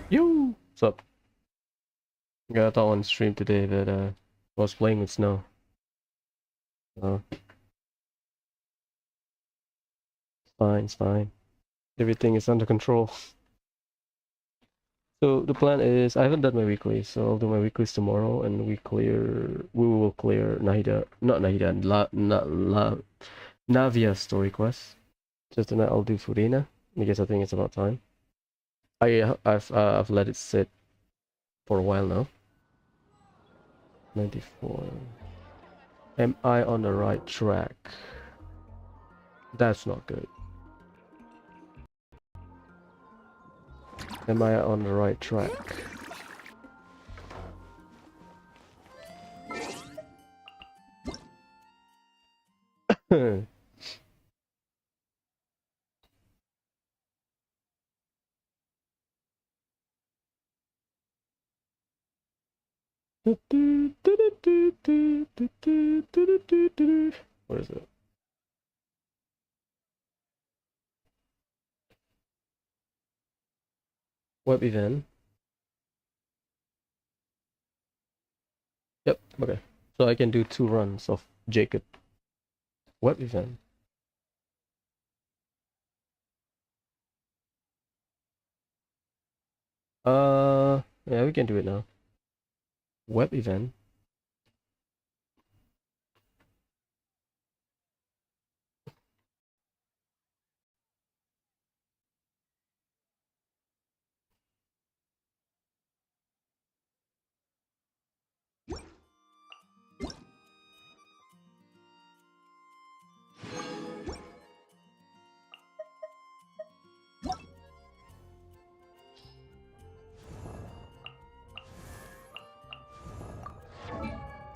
Yo! What's up? Got on stream today that was playing with snow. Uh, it's fine. Everything is under control. So the plan is I haven't done my weekly, so I'll do my weeklies tomorrow and we will clear Navia story quest. Just tonight I'll do Furina because I think it's about time. I've let it sit for a while now. 94. Am I on the right track? That's not good. Am I on the right track? What is it? Web event. Yep, okay. So I can do 2 runs of Jacob. Web event. Yeah, we can do it now. Web event.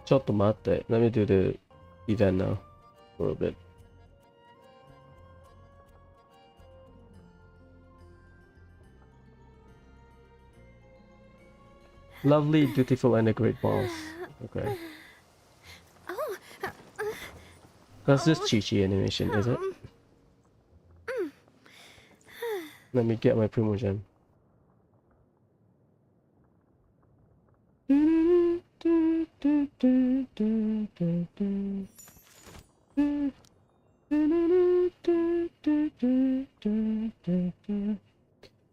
Chotomate. Let me do the event now for a bit. Lovely, beautiful, and a great boss. Okay. That's just Chi-Chi animation, is it? Let me get my Primogen.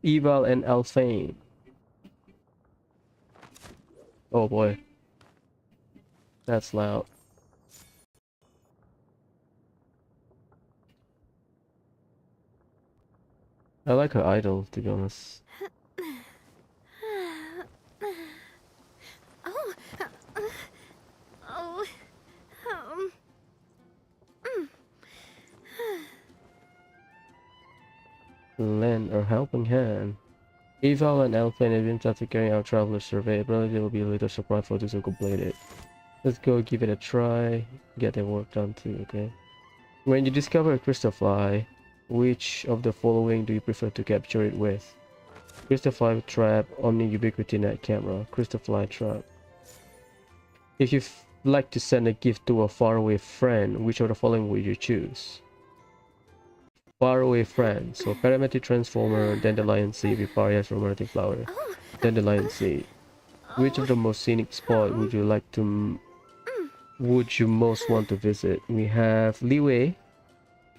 Eval and Alphane. Oh boy. That's loud. I like her idol, to be honest. Lend a helping hand. Eval and Alphane have been tasked with carrying out Traveler's Survey. Probably there will be a little surprise for those who complete it. Let's go give it a try. Get their work done too, okay? When you discover a crystal fly, which of the following do you prefer to capture it with? Crystal fly trap, Omni Ubiquity Night Camera, crystal fly trap. If you like to send a gift to a faraway friend, which of the following would you choose? Faraway friend, so Parametric Transformer, Dandelion Seed, Viparia's Romantic Flower, Dandelion Seed. Which of the most scenic spot would you most want to visit? We have Liwei,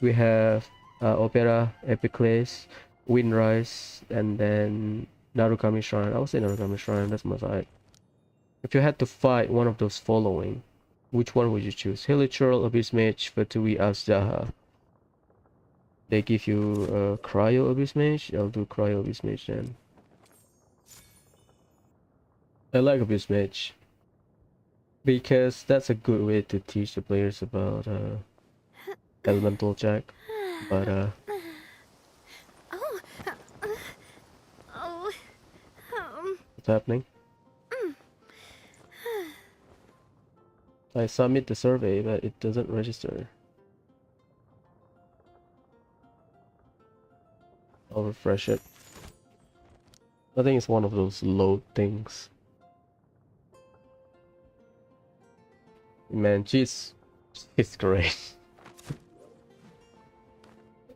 we have Opera, Epicles, Windrise, and then Narukami Shrine. I would say Narukami Shrine, that's my vibe. If you had to fight one of those following, which one would you choose? Hilichurl, Abyss Mage, Fatui, Asjaha. They give you Cryo Abyss Mage? I'll do Cryo Abyss Mage then. I like Abyss Mage because that's a good way to teach the players about elemental jack. But what's happening? I submit the survey, but it doesn't register. I'll refresh it. I think it's one of those load things. Man, she's great.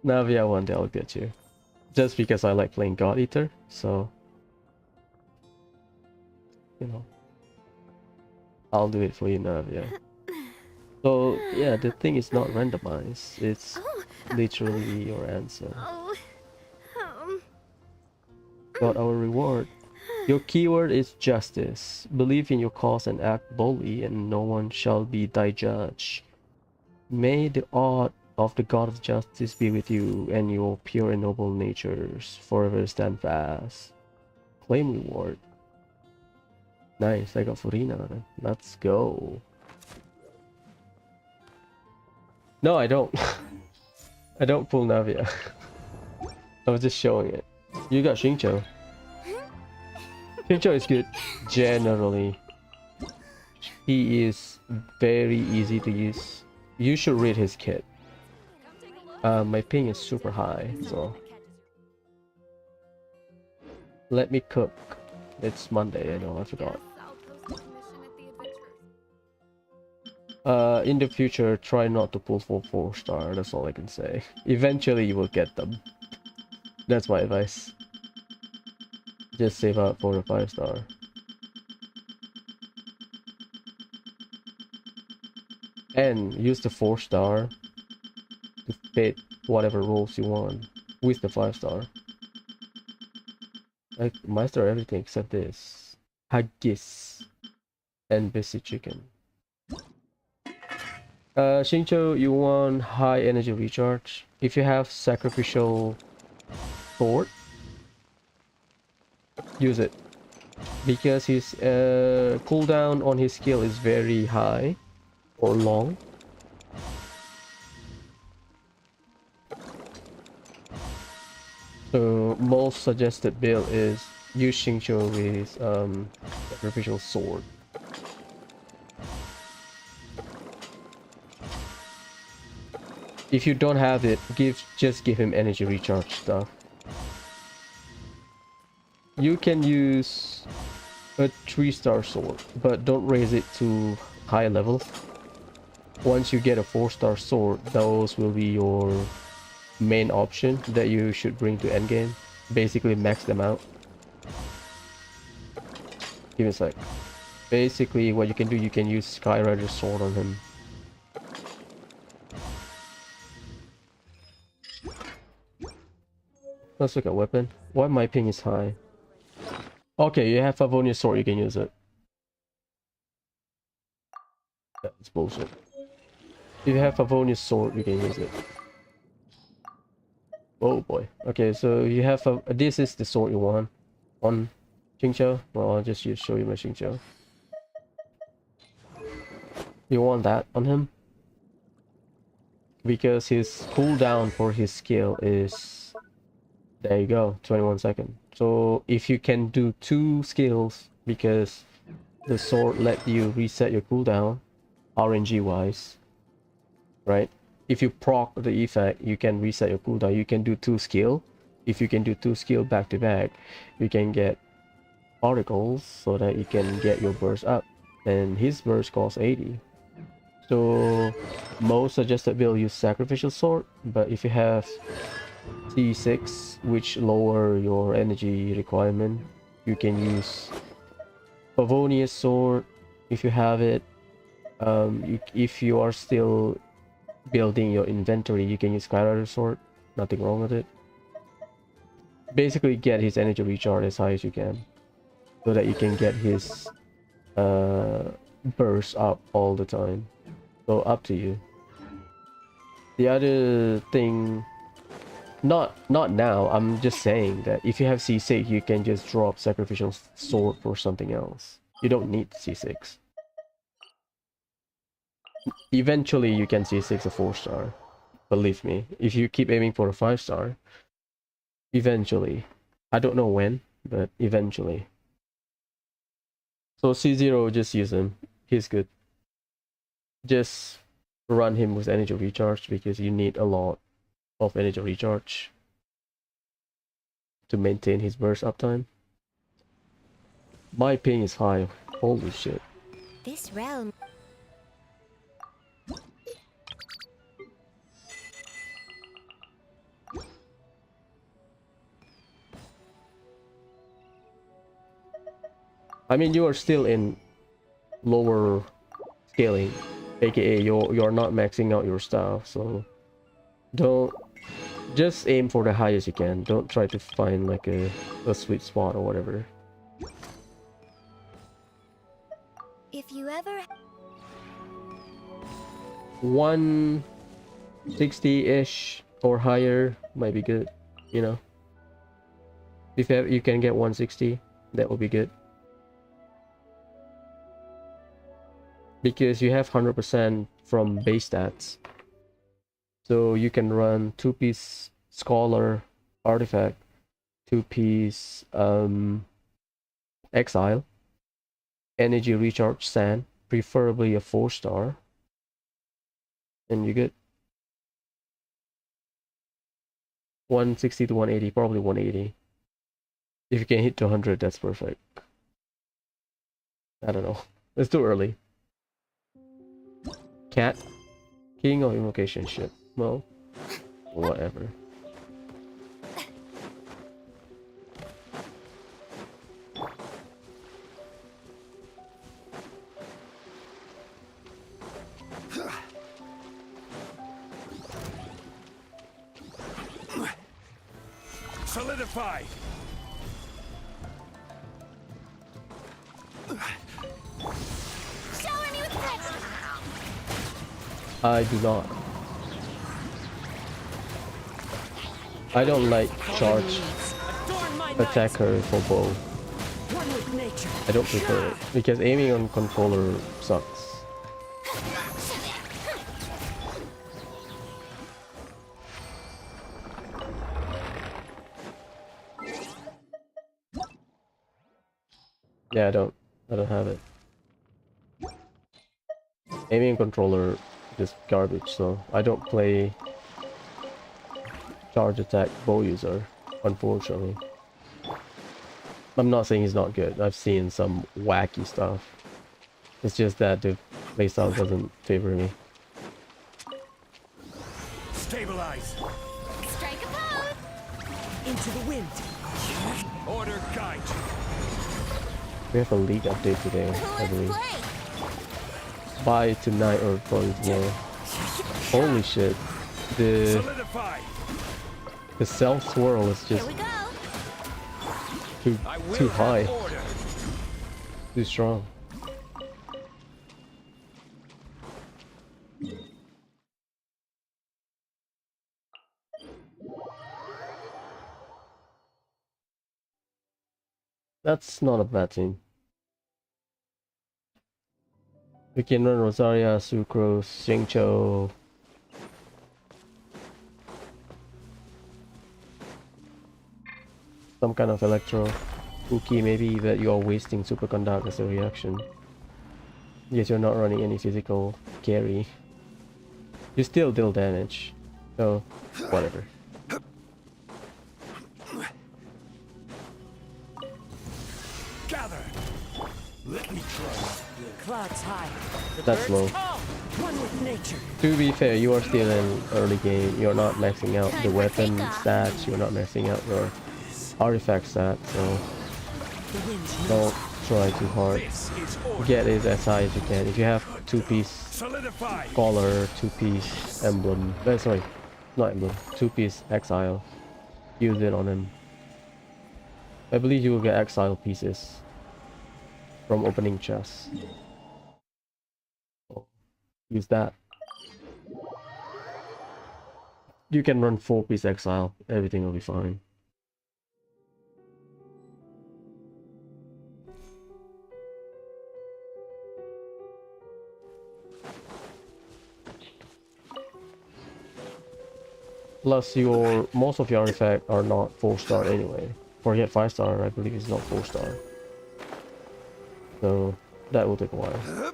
Navia one day I'll get you. Just because I like playing God Eater, so you know, I'll do it for you, Navia. So yeah, the thing is not randomized. It's literally your answer. Got our reward. Your keyword is justice. Believe in your cause and act boldly, and no one shall be thy judge. May the art of the God of Justice be with you, and your pure and noble natures forever stand fast. Claim reward. Nice, I got Furina. Let's go. No, I don't. I don't pull Navia. I was just showing it. You got Xingqiu. Xingqiu is good. Generally, he is very easy to use. You should read his kit. My ping is super high, so let me cook. It's Monday, I know, I forgot. In the future, try not to pull for 4-star, that's all I can say. Eventually you will get them. That's my advice. Just save up for a 5-star. And use the 4-star to fit whatever roles you want with the 5-star. Like, master everything except this. Haggis and basic chicken. Xingqiu, you want high energy recharge. If you have sacrificial sword, use it. Because his cooldown on his skill is very high or long. So most suggested build is use Xingqiu with sacrificial sword. If you don't have it, just give him energy recharge stuff. You can use a 3-star sword, but don't raise it to high levels. Once you get a 4-star sword, those will be your main option that you should bring to endgame. Basically max them out. Give me a sec. Basically what you can do, you can use Skyrider's sword on him. Let's look at weapon. Why my ping is high? Okay, you have Favonius sword, you can use it. That's bullshit. If you have Favonius sword, you can use it. Oh boy. Okay, so you have this is the sword you want on Xingqiu. Well, I'll just show you my Xingqiu. You want that on him because his cooldown for his skill is, there you go, 21 seconds. So if you can do 2 skills, because the sword let you reset your cooldown RNG wise, right? If you proc the effect, you can reset your cooldown. You can do 2 skill. If you can do 2 skill back to back, you can get particles so that you can get your burst up. And his burst costs 80. So most suggested build use sacrificial sword, but if you have C6, which lower your energy requirement, you can use Favonius sword if you have it. If you are still building your inventory, you can use Skyrider sword. Nothing wrong with it. Basically get his energy recharge as high as you can, so that you can get his burst up all the time. So up to you. The other thing, not now, I'm just saying that if you have C6, you can just drop sacrificial sword for something else. You don't need C6. Eventually you can C6 a 4-star. Believe me, if you keep aiming for a 5-star, eventually. I don't know when, but eventually. So C0, just use him. He's good. Just run him with energy recharge because you need a lot of energy recharge to maintain his burst uptime. My ping is high. Holy shit. This realm. I mean, you are still in lower scaling, aka you're not maxing out your stuff, so don't just aim for the highest you can. Don't try to find like a sweet spot or whatever. If you ever 160-ish or higher might be good, you know. If you can get 160, that will be good. Because you have 100% from base stats. So you can run 2-piece Scholar artifact, 2-piece Exile, Energy Recharge Sand, preferably a 4-star, and you get 160 to 180, probably 180. If you can hit to 100, that's perfect. I don't know. It's too early. Cat, King of Invocation ship. Well, whatever. Solidify. shower me with pets. I do not. I don't like charge attacker for bow. I don't prefer it because aiming on controller sucks. Yeah, I don't have it. Aiming controller is garbage, so I don't play charge attack bow user, unfortunately. I'm not saying he's not good. I've seen some wacky stuff. It's just that the playstyle doesn't favor me. Stabilize. Strike a pose. Into the wind. Order guide. We have a league update today, I Let's believe. play. By tonight or probably tomorrow. Holy shit. The Solidify. self swirl is Here just we go. too high, Order. too strong. That's not a bad team. We can run Rosaria, Sucrose, Xingqiu. Some kind of Electro. Uki maybe that you are wasting Superconduct as a reaction. Yes, you're not running any physical carry. You still deal damage. So, whatever. Gather. Let me try. Clouds high. The That's birds low. call. One with nature. To be fair, you are still in early game. You're not maxing out the weapon stats. You're not maxing out your artifact stats. So The wind don't try too hard. This is order. Get it as high as you can. If you have 2-piece Solidify. Scholar, 2-piece Emblem. Sorry, not Emblem. 2-piece Exile. Use it on him. I believe you will get Exile pieces from opening chests. Use that. You can run 4-piece Exile. Everything will be fine. Plus, most of your artifacts are not 4-star anyway. Forget 5-star, I believe it's not 4-star. So that will take a while.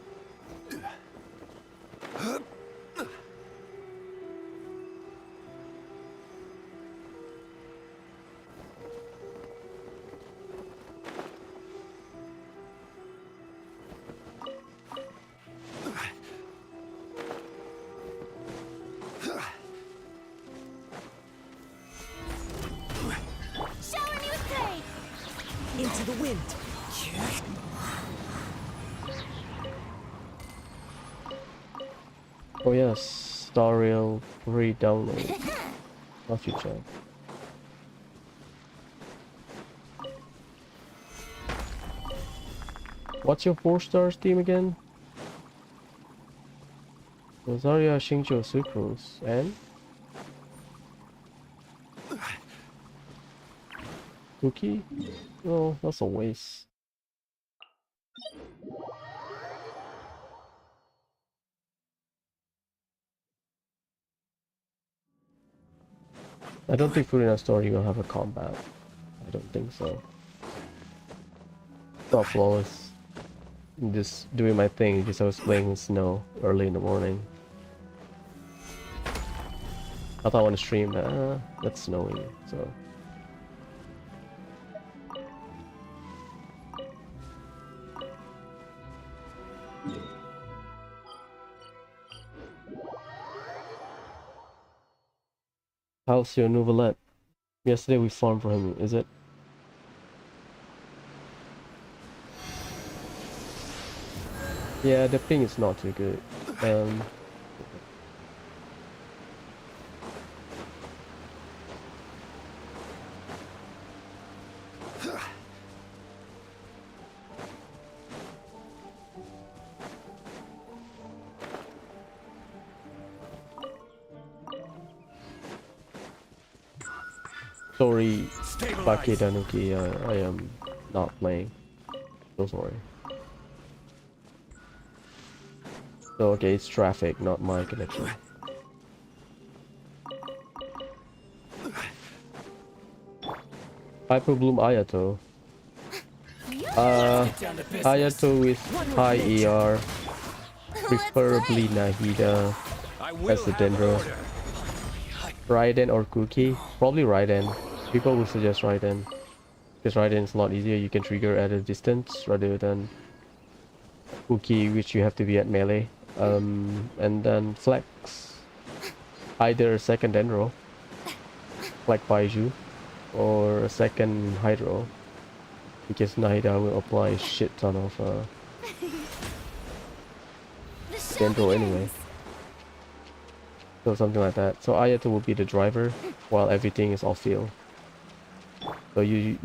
Shower me with praise. into the wind. Oh yes, Star Rail free download. Not you check. What's your 4 stars team again? Rosaria, Xingqiu, Sucrose, and Cookie? Oh, that's a waste. I don't think Furina Story will have a combat. I don't think so. Not flawless. I'm just doing my thing because I was playing in snow early in the morning. I thought I want to stream, but that's snowing, so. How's your Nouvelette? Yesterday we farmed for him, is it? Yeah, the ping is not too good. Sorry, Baki Stabilize. Danuki, I am not playing. So sorry. So okay, it's traffic, not my connection. Hyper Bloom Ayato. Get down to business. Ayato with high ER, Let's preferably play. Nahida I will as the have Dendro. order. Raiden or Cookie? Probably Raiden. People will suggest Raiden. Because Raiden is a lot easier, you can trigger at a distance rather than Cookie, which you have to be at melee. And then Flex. Either a second Dendro, like Baiju, or a second Hydro. Because Nahida will apply a shit ton of The show Dendro begins. anyway. So something like that. So Ayato will be the driver while everything is off field. So you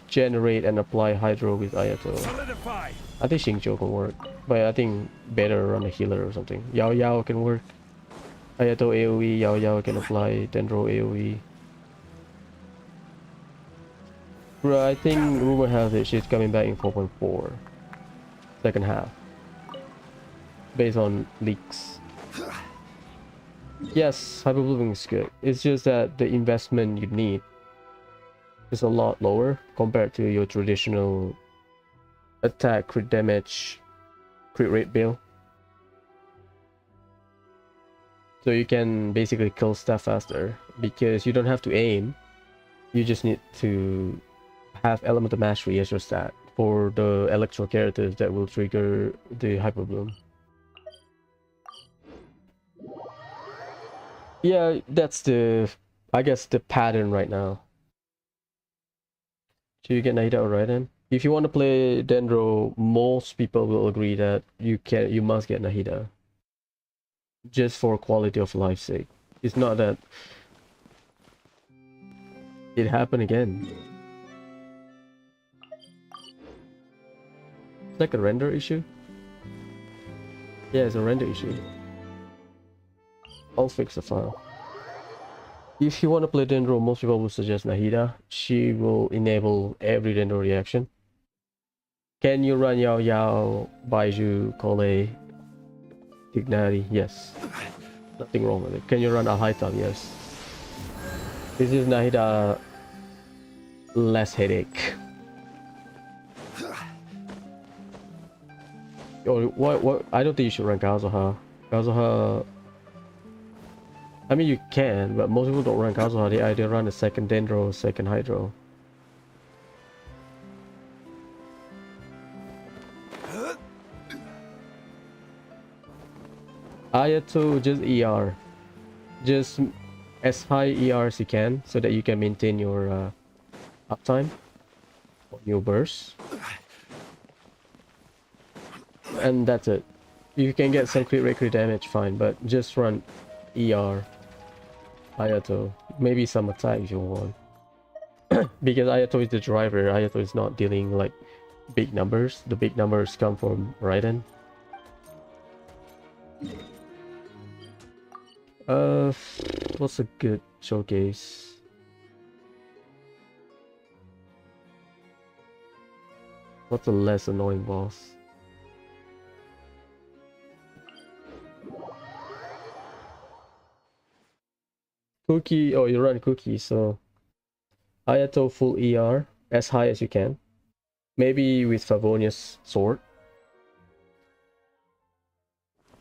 generate and apply Hydro with Ayato. Solidify. I think Xingqiu can work, but I think better on a healer or something. Yao Yao can work. Ayato AoE, Yao Yao can apply Dendro AoE. Bro, I think rumor has it she's coming back in 4.4. Second half. Based on leaks. Yes, Hyper Blooming is good. It's just that the investment you need is a lot lower compared to your traditional attack, crit damage, crit rate build. So you can basically kill stuff faster because you don't have to aim. You just need to have element of mastery as your stat for the electro characters that will trigger the Hyper Bloom. Yeah, that's the, I guess, the pattern right now. So you get Nahida or Raiden. If you want to play Dendro, most people will agree that you must get Nahida. Just for quality of life sake. It's not that it happened again. It's like a render issue. Yeah, it's a render issue. I'll fix the file. If you want to play Dendro, most people will suggest Nahida. She will enable every Dendro reaction. Can you run Yao Yao, Baiju, Kole, Tignari? Yes. Nothing wrong with it. Can you run Alhaitham? Yes. This is Nahida less headache. Or what? I don't think you should run Kazuha. Kazuha. I mean, you can, but most people don't run Kazuha. They either run a second Dendro, second Hydro. Ayato, just ER. Just as high ER as you can, so that you can maintain your uptime on your burst. And that's it. You can get some crit rate, crit damage, fine, but just run ER, Ayato. Maybe some attack if you want. Because Ayato is the driver, Ayato is not dealing like big numbers. The big numbers come from Raiden. What's a good showcase? What's a less annoying boss? Cookie, oh, you run Cookie, so Ayato full ER, as high as you can. Maybe with Favonia's sword.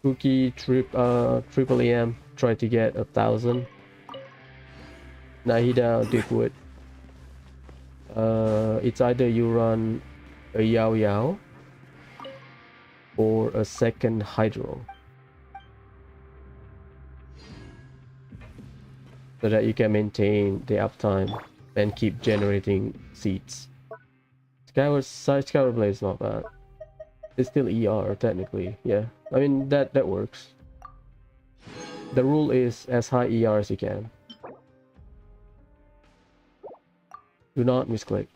Cookie, triple EM, try to get 1,000. Nahida, Deepwood. It's either you run a Yao Yao or a second Hydro, so that you can maintain the uptime and keep generating seeds. Skyward Blade is not bad. It's still ER technically, yeah. I mean that works. The rule is as high ER as you can. Do not misclick.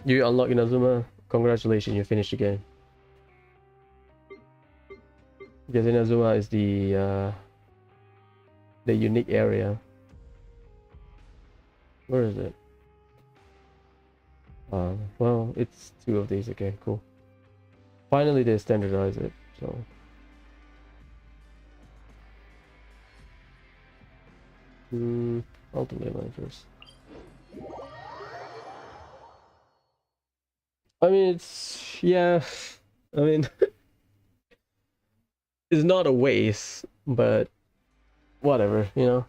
You unlock Inazuma. Congratulations, you finished the game. Because Inazuma is the unique area. Where is it? Well, it's 2 of these. Okay, cool. Finally, they standardize it. So. Ultimate managers. I mean, it's, yeah, I mean, it's not a waste, but whatever, you know.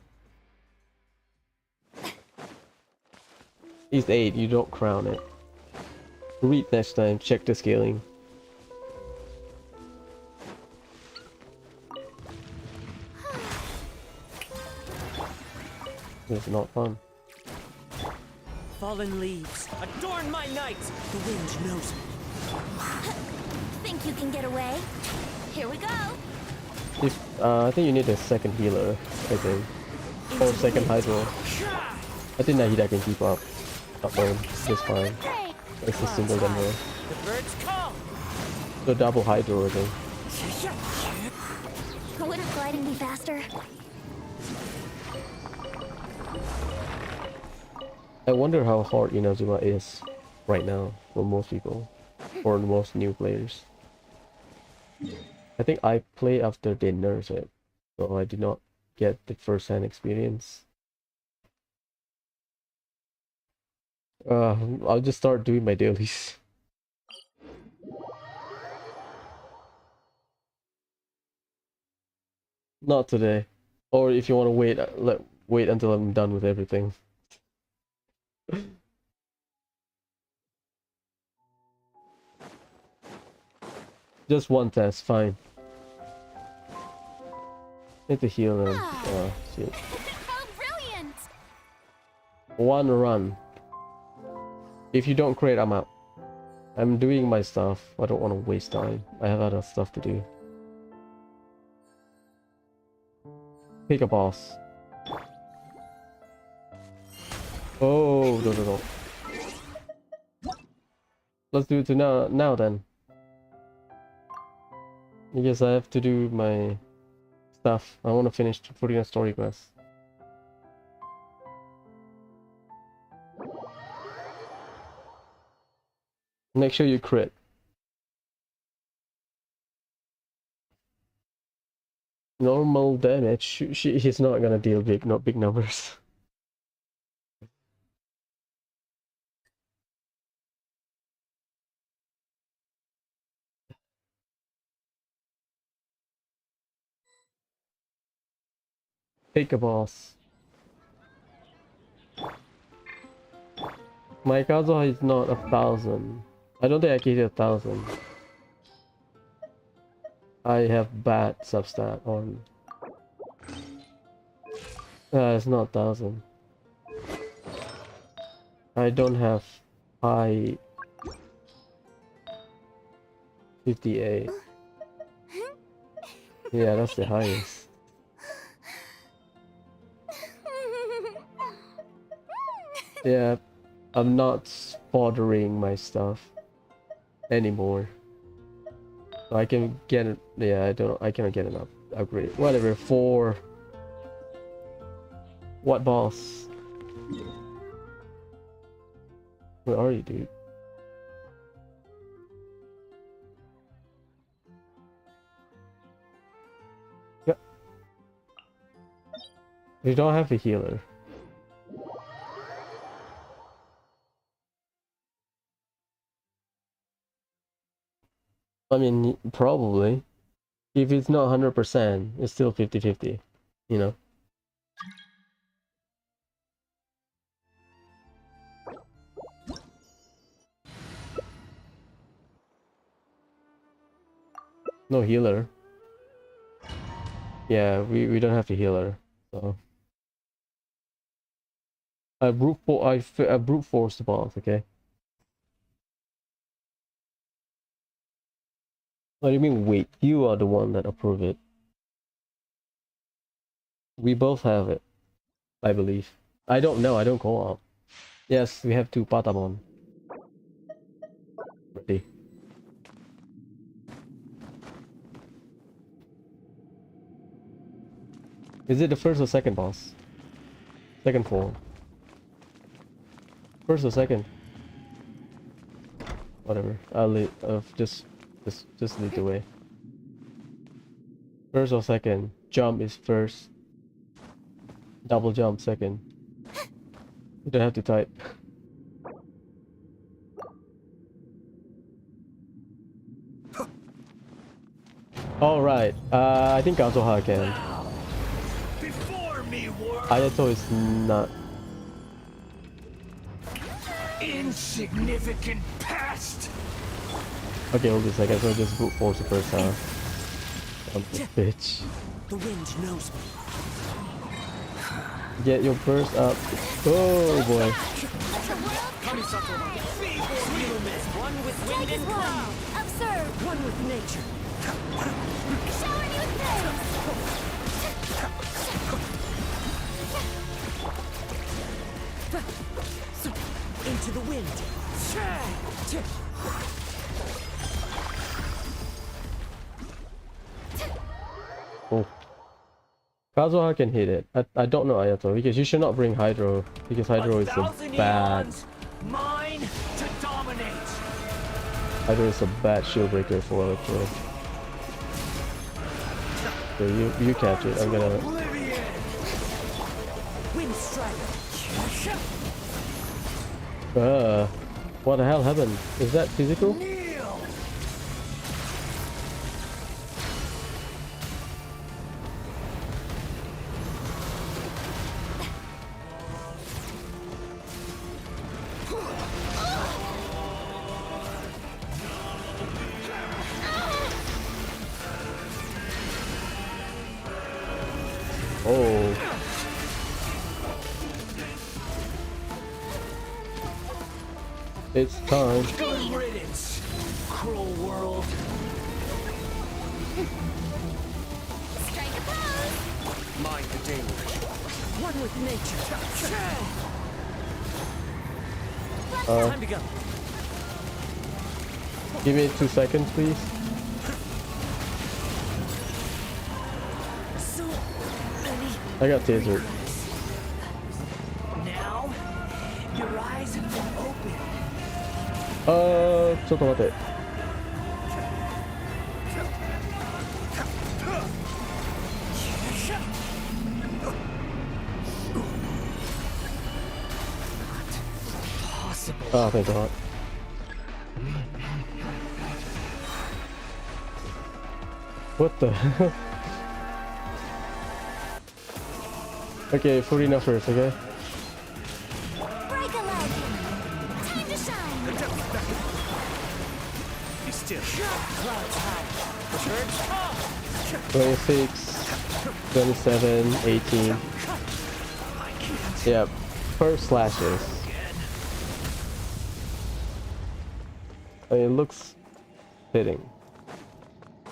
It's 8, you don't crown it. Read next time, check the scaling. It's not fun. Fallen leaves, adorn my night. The wind knows me. Think you can get away? Here we go. If, I think you need a second healer, I think. Or second Hydro. I think Nahida can keep up. Alone, just fine. Great. It's a single demo. The birds call. So double Hydro, I think. Wouldn't gliding be faster? I wonder how hard Inazuma is right now for most people, or most new players. I think I play after they nerfed it, so I did not get the first-hand experience. I'll just start doing my dailies. Not today. Or if you want to wait, wait until I'm done with everything. Just one test, fine. Need to heal him. Oh, shit. How brilliant! One run. If you don't create, I'm out. I'm doing my stuff. I don't want to waste time. I have other stuff to do. Pick a boss. Oh, no. Let's do it now then. Because I have to do my stuff. I want to finish putting a story quest. Make sure you crit. Normal damage. He's not gonna deal big numbers. Pick a boss. My Kazuha is not 1,000. I don't think I can hit 1,000. I have bad substat on. It's not 1,000. I don't have high 58. Yeah, that's the highest. Yeah, I'm not bothering my stuff anymore. So I can get it. Yeah, I cannot get enough upgrade. Whatever, 4. What boss? Where are you, dude? Yeah. You don't have a healer. I mean, probably. If it's not 100%, it's still 50-50, you know? No healer. Yeah, we don't have a healer, so... I brute force the boss, okay? What do you mean, wait? You are the one that approve it. We both have it, I believe. I don't know, I don't co-op. Yes, we have 2 Patamon. Ready. Is it the first or second boss? Second form. First or second? Whatever. I'll lead, just lead the way. First or second? Jump is first. Double jump second. You don't have to type. Alright, I think Kazuha can. Before me, world. Ayato is not. Insignificant past. Okay, hold a second, so just brute force the first time. Bitch. The wind knows me. Get your burst up. Oh boy. One with wind and cloud. Observe. One with nature. Shower you with praise. Into the wind. Oh. Kazuha can hit it. I don't know Ayato because you should not bring Hydro because Hydro is a bad. Mine to dominate. Hydro is a bad shield breaker for Electro. So you catch it. I'm gonna. Wind strike. What the hell happened? Is that physical? Oh. It's time. Good riddance, cruel world. Strike a pose. Mind the dailies. One with nature. Time to go. Give me 2 seconds, please. So many. I got tasered. Now, your eyes have been opened. ちょっと待って。Oh, thank God. What the hell? Okay, Furina first, okay? Break a leg. Time to shine. Be still. Clouds high. The birds. 26, 27, 18. Yep, first slashes. It looks fitting.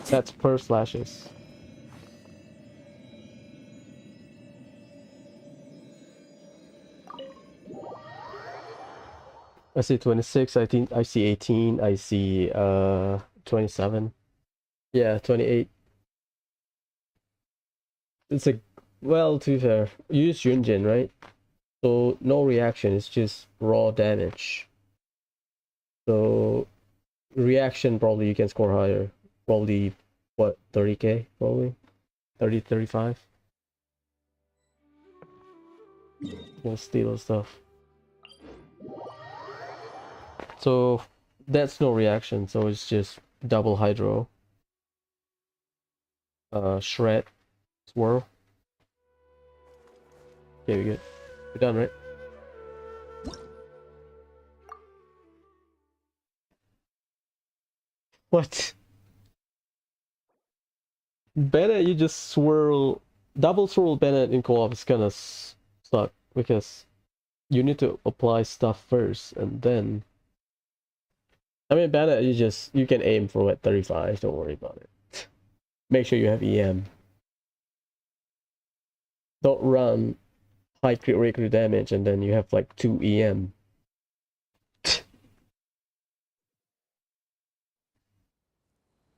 That's per slashes. I see 26, I think I see 18, I see 27. Yeah, 28. It's a well, to be fair, you use Yunjin, right? So no reaction, it's just raw damage. So reaction probably you can score higher. Probably what, 30k probably? 30, 35. We'll steal stuff. So that's no reaction, so it's just double hydro. Shred, swirl. Okay, we good. We're done, right? What? Bennett, you just swirl, double swirl Bennett in co-op is gonna suck because you need to apply stuff first and then. I mean, Bennett, you can aim for what, 35. Don't worry about it. Make sure you have EM. Don't run high crit rate crit damage and then you have like 2 EM. I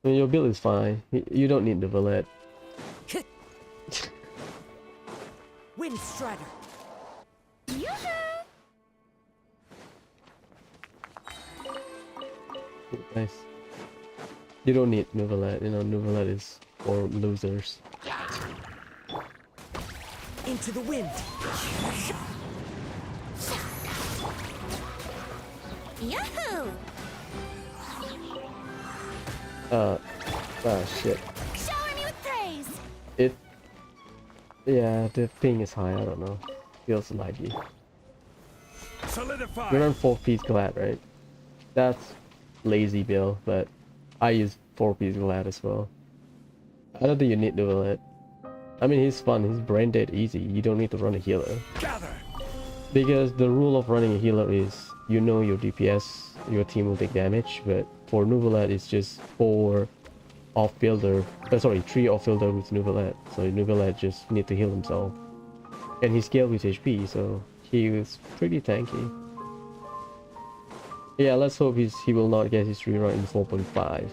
mean, your build is fine. You don't need the Valet. Wind Strider. Nice. You don't need Nuvalet, you know, Nuvalet is for losers. Into the wind. Yahoo! Shit. Shower me with praise! Yeah, the ping is high, I don't know. Feels laggy. Solidify. You're on 4-piece glad, right? That's lazy build, but I use 4-piece glad as well. I don't think you need Nuvalet. I mean, he's fun, he's brain dead easy, you don't need to run a healer. Gather. Because the rule of running a healer is, you know your DPS, your team will take damage, but for Nuvalet it's just 4 off-fielder, sorry, 3 off-fielder with Nuvalet, so Nuvalet just need to heal himself. And he scaled with HP, so he was pretty tanky. Yeah, let's hope he will not get his rerun in 4.5.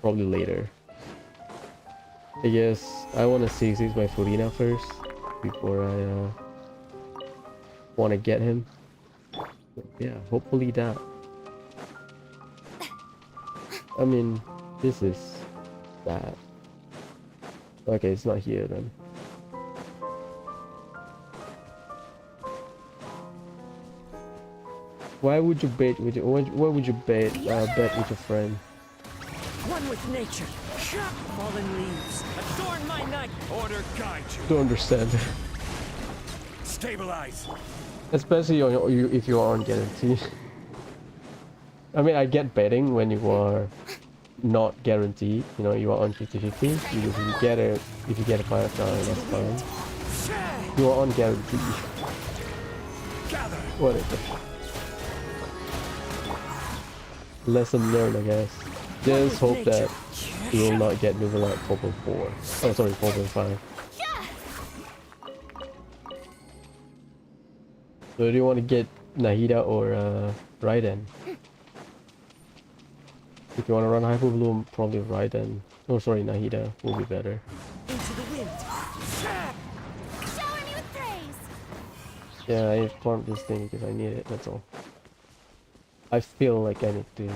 Probably later. I guess I want to seize my Furina first before I want to get him. But yeah, hopefully that. I mean, this is bad. Okay, it's not here then. Why would you bet with your, why would you bet with your friend? One with nature. Fallen leaves. Adorn my night. Order guide you. Don't understand. Stabilize. Especially on if you are on guarantee. I mean, I get betting when you are not guaranteed. You know, you are on 50-50. If you get it, if you get a 5-star, that's fine. You are on guarantee. Gather. Whatever. Lesson learned, I guess. Just hope that you will not get Nuvalet 4.4. Oh, sorry, 4.5. So do you want to get Nahida or Raiden? If you want to run Hyper Bloom, probably Raiden. Oh, sorry, Nahida will be better. Into the wind. Shower me with praise! Yeah, I farmed this thing because I need it, that's all. I feel like I need to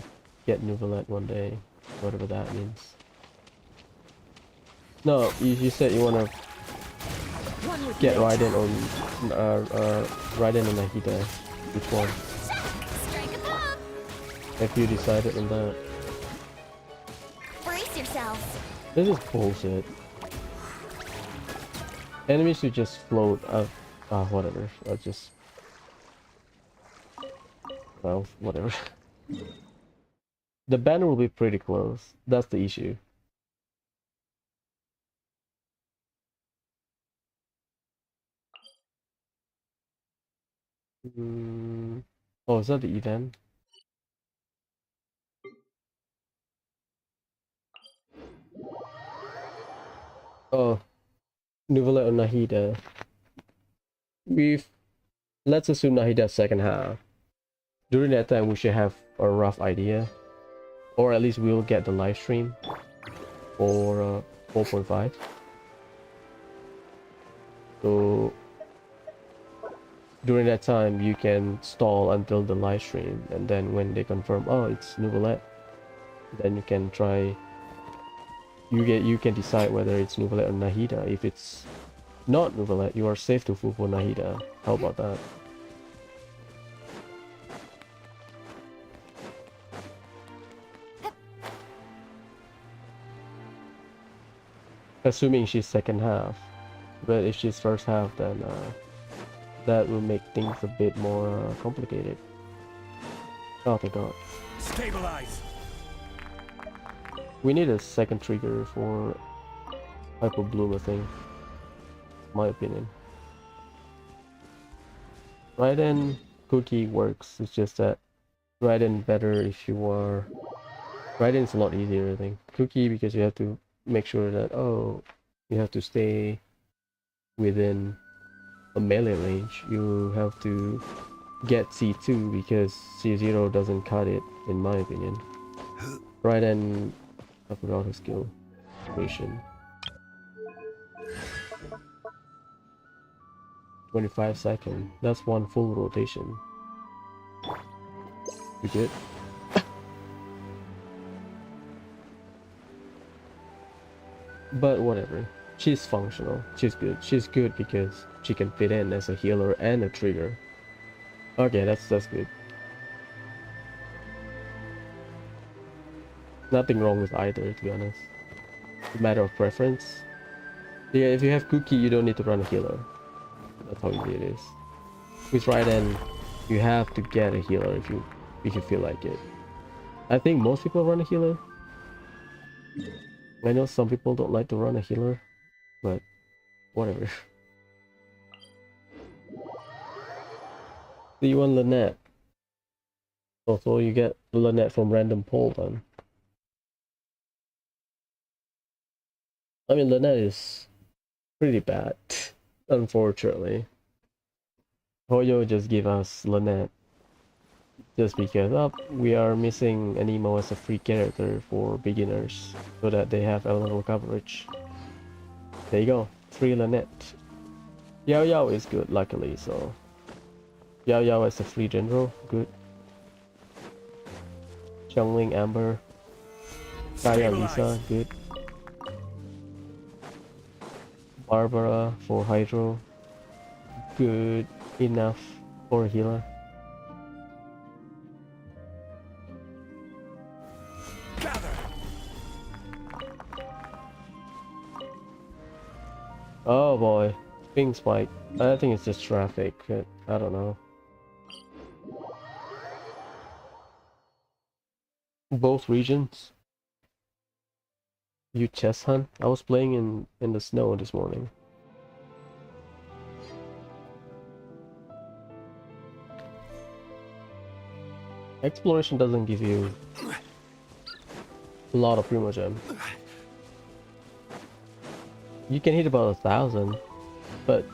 get Nuvalet one day, whatever that means. No, you said you want to get Raiden or Raiden and Nahida. Which one? Strike above! If you decided on that. Brace yourselves! This is bullshit. Enemies should just float up. Whatever. I'll just... Well, whatever. The banner will be pretty close. That's the issue. Oh, is that the event? Oh, Nouvelle or Nahida. We've Let's assume Nahida's second half. During that time, we should have a rough idea, or at least we'll get the live stream for 4.5. So during that time, you can stall until the live stream, and then when they confirm, oh, it's Nouvelle, then you can try. You can decide whether it's Nouvelle or Nahida. If it's not Nouvelle, you are safe to full for Nahida. How about that? Assuming she's second half, but if she's first half, then that will make things a bit more complicated. Oh thank god. Stabilize. We need a second trigger for Hyper Bloom, I think. My opinion. Raiden Cookie works, it's just that Raiden better if you are... Raiden's a lot easier, I think. Cookie, because you have to make sure that, oh, you have to stay within a melee range. You have to get C2 because C0 doesn't cut it, in my opinion. Raiden, I forgot his skill. Rotation. 25 seconds. That's one full rotation. You good? But whatever. She's functional. She's good. She's good because she can fit in as a healer and a trigger. Okay, that's good. Nothing wrong with either, to be honest. It's a matter of preference. Yeah, if you have Cookie, you don't need to run a healer. That's how easy it is. With Raiden, you have to get a healer if you feel like it. I think most people run a healer. I know some people don't like to run a healer, but whatever. Do you want Lynette? Oh, so you get Lynette from random poll then. I mean, Lynette is pretty bad, unfortunately. Hoyo just give us Lynette just because we are missing Anemo as a free character for beginners so that they have elemental coverage. There you go, free Lynette. Yao Yao is good, luckily, so Yao Yao as a free general, good. Chungling Amber, Kaya Lisa, good. Barbara for Hydro, good enough for a healer. Gather. Oh boy, ping spike. I think it's just traffic, but I don't know. Both regions. You chess hunt? I was playing in the snow this morning. Exploration doesn't give you a lot of Primogem. You can hit about 1,000, but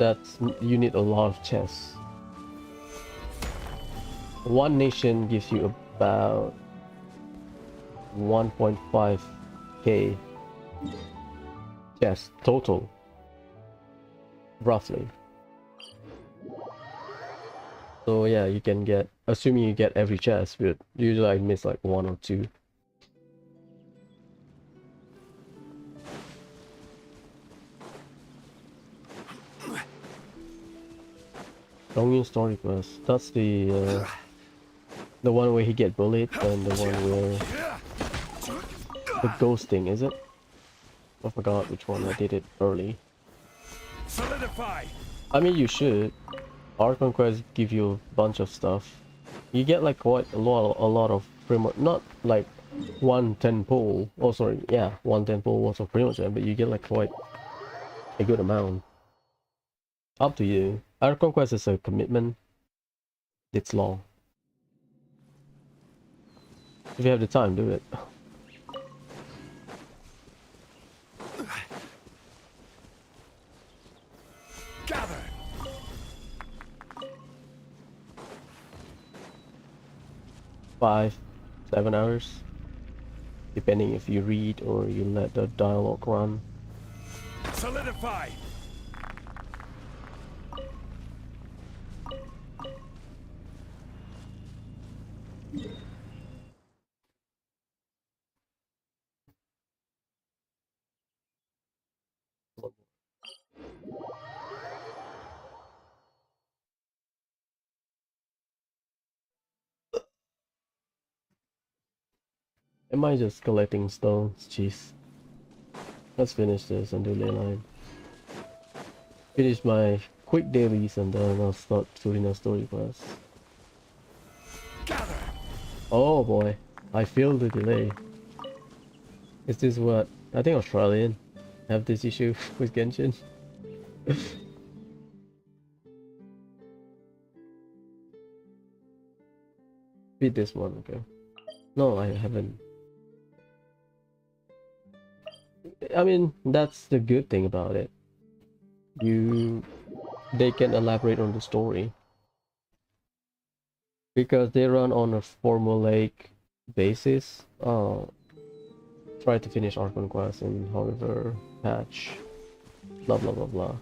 you need a lot of chests. One nation gives you about 1.5k chests total, roughly. So yeah, you can get, assuming you get every chest, but usually I miss like 1 or 2. Dongyun story quest. That's the one where he get bullied, and the one where the ghosting, is it? I forgot which one. I did it early. Solidify. I mean, you should. Our conquest give you a bunch of stuff. You get like quite a lot of not like 110 pole. Oh sorry, yeah, 110 pole worth of Primogem, but you get like quite a good amount. Up to you. Our conquest is a commitment. It's long. If you have the time, do it. Gather! 5-7 hours, depending if you read or you let the dialogue run. Solidify! Am I just collecting stones? Jeez. Let's finish this and do ley line. Finish my quick dailies and then I'll start doing a story quest. Gather! Oh boy, I feel the delay. Is this what I think Australian have this issue with Genshin? Beat this one, okay. No, I haven't. I mean, that's the good thing about it. They can elaborate on the story. Because they run on a formulaic basis. Try to finish Archon Quest in however patch. Blah blah blah blah.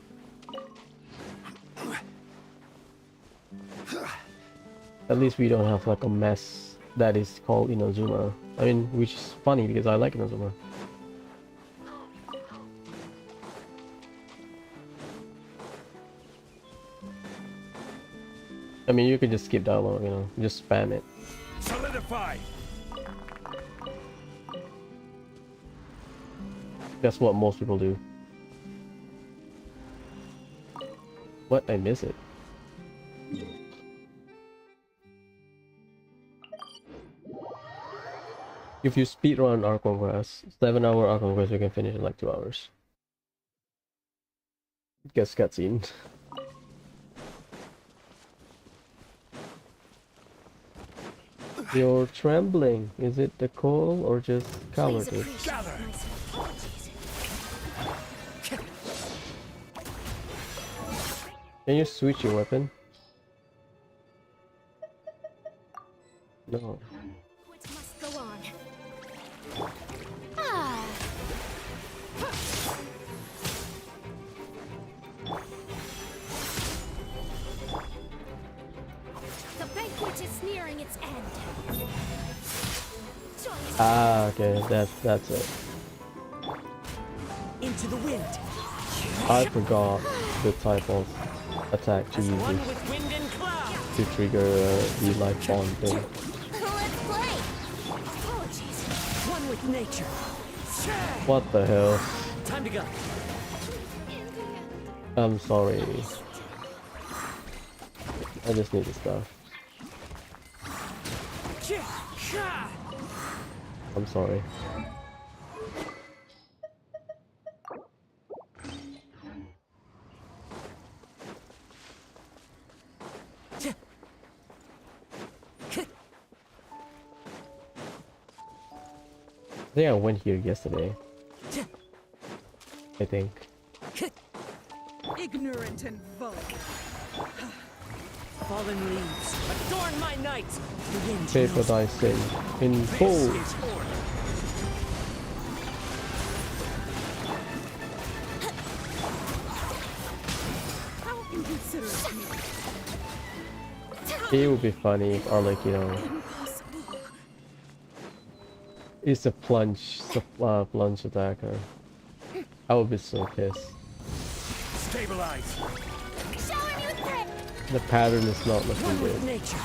At least we don't have like a mess that is called Inazuma. I mean, which is funny because I like Inazuma. I mean, you could just skip dialogue, you know, just spam it. Solidify! That's what most people do. What? I miss it. If you speedrun Archon Quest, 7-hour Archon Quest, you can finish in like 2 hours. Guess cutscene. You're trembling. Is it the cold or just cowardice? Gather! Can you switch your weapon? No. Which must go on. Ah. The banquet is nearing its end. Join Ah, okay, that's it. Into the wind. I forgot the type of attack to As use one with wind and cloud. to trigger the life bond thing. Let's play. Apologies. One with nature. What the hell? Time to go. I'm sorry. I just need the stuff. I'm sorry. I think I went here yesterday. I think. Ignorant and vulgar. Fallen leaves, adorn my night. The wind Pay for knows thy sin in full. this is order. How inconsiderate of me. It would be funny if Arlek, you know, Impossible. is a plunge attacker. I would be so pissed. Stabilize! Shower me with grit. The pattern is not looking One with good. nature.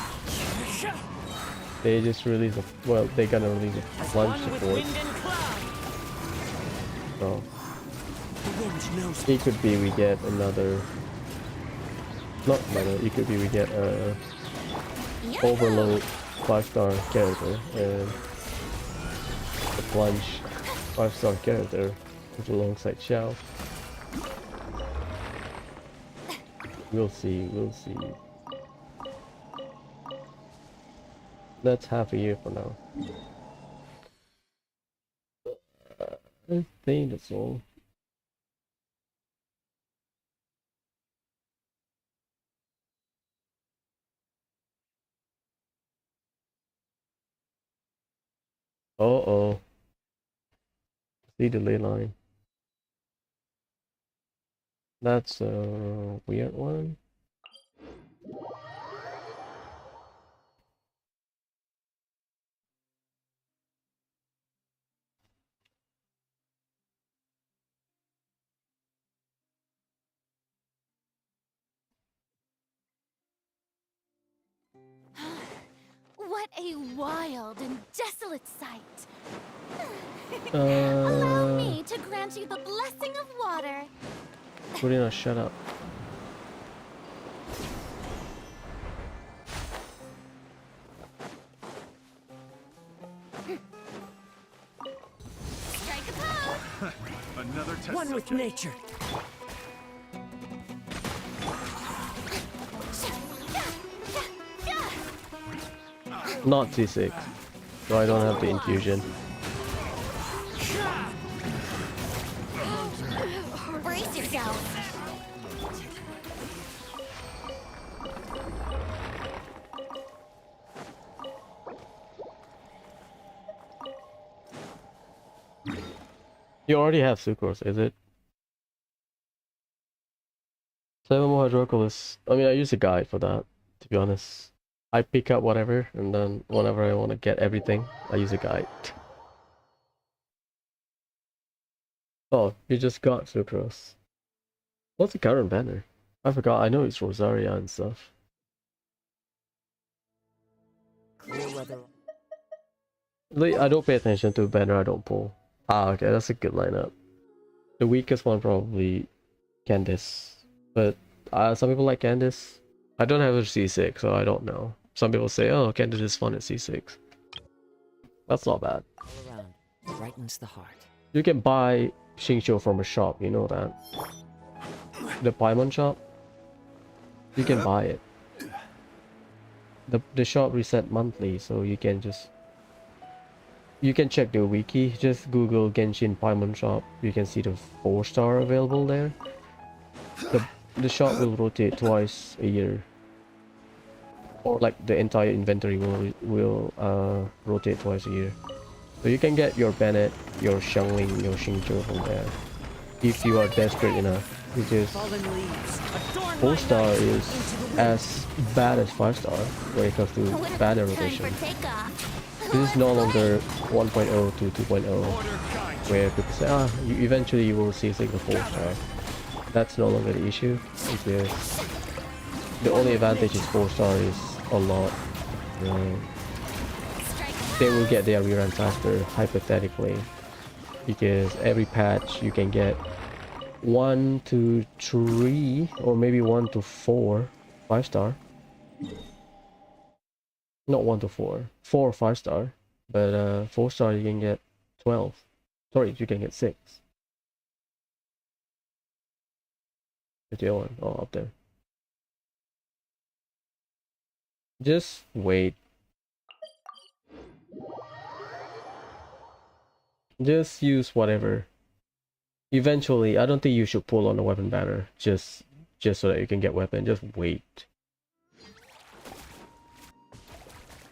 They just release a they're gonna release a As plunge one with support. wind and cloud. So The wind knows it could be we get another, not another. It could be we get a overload 5-star character and the plunge 5-star character with alongside Xiao. We'll see. We'll see. That's half a year for now. I think that's all. Uh-oh. See the ley line. That's a weird one. What a wild and desolate sight. Allow Uh, me to grant you the blessing of water. Kurina, shut up. Strike a pose. Another test One with subject. nature. Not C6. So I don't have the infusion. Brace yourself. You already have sucrose, is it? 7 more hydrocolis. I mean, I use a guide for that, to be honest. I pick up whatever, and then whenever I want to get everything, I use a guide. Oh, you just got sucrose. What's the current banner? I forgot. I know it's Rosaria and stuff. Clear weather. I don't pay attention to banner I don't pull. Ah, okay, that's a good lineup. The weakest one probably Candice, but some people like Candice. I don't have a C6, so I don't know. Some people say, oh, Candice is fun at C6. That's not bad. All around. Brightens the heart. You can buy Xingqiu from a shop, you know that. The Paimon shop. You can buy it. The shop reset monthly, so you can just... You can check the wiki, just Google Genshin Paimon shop. You can see the 4-star available there. The shop will rotate twice a year. Or like the entire inventory will rotate twice a year. So you can get your Bennett, your Xiangling, your Xingqiu from there. If you are desperate enough. Because Fallen leaves. Adorn 4-star my night. is Into the wind. as bad as 5-star when it comes to banner Time rotation. for takeoff. This is no longer 1.0 to 2.0 Order kind. where people say, eventually you will see Sigma 4-star. That's no longer the issue, because the only advantage is 4-star is a lot. They will get their rerun faster, hypothetically, because every patch you can get 1 to 3 or maybe 1 to 4 5-star. Not 1 to 4, 4 5-star, but 4-star you can get 12. Sorry, you can get 6. 51, oh, up there. Just wait. Just use whatever. Eventually, I don't think you should pull on the weapon banner just so that you can get weapon. Just wait.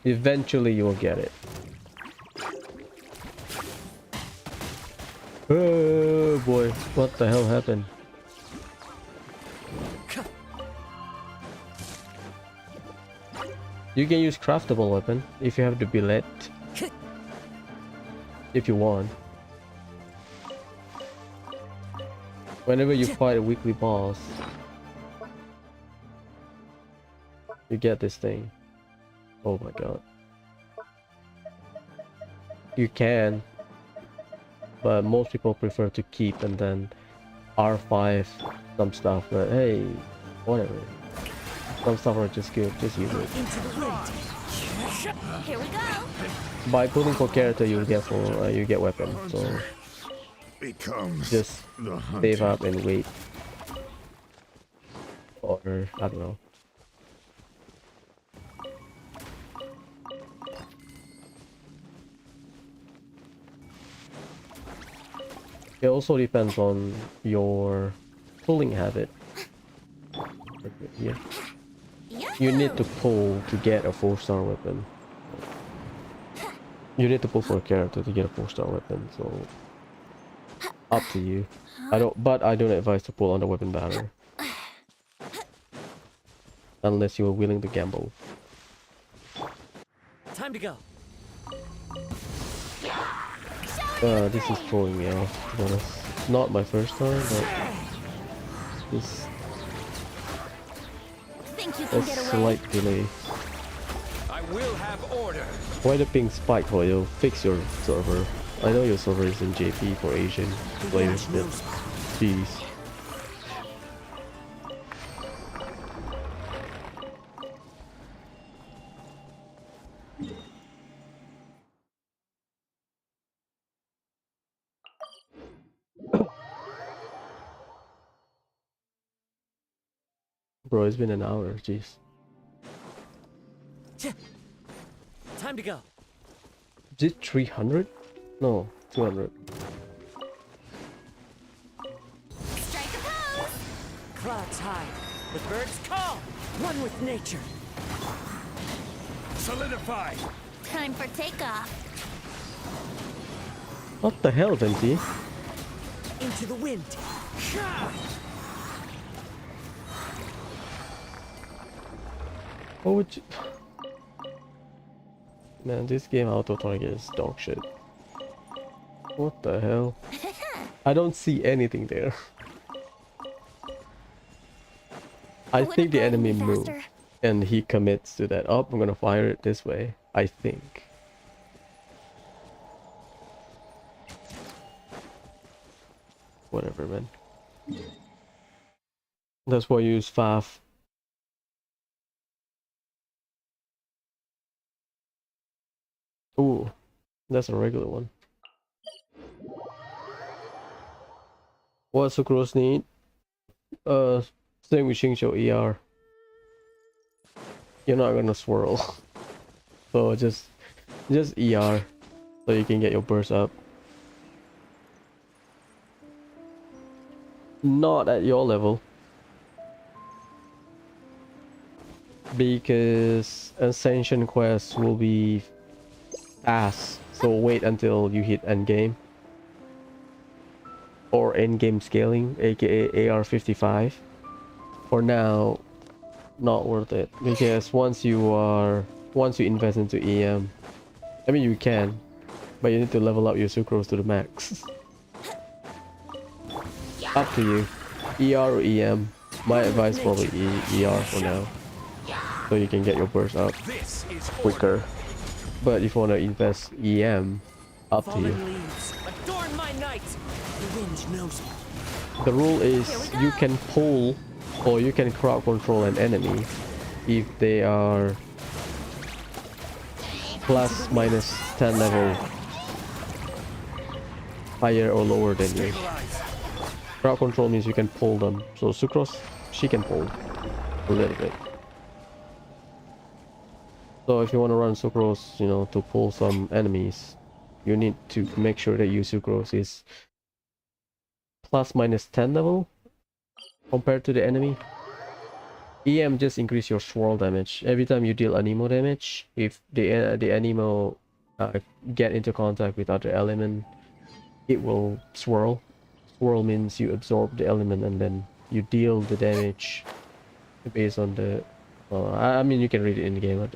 Eventually, you will get it. Oh boy, what the hell happened? You can use craftable weapon if you have the billet. If you want. Whenever you fight a weekly boss, you get this thing. Oh my god. You can, but most people prefer to keep and then R5 some stuff, but hey, whatever. Some stuff are just good, just use it. Into the wind. Here we go. By pulling for character, you get weapon, so Becomes just the save hunter. up and wait. Or, I don't know. It also depends on your pulling habit. Yeah. You need to pull to get a 4-star weapon. You need to pull for a character to get a 4-star weapon, so up to you. But I don't advise to pull on the weapon banner unless you are willing to gamble. Time to go. This is throwing me off, to be honest. Not my first time, but this Think you a can get away? slight delay. I will have order. Why the ping spike for you? Fix your server. I know your server is in JP for Asian players, but jeez. Bro, it's been an hour, jeez. Time to go. Is it 300? No, 200. Strike a pose! Clouds high. The birds call. One with nature. Solidify. Time for takeoff. What the hell, Venti? Into the wind. What would you... Man, this game auto target is dog shit. What the hell? I don't see anything there. I Wouldn't think the it go enemy any moved faster? and he commits to that. Oh, I'm gonna fire it this way. I think. Whatever, man. That's why I use FAF. Ooh, that's a regular one. What sucrose need? Same with Xingqiu ER. You're not gonna swirl. So just ER so you can get your burst up. Not at your level. Because Ascension quests will be fast, so wait until you hit endgame. Or endgame scaling, aka AR55. For now, not worth it. Because once you invest into EM, I mean you can, but you need to level up your sucrose to the max. Up to you. ER or EM. My advice probably ER for now. So you can get your burst up This is quicker. But if you want to invest EM, up to you. Fallen leaves. Adorn my night. The wind knows me. The rule is you can pull or you can crowd control an enemy if they are plus minus 10 level higher or lower than you. stabilize. Crowd control means you can pull them. So Sucrose, she can pull a little bit. So if you want to run Sucrose, you know, to pull some enemies, you need to make sure that your Sucrose is plus minus 10 level compared to the enemy. EM just increase your swirl damage. Every time you deal anemo damage, if the anemo get into contact with other element, it will swirl. Swirl means you absorb the element and then you deal the damage based on the... I mean, you can read it in the game. I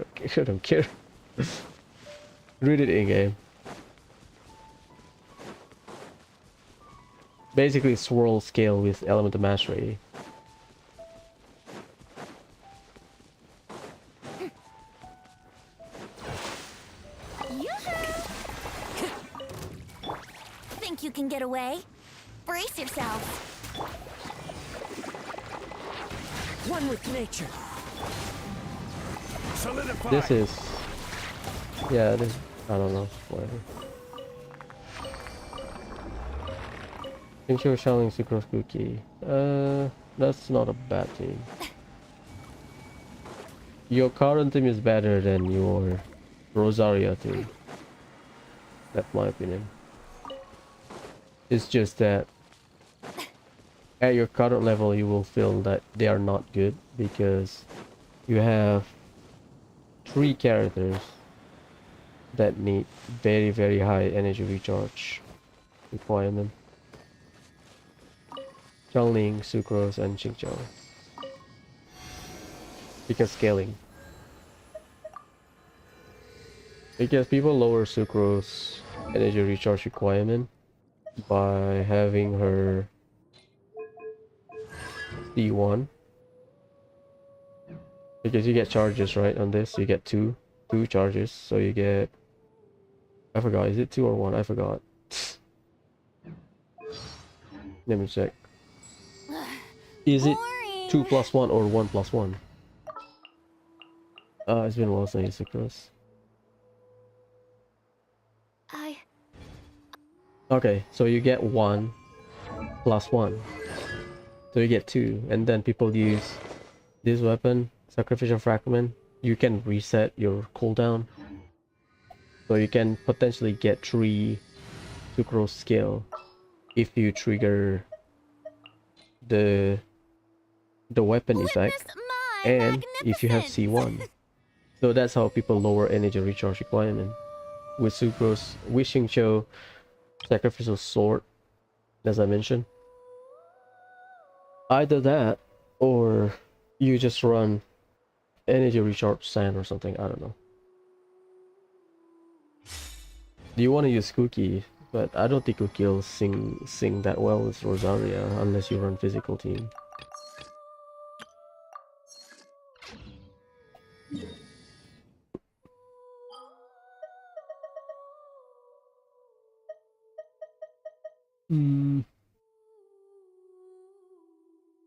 don't care. Read it in game. Basically, swirl scale with elemental mastery. Think you can get away? Brace yourself. One with nature. Solidify. This is... Yeah, this... I don't know. Whatever. Think you're showing Sucrose Cookie. That's not a bad team. Your current team is better than your Rosaria team. That's my opinion. It's just that at your current level you will feel that they are not good because you have 3 characters that need very high energy recharge requirement. Zhangling, Sucrose, and Xingqiu. Because scaling. Because people lower Sucrose energy recharge requirement by having her C1. Because you get charges, right? On this, you get two charges, so you get, I forgot, is it 2 or 1? I forgot. Let me check. Is it 2 plus 1 or 1 plus 1? It's been a while since I used Sucrose. Okay, so you get 1 plus 1. So you get 2, and then people use this weapon, Sacrificial Fragment. You can reset your cooldown. So you can potentially get 3 Sucrose skill if you trigger the weapon effect, and if you have C1. So that's how people lower energy recharge requirement. With Sucrose, with Xingqiu, Sacrificial Sword, as I mentioned. Either that, or you just run energy recharge sand or something, I don't know. Do you want to use Cookie? But I don't think Cookie will sing that well with Rosaria unless you run physical team.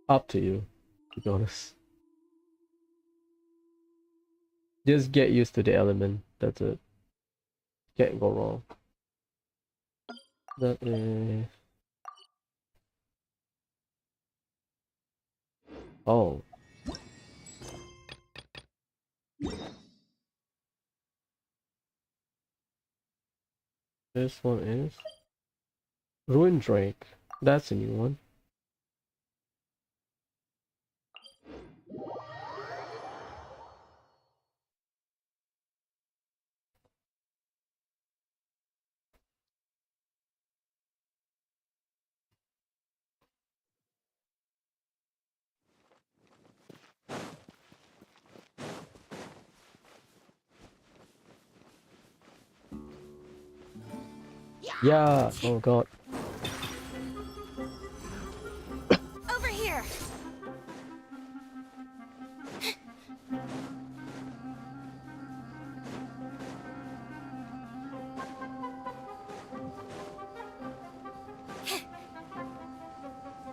Up to you, to be honest. Just get used to the element, that's it. Can't go wrong. That is... Oh. This one is... Ruin Drake. That's a new one. Yeah, oh god. Over here.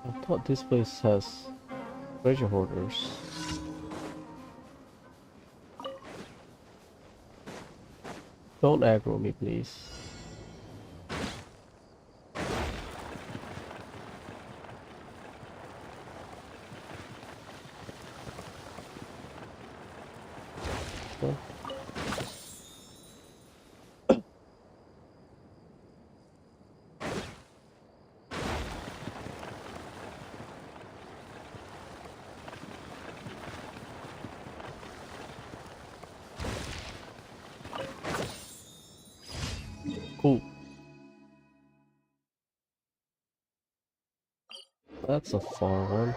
I thought this place has treasure hoarders. Don't aggro me, please. Huh? Cool. That's a far one.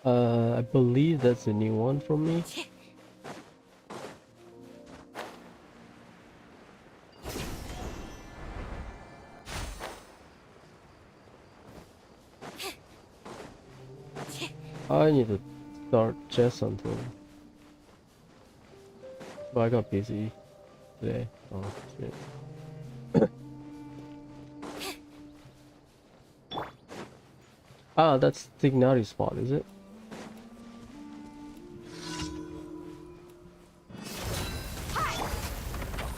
I believe that's a new one from me. I need to start chess hunting. But I got busy today. Oh shit. Ah, that's Tignari's spot, is it?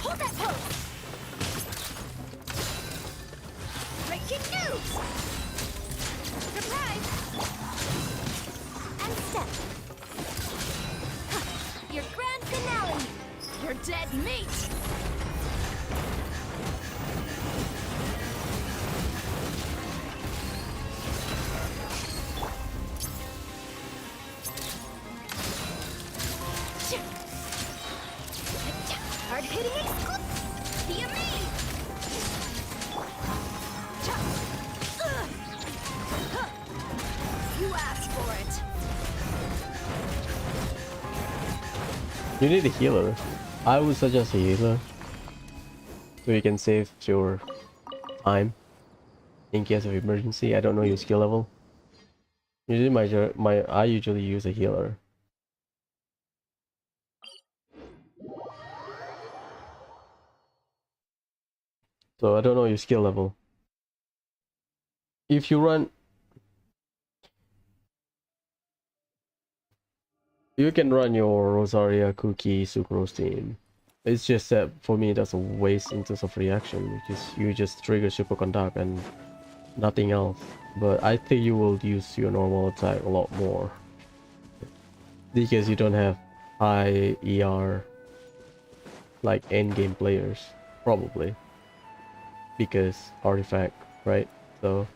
Hold that pose. Breaking news. Surprise. Your grand finale. Your dead meat. Hard-hitting exclusive. Be a me. You asked for it. You need a healer. I would suggest a healer, so you can save your time in case of emergency. I don't know your skill level. Usually I usually use a healer. So I don't know your skill level. If you run, you can run your Rosaria, Cookie, Sucrose team. It's just that for me that's a waste in terms of reaction, because you just trigger super conduct and nothing else. But I think you will use your normal attack a lot more, because you don't have high ER like endgame players, probably, because artifact, right? So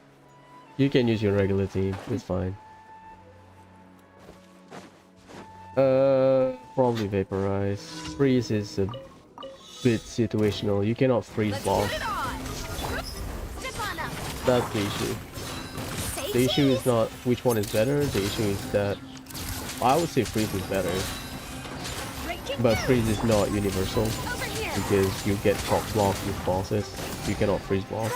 you can use your regular team, it's fine. Probably vaporize. Freeze is a bit situational. You cannot freeze boss. That's the issue. The issue is not which one is better, the issue is that I would say freeze is better, but freeze is not universal, because you get top block with bosses. You cannot freeze boss.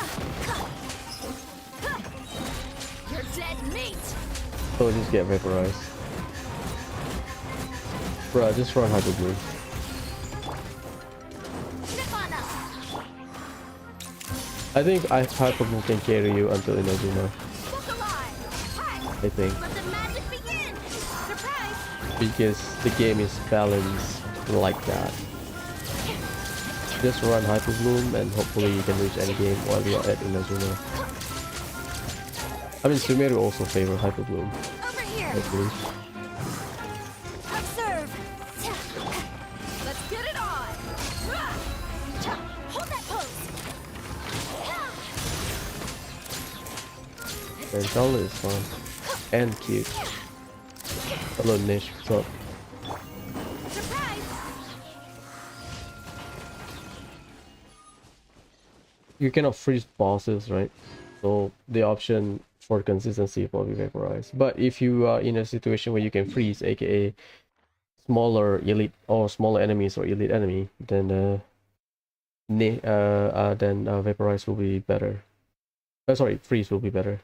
So just get vaporized. Bruh, just run Hyper Blue. I think Hyper Blue can carry you until Inazuma. I think. Because the game is balanced like that. Just run Hyper Bloom and hopefully you can reach any game while you're at Inazuma. I mean, Sumeru also favor Hyper Bloom. Hopefully. And Charlotte is fun. And cute. Hello Nish, what's up? You cannot freeze bosses, right? So the option for consistency will be vaporized. But if you are in a situation where you can freeze, aka smaller elite or smaller enemies or elite enemy, then vaporize will be better. Sorry, freeze will be better.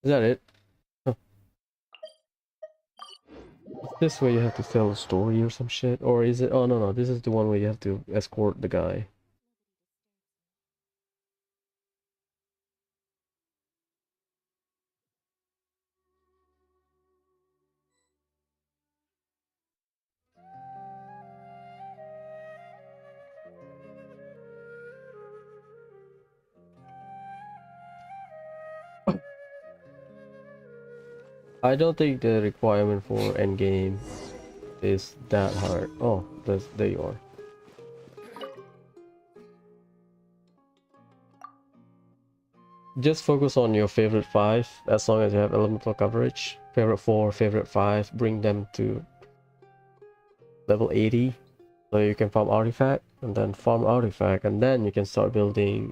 Is that it? Huh. Is this where you have to tell a story or some shit? Or is it? Oh no, this is the one where you have to escort the guy. I don't think the requirement for endgame is that hard. Oh, there you are. Just focus on your favorite 5 as long as you have elemental coverage. Favorite 4, favorite 5, bring them to level 80 so you can farm artifact, and then farm artifact, and then you can start building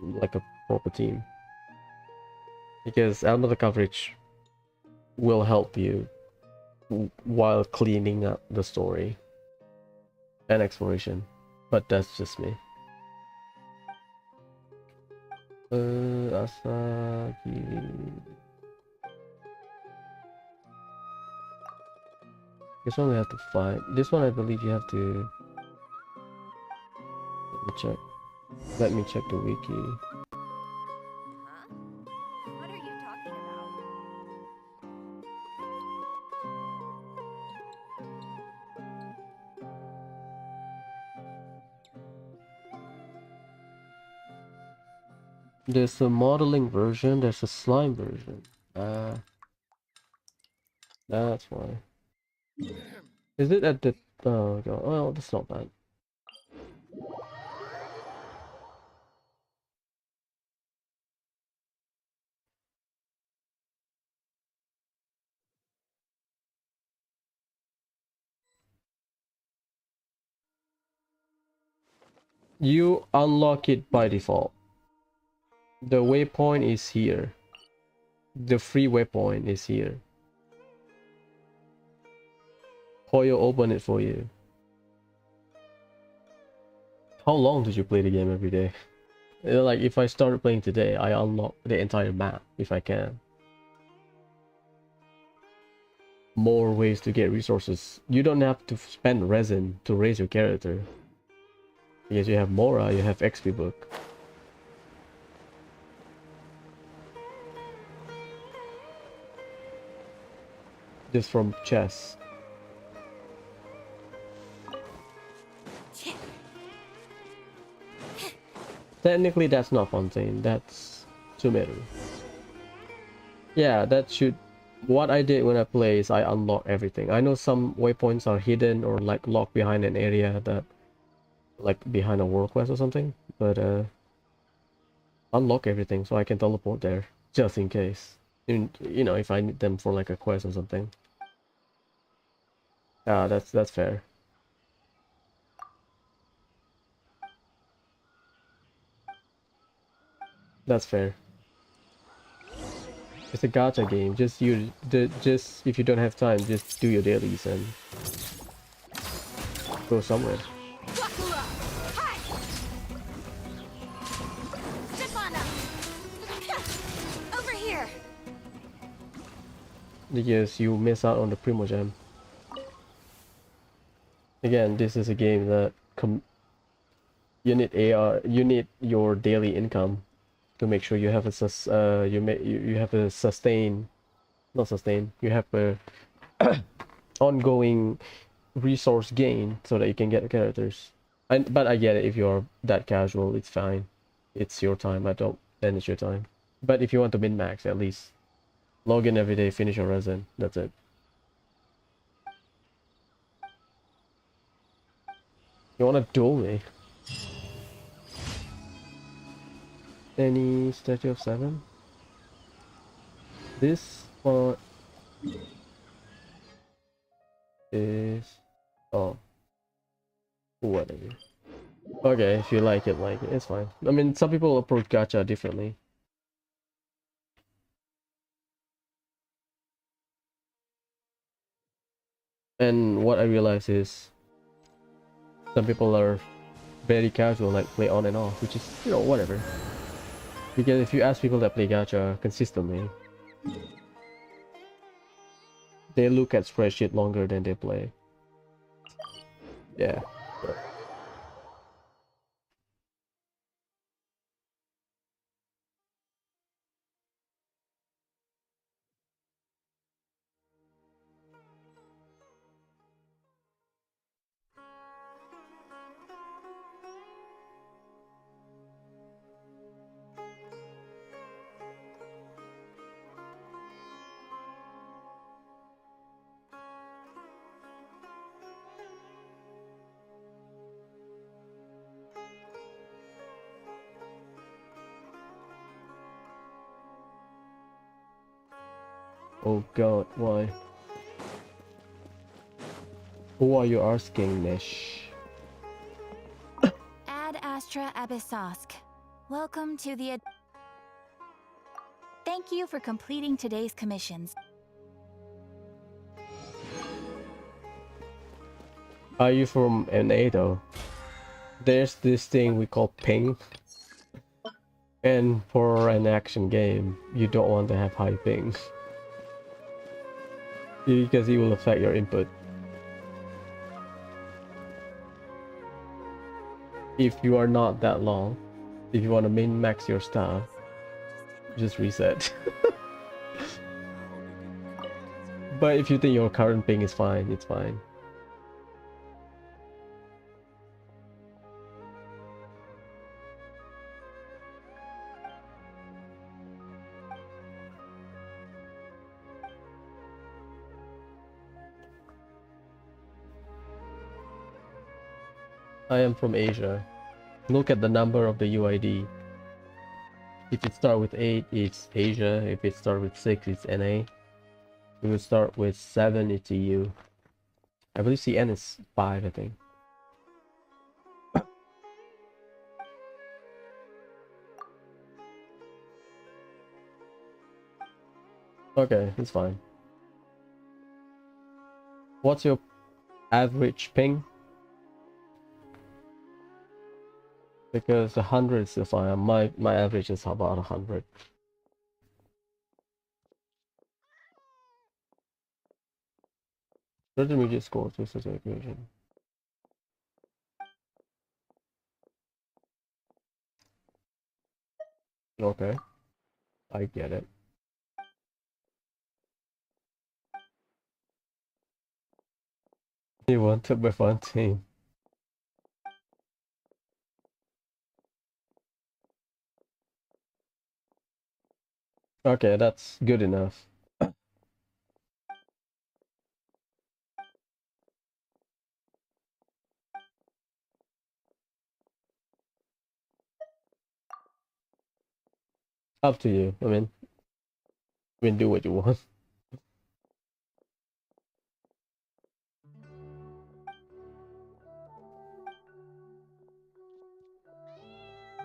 like a proper team. Because elemental coverage will help you while cleaning up the story and exploration, but that's just me. Asagi. This one we have to find. This one I believe you have to. Let me check. Let me check the wiki. What are you talking about? There's a modeling version, there's a slime version. That's why. Is it at the... Oh god, well, that's not bad. You unlock it by default. The waypoint is here. The free waypoint is here. Hoyo open it for you. How long did you play the game every day? Like, if I started playing today, I unlock the entire map if I can. More ways to get resources. You don't have to spend resin to raise your character. Because you have Mora, you have XP book. Just from chess. Technically that's not Fontaine, that's Sumeru. Yeah, that should... What I did when I play is I unlock everything. I know some waypoints are hidden or like locked behind an area that... like behind a world quest or something. But unlock everything so I can teleport there. Just in case. You know, if I need them for like a quest or something. Ah, that's fair. That's fair. It's a gacha game. Just if you don't have time, just do your dailies and go somewhere. Over here. Because you miss out on the Primo Gem. Again, this is a game that you need you need your daily income to make sure you have a you have a you have a ongoing resource gain so that you can get characters. But I get it, if you're that casual, it's fine. It's your time. I don't manage your time. But if you want to min-max, at least log in every day, finish your resin. That's it. You wanna duel me? Any statue of 7? This one is... oh. Whatever. Okay, if you like it, it's fine. I mean, some people approach gacha differently. And what I realize is some people are very casual, like play on and off, which is, you know, whatever. Because if you ask people that play gacha consistently, they look at spreadsheet longer than they play. Yeah. Oh god, why? Who are you asking, Nish? Ad Astra Abyssosk. Welcome to the... Thank you for completing today's commissions. Are you from NA though? There's this thing we call ping. And for an action game, you don't want to have high ping. Because it will affect your input. If you are not that long, if you want to min-max your stuff, just reset. But if you think your current ping is fine, it's fine. I am from Asia. Look at the number of the UID. If it start with 8, it's Asia. If it start with 6, it's NA. If it start with 7, it's EU. I believe CN is 5, I think. Okay, it's fine. What's your average ping? Because 100 is still fine. My average is about 100. Intermediate score to such an equation. Okay, I get it. You want to be fun team. Okay, that's good enough. Up to you. I mean, do what you want.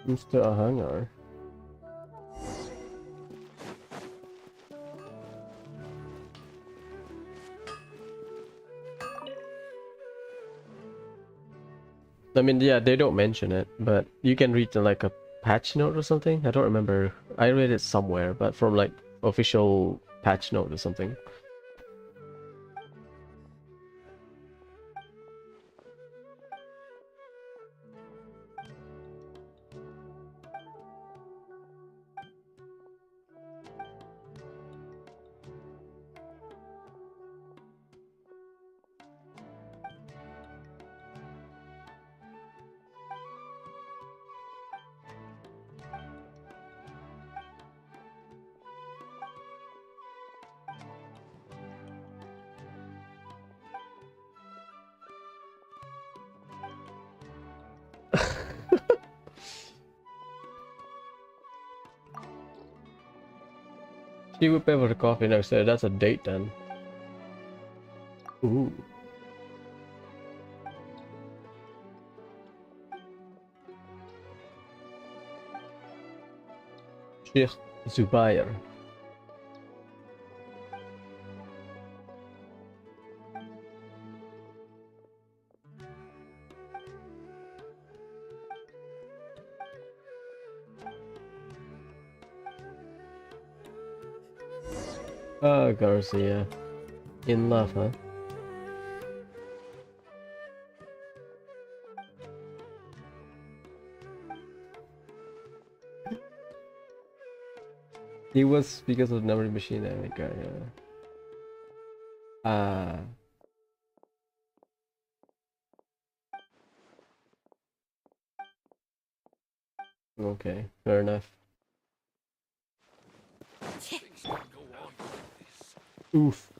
Mr. Ahangar. I mean, yeah, they don't mention it, but you can read like a patch note or something. I don't remember. I read it somewhere, but from like official patch note or something. She would pay for the coffee next day. That's a date then. Ooh. Sheikh Zubair. Oh, Garcia. In love, huh? It was because of the memory machine, I think. Ah, okay, fair enough. Things can go on like this. Oof.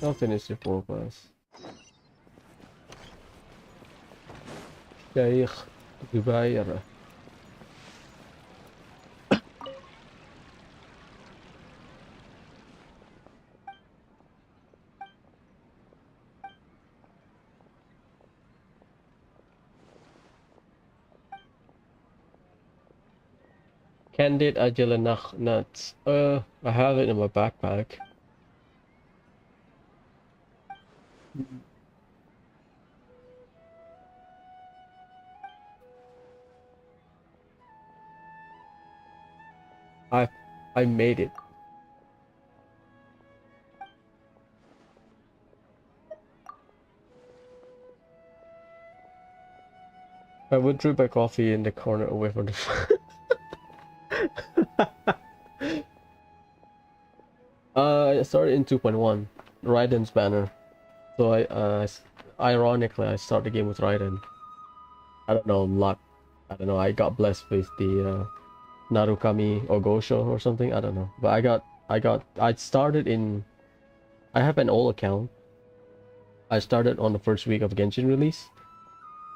I'll finish your 4 class. Sheikh Zubair. Candid Agelanach nuts. I have it in my backpack. I made it. I would drink my coffee in the corner away from the I started in 2.1, Raiden's banner. So ironically, I started the game with Raiden. I don't know, luck. I don't know, I got blessed with the Narukami Ogosho or something. I don't know. But I started in, I have an old account. I started on the first week of Genshin release,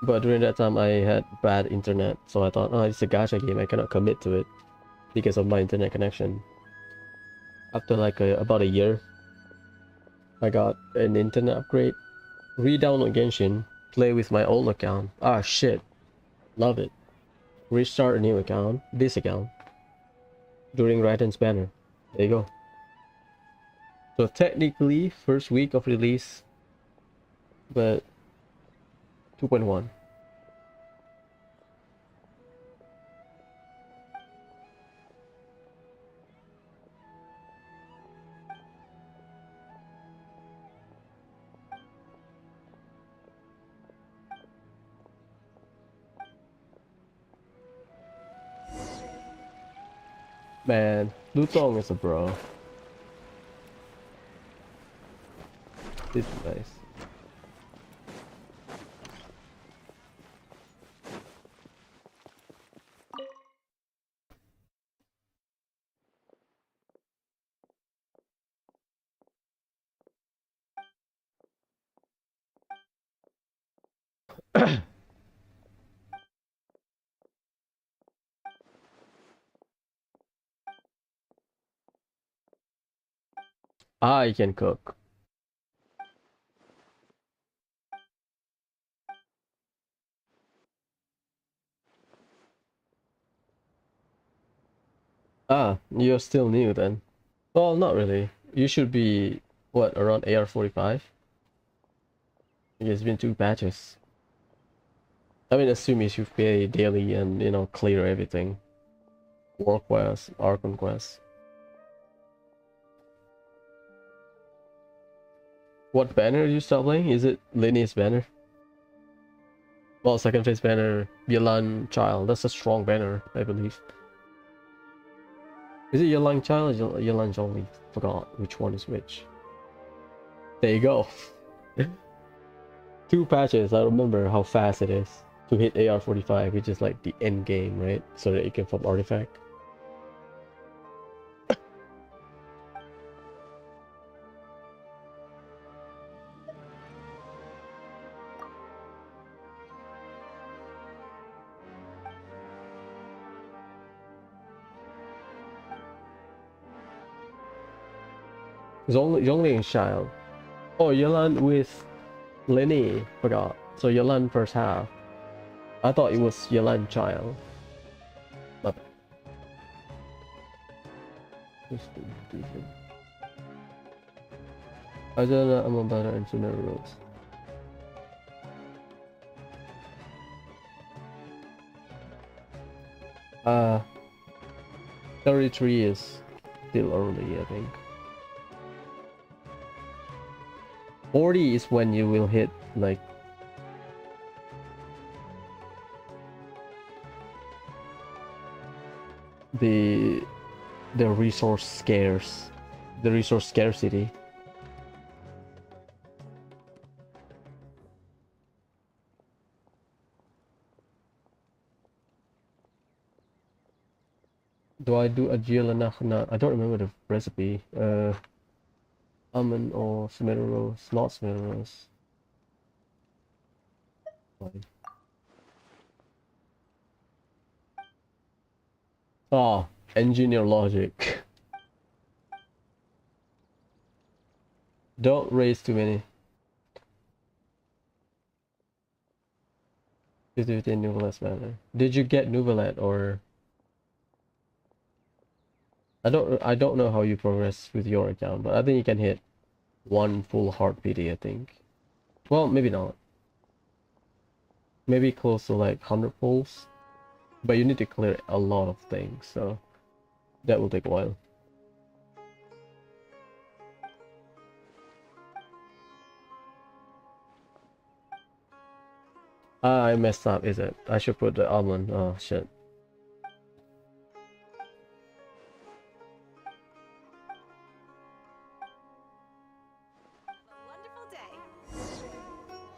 but during that time I had bad internet, so I thought, oh, it's a gacha game, I cannot commit to it because of my internet connection. After like about a year, I got an internet upgrade, re-download Genshin, play with my old account. Ah shit, love it. Restart a new account, this account, during Raiden's banner. There you go. So technically, first week of release, but 2.1. Man, Lutong is a bro. This is nice. I can cook. Ah, you're still new then. Well, not really. You should be, what, around AR45? It's been 2 patches. I mean, assume you should pay daily and, you know, clear everything. War quests, Archon quests. What banner you start playing? Is it Linny's banner? Well, second phase banner, Yelan Child. That's a strong banner, I believe. Is it Yelan Child or Yelan Jolie? Forgot which one is which. There you go. 2 patches, I remember how fast it is to hit AR45, which is like the end game, right? So that you can farm artifact. Zhongli and Child. Oh, Yelan with Lenny. Forgot. So Yelan first half. I thought it was Yelan Child. My bad. I don't know. I'm about to enter the rules. 33 is still early, I think. 40 is when you will hit like the resource scarcity. Do I do agile enough? No, I don't remember the recipe. Almond or tomato rose, not tomato rose. Fine. Ah, engineer logic. Don't raise too many. 50-50 Nouvelles matter. Did you get Nouvelle or? I don't know how you progress with your account, but I think you can hit 1 full heart PD, I think. Well, maybe not. Maybe close to like 100 pulls. But you need to clear a lot of things, so that will take a while. Ah, I messed up, is it? I should put the almond. Oh shit.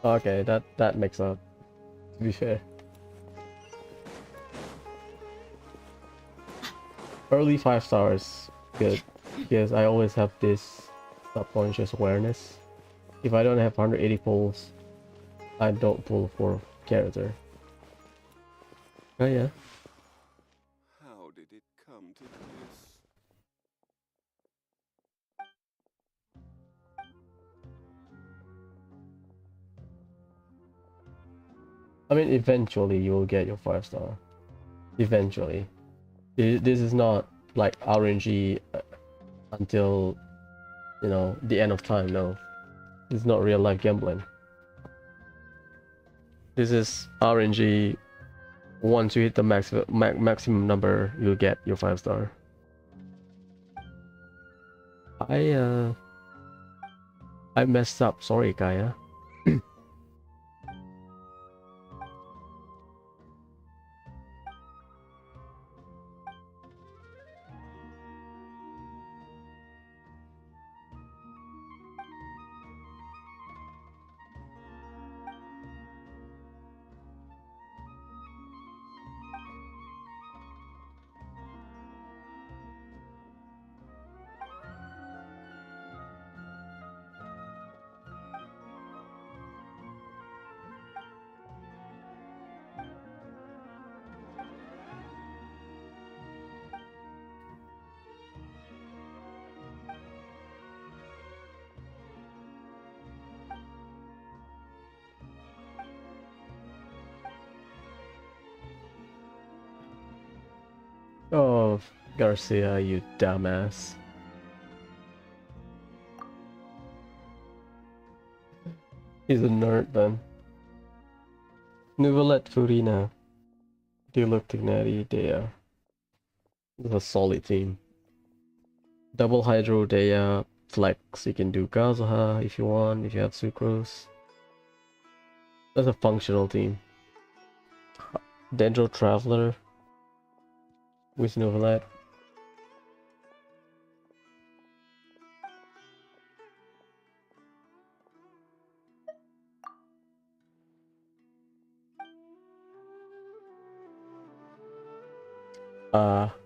Okay, that makes up, to be fair. Early 5 stars, good, because I always have this subconscious awareness If I don't have 180 pulls, I don't pull for character. Oh yeah. How did it come to this? I mean, eventually you will get your 5-star. Eventually. This is not like RNG until, you know, the end of time, no. This is not real life gambling. This is RNG. Once you hit the maximum number, you'll get your 5-star. I messed up, sorry Kaya. Oh, Garcia, you dumbass. He's a nerd then. Nouvellette Furina. They look Tignari, they are. This is a solid team. Double Hydro, they flex. You can do Kazuha if you want, if you have Sucrose. That's a functional team. Dendro Traveler with Nouvellette.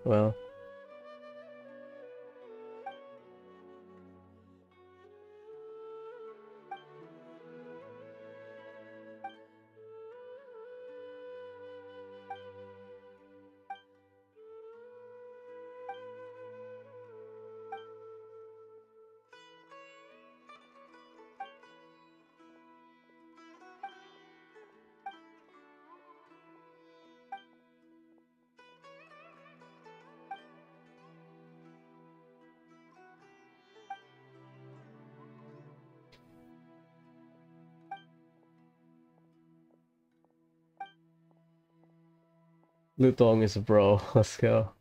Well. Lutong is a bro, let's go.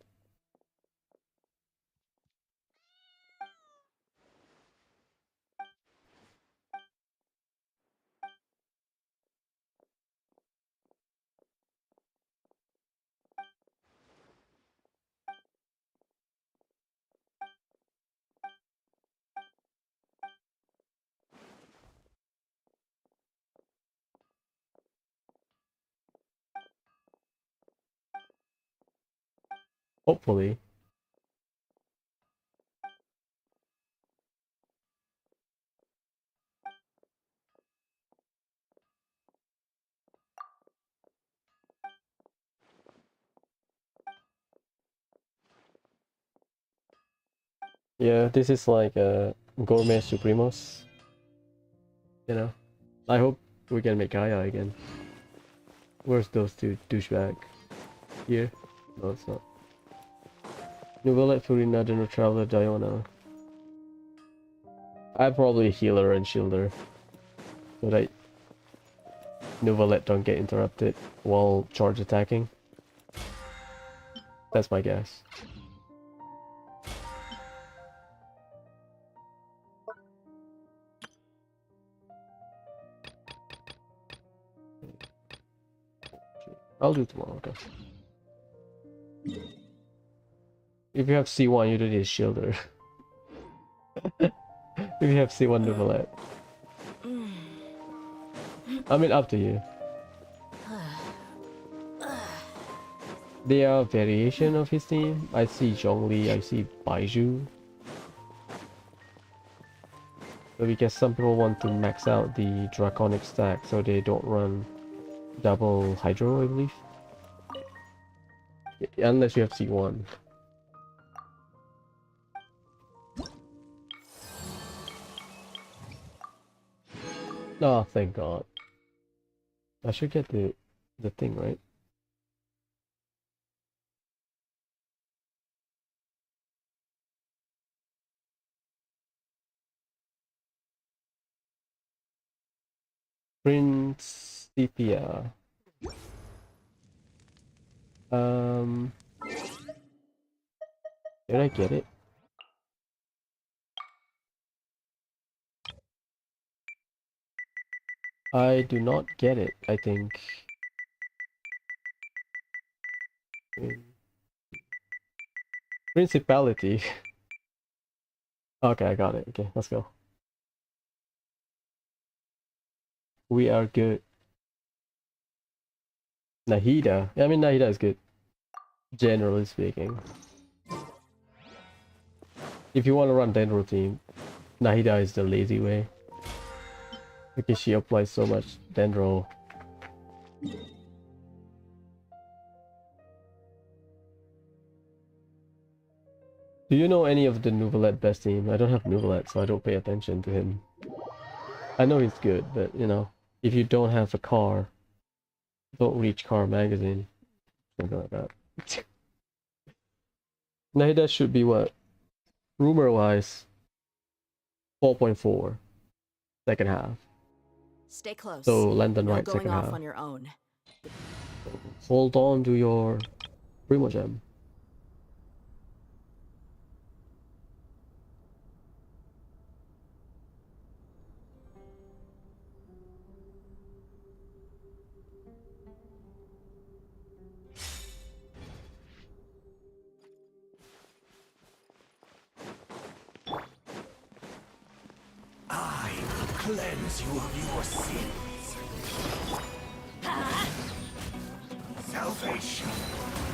Hopefully. Yeah, this is like a gourmet Supremos. You know? I hope we can make Gaia again. Where's those two douchebag? Here? No, it's not. Nouvellette Furina, Dino Traveler, Diona. I probably healer and shielder. So that Nouvellette don't get interrupted while charge attacking. That's my guess. I'll do tomorrow, okay. If you have C1, you don't need a shielder. If you have C1 Nouvellette. I mean, up to you. There are variation of his team. I see Zhongli, I see Baiju. But because some people want to max out the draconic stack so they don't run double hydro, I believe. Unless you have C1. Oh, thank God. I should get the thing, right? Principia. Did I get it? I do not get it, I think. Principality. Okay, I got it. Okay, let's go. We are good. Nahida. Yeah, I mean, Nahida is good. Generally speaking. If you want to run Dendro team, Nahida is the lazy way. Because she applies so much Dendro. Do you know any of the Nouvelette best team? I don't have Nouvelette, so I don't pay attention to him. I know he's good, but you know, if you don't have a car, don't reach car magazine. Something like that. Nahida should be what? Rumor-wise, 4.4 second half. Stay close. So London No right going second off half. on your own. Hold on to your Primogem. I will cleanse you of your sins. Salvation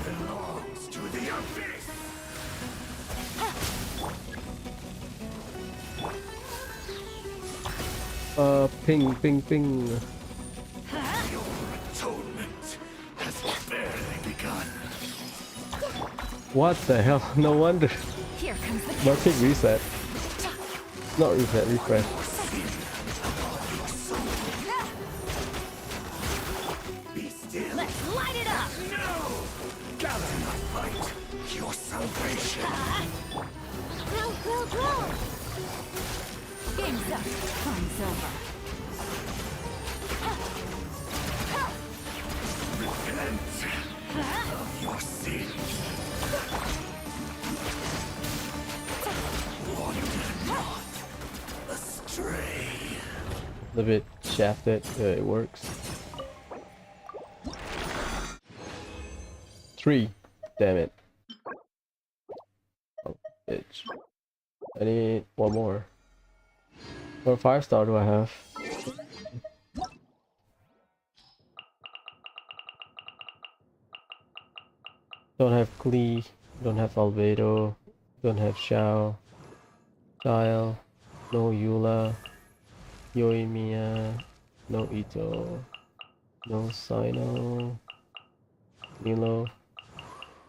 belongs to the abyss. Ping, ping, ping. Your atonement has barely begun. What the hell? No wonder. Here comes the My kick reset. Not reset, refresh. Be still. Let's light it up! No! Gather not fight your salvation. Go! Game's up. Fun's over. Repent of your sins. Wander not astray. A bit shafted. It works. 3. Damn it. Oh, bitch. I need one more. What 5-star do I have? Don't have Klee, don't have Albedo, don't have Xiao, Dial, no Eula, Yoimiya, no Ito, no Sino, Milo,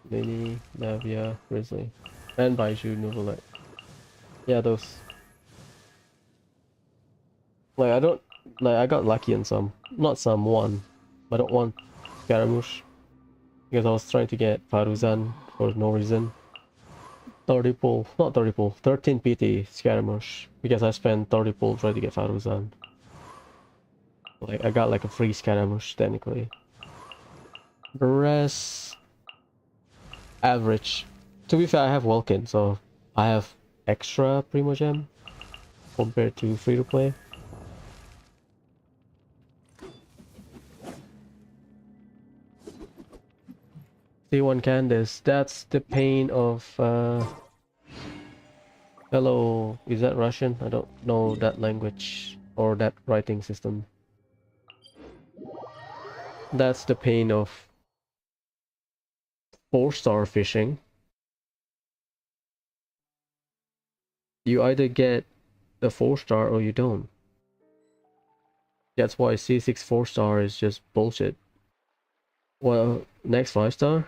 Lily, Navia, Grizzly, and Baiju, Nouvelette. Yeah, those. Like, I don't, like, I got lucky in some, not some, one. I don't want Scaramouche. Because I was trying to get Faruzan for no reason. 30 pull, not 30 pull, 13 PT Scaramouche. Because I spent 30 pull trying to get Faruzan. Like, I got like a free Scaramouche, technically. The rest... average. To be fair, I have Welkin, so I have extra Primogem compared to free-to-play. C1 Candace, that's the pain of hello, is that Russian? I don't know that language or that writing system. That's the pain of 4-star fishing. You either get the 4-star or you don't. That's why C6 4-star is just bullshit. Well, next 5-star?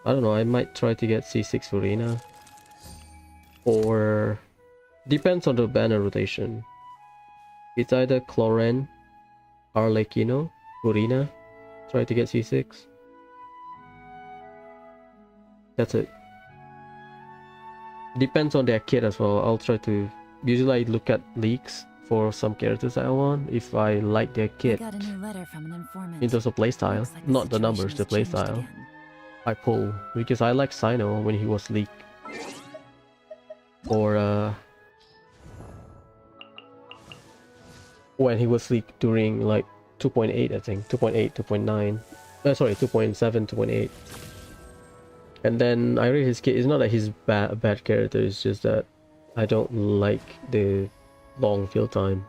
I don't know, I might try to get C6 Furina. Or... depends on the banner rotation. It's either Cloren, Arlecchino, Furina. Try to get C6. That's it. Depends on their kit as well. I'll try to... usually I look at leaks for some characters I want. If I like their kit I got a new letter from an informant. in terms of playstyle, Looks like not the situation numbers, the has changed playstyle, again. I pull. Because I like Sino when he was leaked. Or when he was leaked during like 2.8, I think. 2.8, 2.9. Sorry, 2.7, 2.8. And then I read his kit. It's not that he's a bad character, it's just that I don't like the long field time.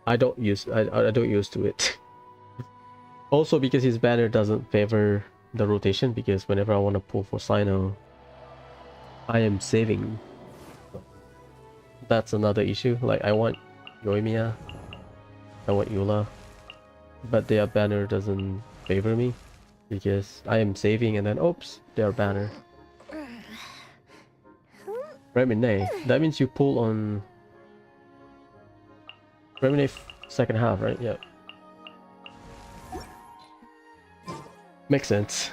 I don't use to it. Also because his banner doesn't favor the rotation, because whenever I want to pull for Sino, I am saving. That's another issue. Like I want Yoimiya, I want Eula, but their banner doesn't favor me because I am saving and then oops, their banner. Remine, that means you pull on Remine second half, right? Yeah. Makes sense.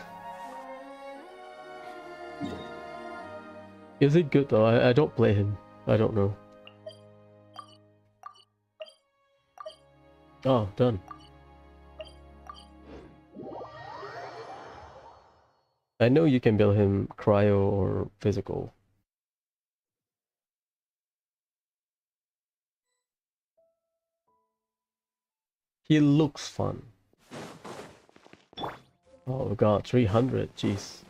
Is it good though? I don't play him. I don't know. Oh, done. I know you can build him cryo or physical. He looks fun. Oh god, 300, jeez.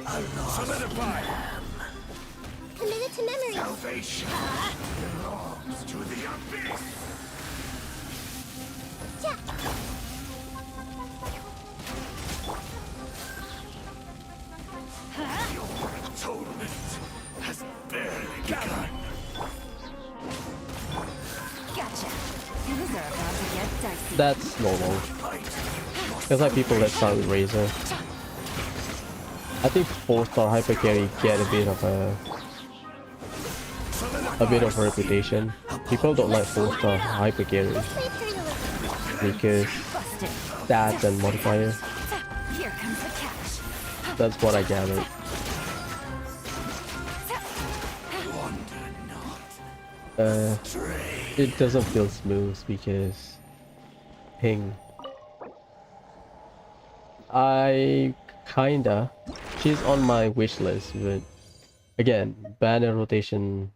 Solidify! Committed to memory. Salvation belongs to the abyss! Your atonement has barely begun. Gotcha. Things are about to get dicey. That's normal. There's like people that start with Razor. I think 4-star hyper carry get a bit of a reputation. People don't like 4-star hyper carry because stats and modifier. Here comes the cash. That's what I gathered. It doesn't feel smooth because ping. She's on my wish list, but again, banner rotation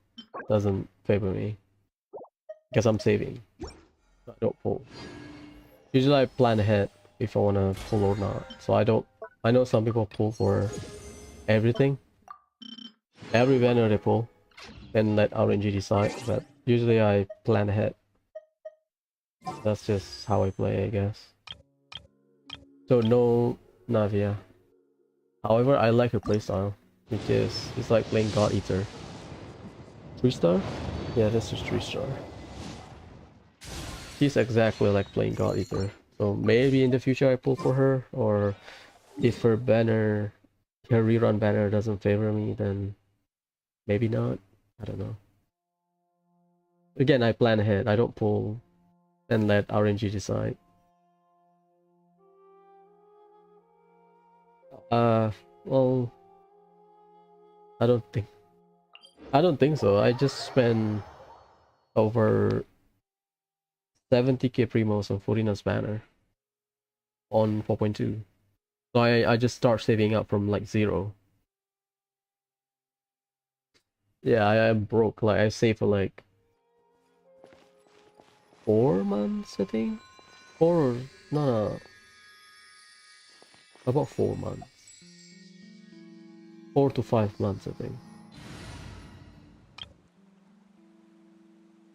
doesn't favor me because I'm saving. I don't pull. Usually I plan ahead if I want to pull or not. So I know some people pull for everything. Every banner they pull and let RNG decide, but usually I plan ahead. That's just how I play, I guess. So no Navia. However, I like her playstyle because it's like playing God Eater. 3-star? Yeah, that's just 3-star. She's exactly like playing God Eater. So maybe in the future I pull for her, or if her rerun banner doesn't favor me, then maybe not. I don't know. Again, I plan ahead. I don't pull and let RNG decide. Well, I don't think so. I just spent over 70k primos on Furina's banner on 4.2. So I just start saving up from like 0. Yeah, I am broke. Like I saved for like 4 months, I think. No, about 4 months. 4 to 5 months, I think.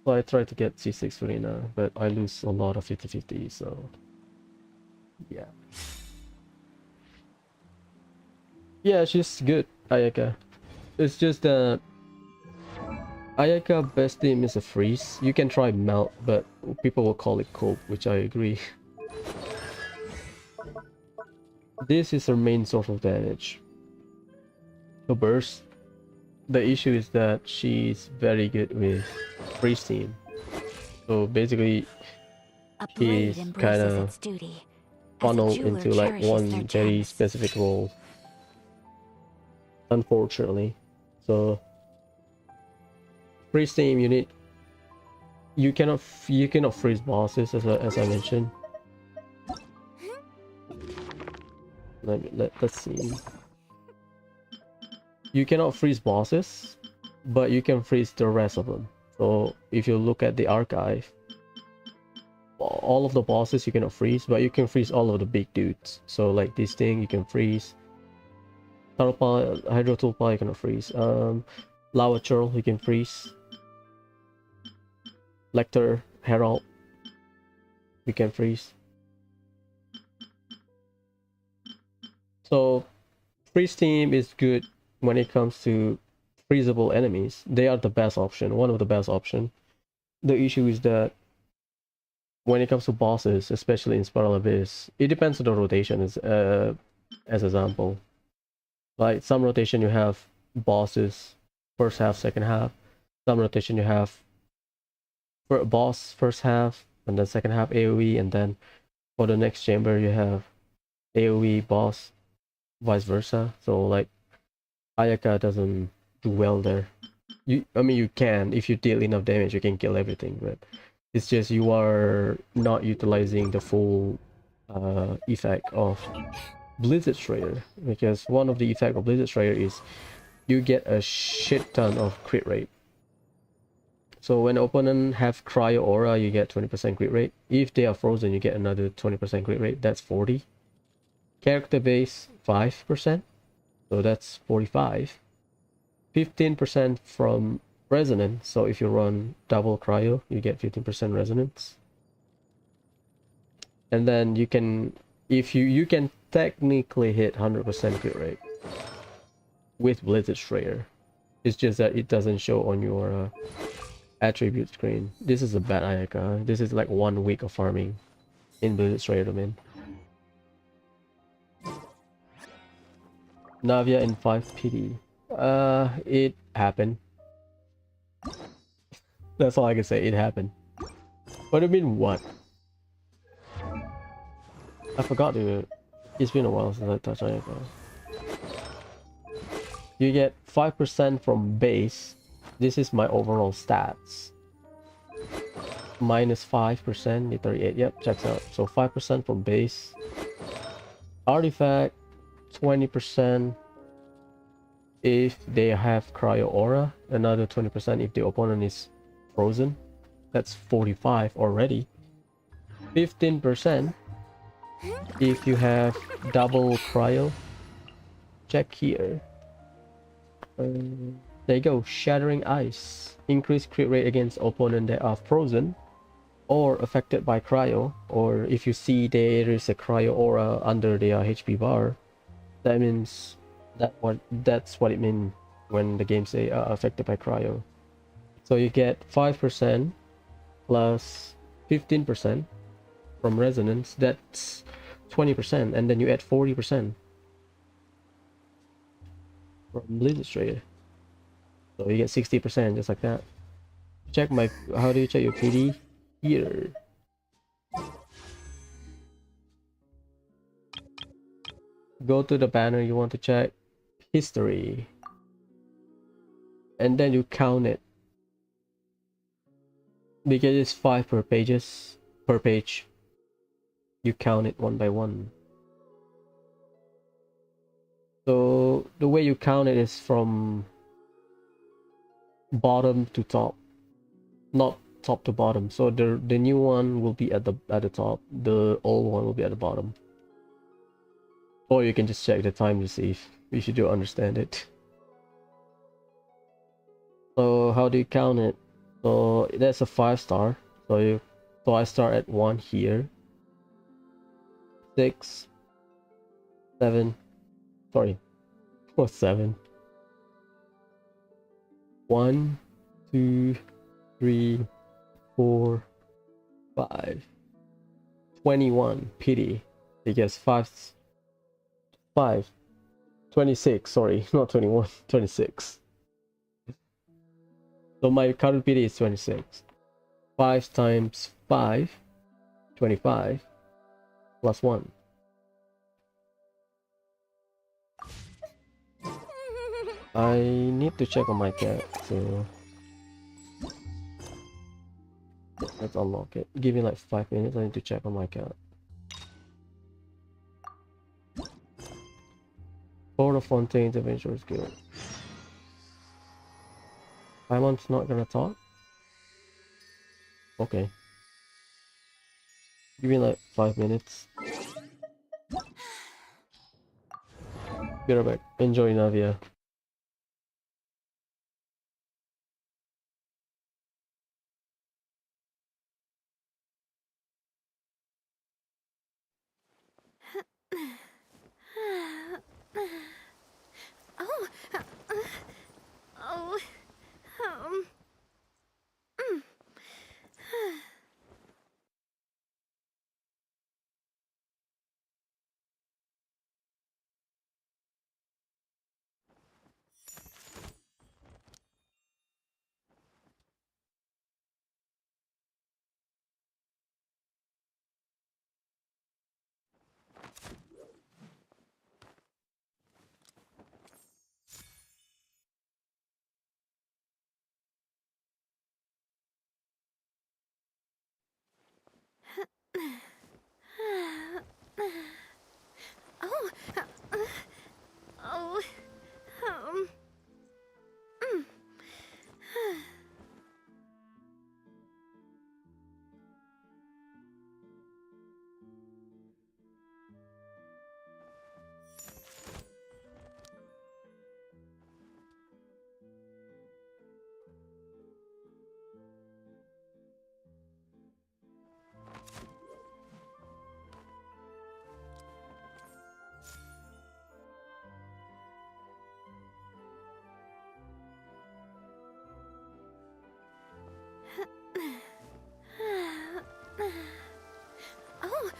So I tried to get C6 Furina, but I lose a lot of 50-50, so yeah. Yeah, she's good, Ayaka. It's just that Ayaka best team is a freeze. You can try melt, but people will call it cold, which I agree. This is her main source of damage. The burst. The issue is that she's very good with freeze team. So basically, A blade he's kind embraces of its duty. As a funneled jeweler into like cherishes their one very gems. specific role, unfortunately. So freeze team, you cannot freeze bosses, as I mentioned. Let's see. You cannot freeze bosses, but you can freeze the rest of them. So if you look at the archive, all of the bosses you cannot freeze, but you can freeze all of the big dudes. So like this thing you can freeze. Tarpa, Hydro Tulpa you cannot freeze. Lava Churl you can freeze. Lecter, Herald you can freeze. So freeze team is good when it comes to freezable enemies. They are the best option, one of the best option. The issue is that when it comes to bosses, especially in Spiral Abyss, it depends on the rotation as example. Like some rotation you have bosses first half, second half. Some rotation you have boss first half and then second half AoE, and then for the next chamber you have AoE boss, vice versa. So like Ayaka doesn't do well there. I mean you can, if you deal enough damage you can kill everything, but it's just you are not utilizing the full effect of Blizzard Strider, because one of the effect of Blizzard Strider is you get a shit ton of crit rate. So when opponent have cryo aura, you get 20% crit rate. If they are frozen, you get another 20% crit rate. That's 40. Character base 5%, so that's 45. 15% from resonance. So if you run double cryo, you get 15% resonance. And then you can, if you can technically hit 100% crit rate with Blizzard Strider. It's just that it doesn't show on your attribute screen. This is a bad Ayaka. This is like 1 week of farming in Blizzard Strider domain. Navia in 5 PD. It happened. That's all I can say. It happened. What do you mean what? I forgot to. It's been a while since I touched Ayaka. You get 5% from base. This is my overall stats. Minus 5%, 38. Yep, checks out. So 5% from base. Artifact, 20% if they have cryo aura. Another 20% if the opponent is frozen. That's 45 already. 15% if you have double cryo. Check here. There you go. Shattering Ice. Increase crit rate against opponent that are frozen or affected by cryo, or if you see there is a cryo aura under their HP bar, that means that's what it means when the game say affected by cryo. So you get 5% plus 15% from resonance. That's 20%, and then you add 40% from Blizzard Strider. So you get 60% just like that. Check my, how do you check your PD? Here. Go to the banner you want to check. History. And then you count it. Because it's 5 per page. You count it one by one. So the way you count it is from bottom to top, not top to bottom. So the new one will be at the top, the old one will be at the bottom. Or you can just check the time to see if you do understand it. So how do you count it? So that's a 5-star. So I start at 1 here. 6, 7. Sorry, or 7. 1, 2, 3, 4, 5. 21. Pity. Because 5. 26. Sorry, not 21. 26. So my current pity is 26. 5 times 5. 25. Plus 1. I need to check on my cat, so let's unlock it. Give me like 5 minutes, I need to check on my cat. Port of Fontaine's Adventurers Guild. Paimon's not gonna talk? Okay. Give me like 5 minutes. Be right back. Enjoy, Navia. Oh, oh, um, oh, oh, um, oh,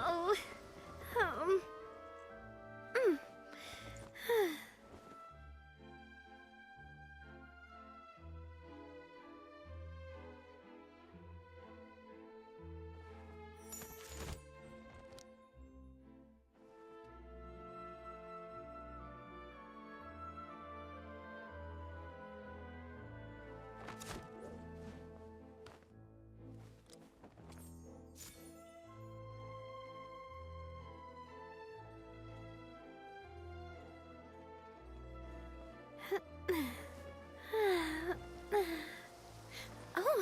oh, um, oh,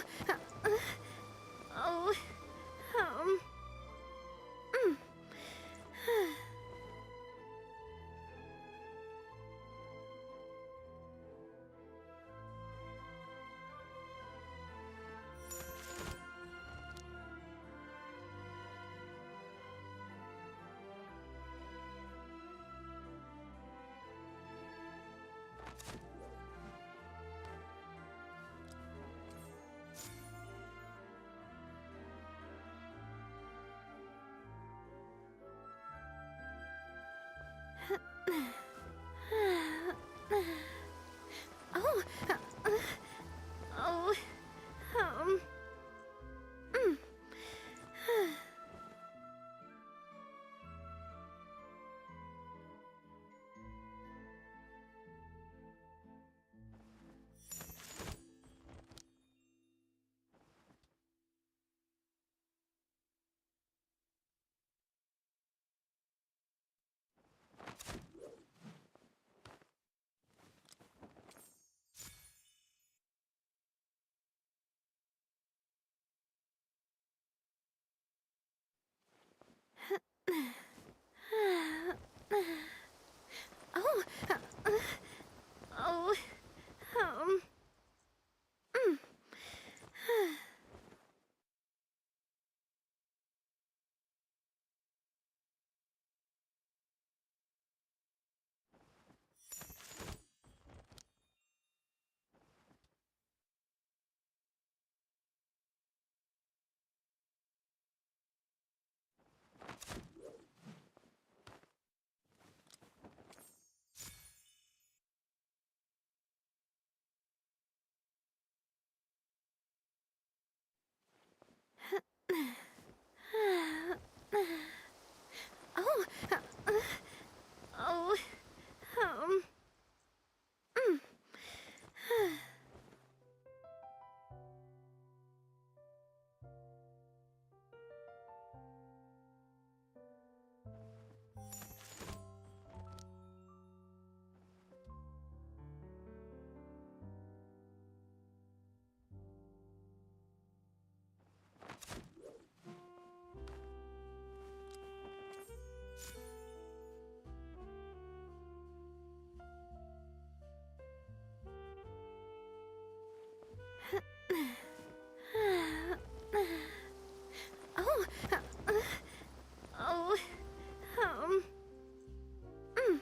oh, um, oh, oh, um, oh, oh, um, Oh, oh, um, oh, oh, um, oh,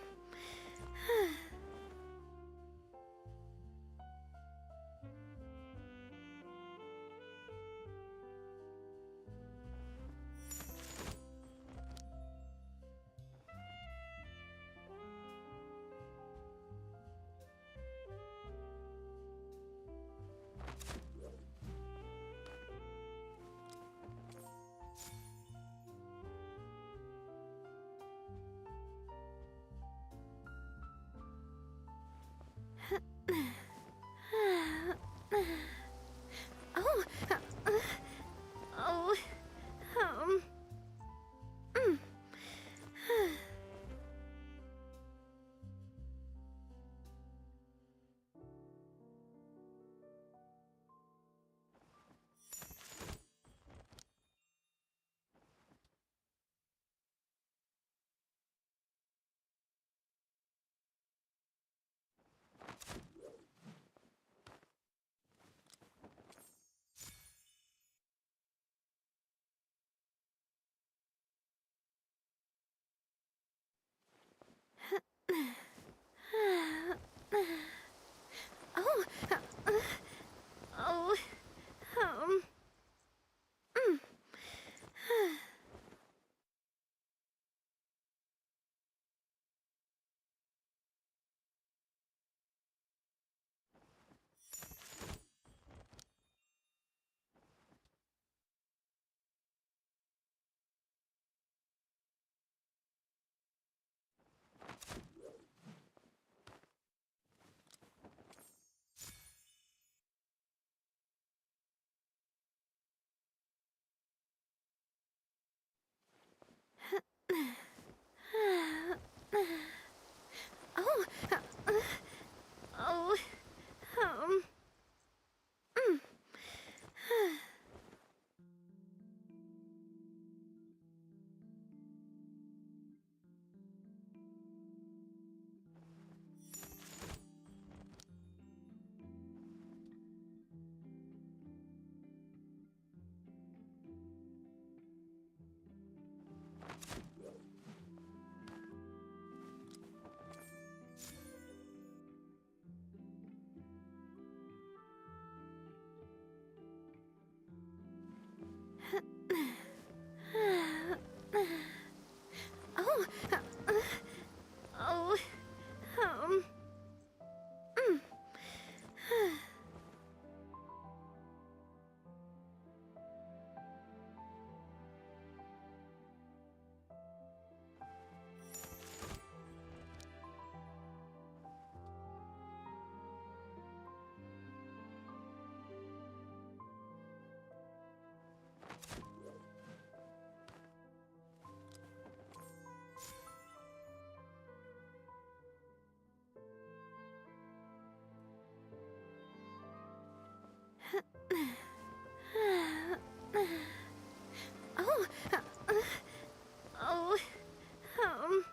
oh, um, oh, oh, um, oh, oh, um, oh, oh, um, oh, oh, um,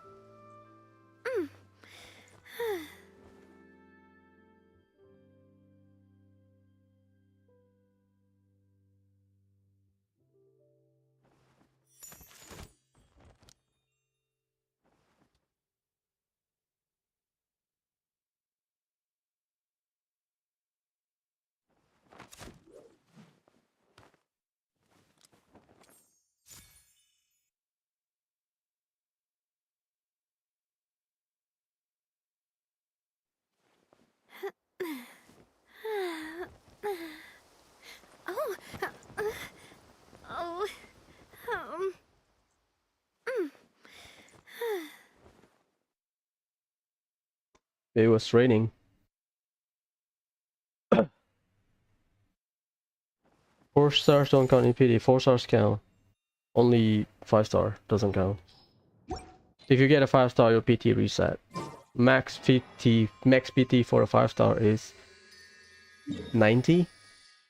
It was raining. 4 stars don't count in PD. 4 stars count. Only 5 star doesn't count. If you get a 5 star, your PT reset. Max PT for a 5 star is 90.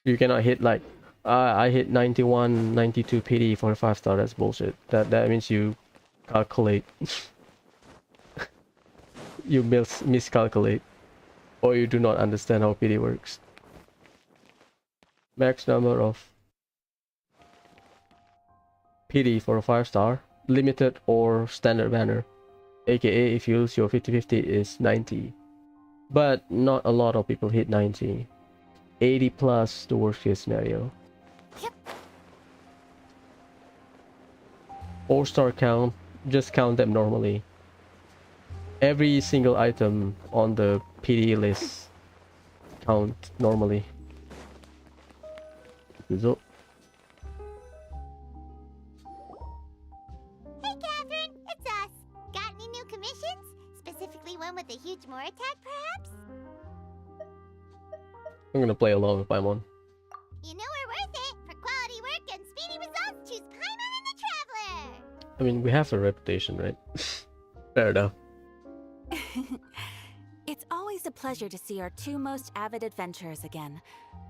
You cannot hit like I hit 91, 92 PD for a 5 star. That's bullshit. That means you calculate. You miscalculate, or you do not understand how PD works. Max number of PD for a 5 star, limited or standard banner, aka if you use your 50/50 is 90, but not a lot of people hit 90. 80 plus the worst case scenario. 4 star count, just count them normally. Every single item on the PD list count normally. So, Hey, Catherine, it's us. Got any new commissions? Specifically one with a huge more attack, perhaps? I'm gonna play along with Paimon. You know we're worth it. For quality work and speedy results, choose Paimon and the Traveler. I mean, we have a reputation, right? Fair enough. It's always a pleasure to see our two most avid adventurers again.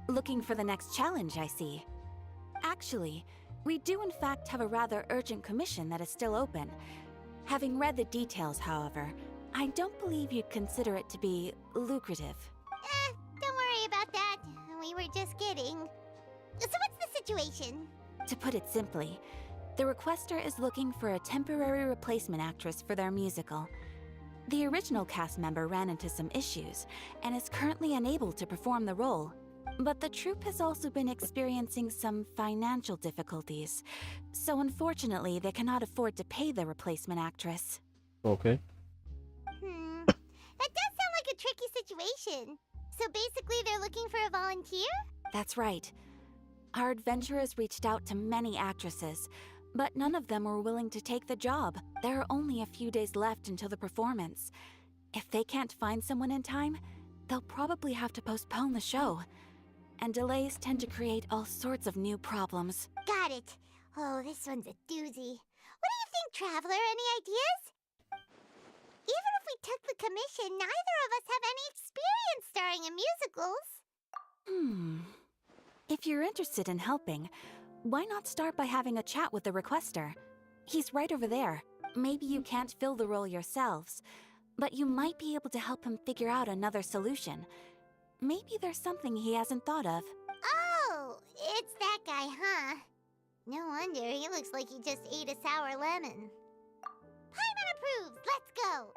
Looking for the next challenge, I see. Actually, we do in fact have a rather urgent commission that is still open. Having read the details, however, I don't believe you'd consider it to be lucrative. Don't worry about that. We were just kidding. So what's the situation? To put it simply, the requester is looking for a temporary replacement actress for their musical. The original cast member ran into some issues and is currently unable to perform the role. But the troupe has also been experiencing some financial difficulties, so unfortunately they cannot afford to pay the replacement actress. Okay. That does sound like a tricky situation. So basically they're looking for a volunteer? That's right. Our adventurers reached out to many actresses, but none of them were willing to take the job. There are only a few days left until the performance. If they can't find someone in time, they'll probably have to postpone the show. And delays tend to create all sorts of new problems. Got it. Oh, this one's a doozy. What do you think, Traveler? Any ideas? Even if we took the commission, neither of us have any experience starring in musicals. If you're interested in helping, why not start by having a chat with the requester? He's right over there. Maybe you can't fill the role yourselves, but you might be able to help him figure out another solution. Maybe there's something he hasn't thought of. Oh, it's that guy, huh? No wonder, he looks like he just ate a sour lemon. Paimon approves, let's go!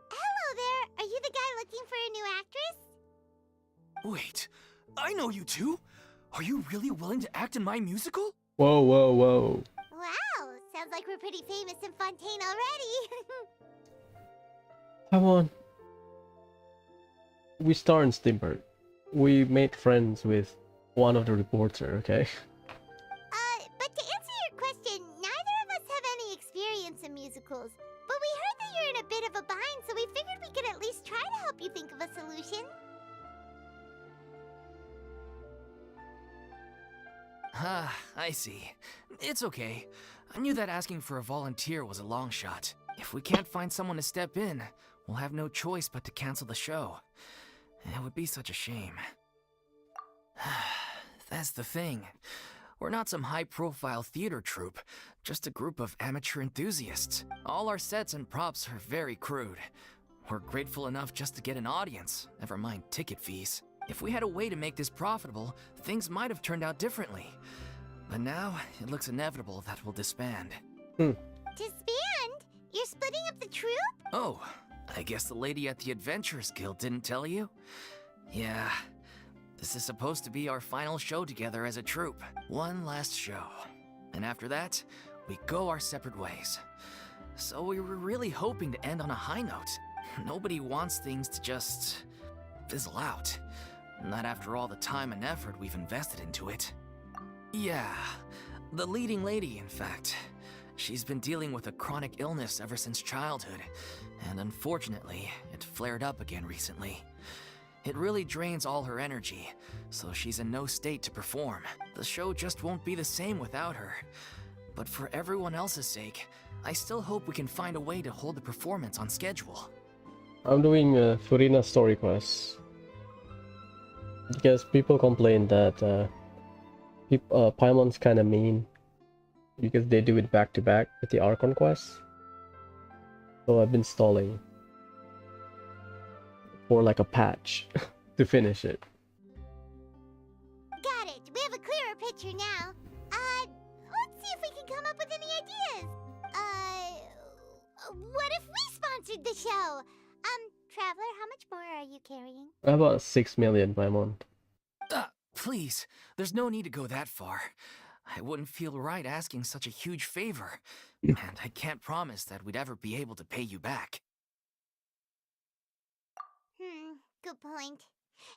Hello there, are you the guy looking for a new actress? Wait, I know you two. Are you really willing to act in my musical? Whoa, whoa, whoa. Wow, sounds like we're pretty famous in Fontaine already. Come on. We star in Steamberg. We made friends with one of the reporter, okay? But to answer your question, neither of us have any experience in musicals. But we heard that you're in a bit of a bind, so we figured we could at least try to help you think of a solution. Ah, I see. It's okay. I knew that asking for a volunteer was a long shot. If we can't find someone to step in, we'll have no choice but to cancel the show. It would be such a shame. That's the thing. We're not some high-profile theater troupe, just a group of amateur enthusiasts. All our sets and props are very crude. We're grateful enough just to get an audience, never mind ticket fees. If we had a way to make this profitable, things might have turned out differently. But now, it looks inevitable that we'll disband. Disband? You're splitting up the troupe? Oh, I guess the lady at the Adventurers Guild didn't tell you? Yeah, this is supposed to be our final show together as a troupe. One last show. And after that, we go our separate ways. So we were really hoping to end on a high note. Nobody wants things to just fizzle out. Not after all the time and effort we've invested into it. Yeah, the leading lady, in fact. She's been dealing with a chronic illness ever since childhood, and unfortunately, it flared up again recently. It really drains all her energy, so she's in no state to perform. The show just won't be the same without her. But for everyone else's sake, I still hope we can find a way to hold the performance on schedule. I'm doing Furina story quests because people complain that Paimon's kind of mean because they do it back to back with the Archon quest. So I've been stalling for like a patch to finish it. Got it. We have a clearer picture now. Let's see if we can come up with any ideas. What if we sponsored the show? Traveler, how much more are you carrying? About 6 million Paimon. Please, there's no need to go that far. I wouldn't feel right asking such a huge favor, and I can't promise that we'd ever be able to pay you back. Good point.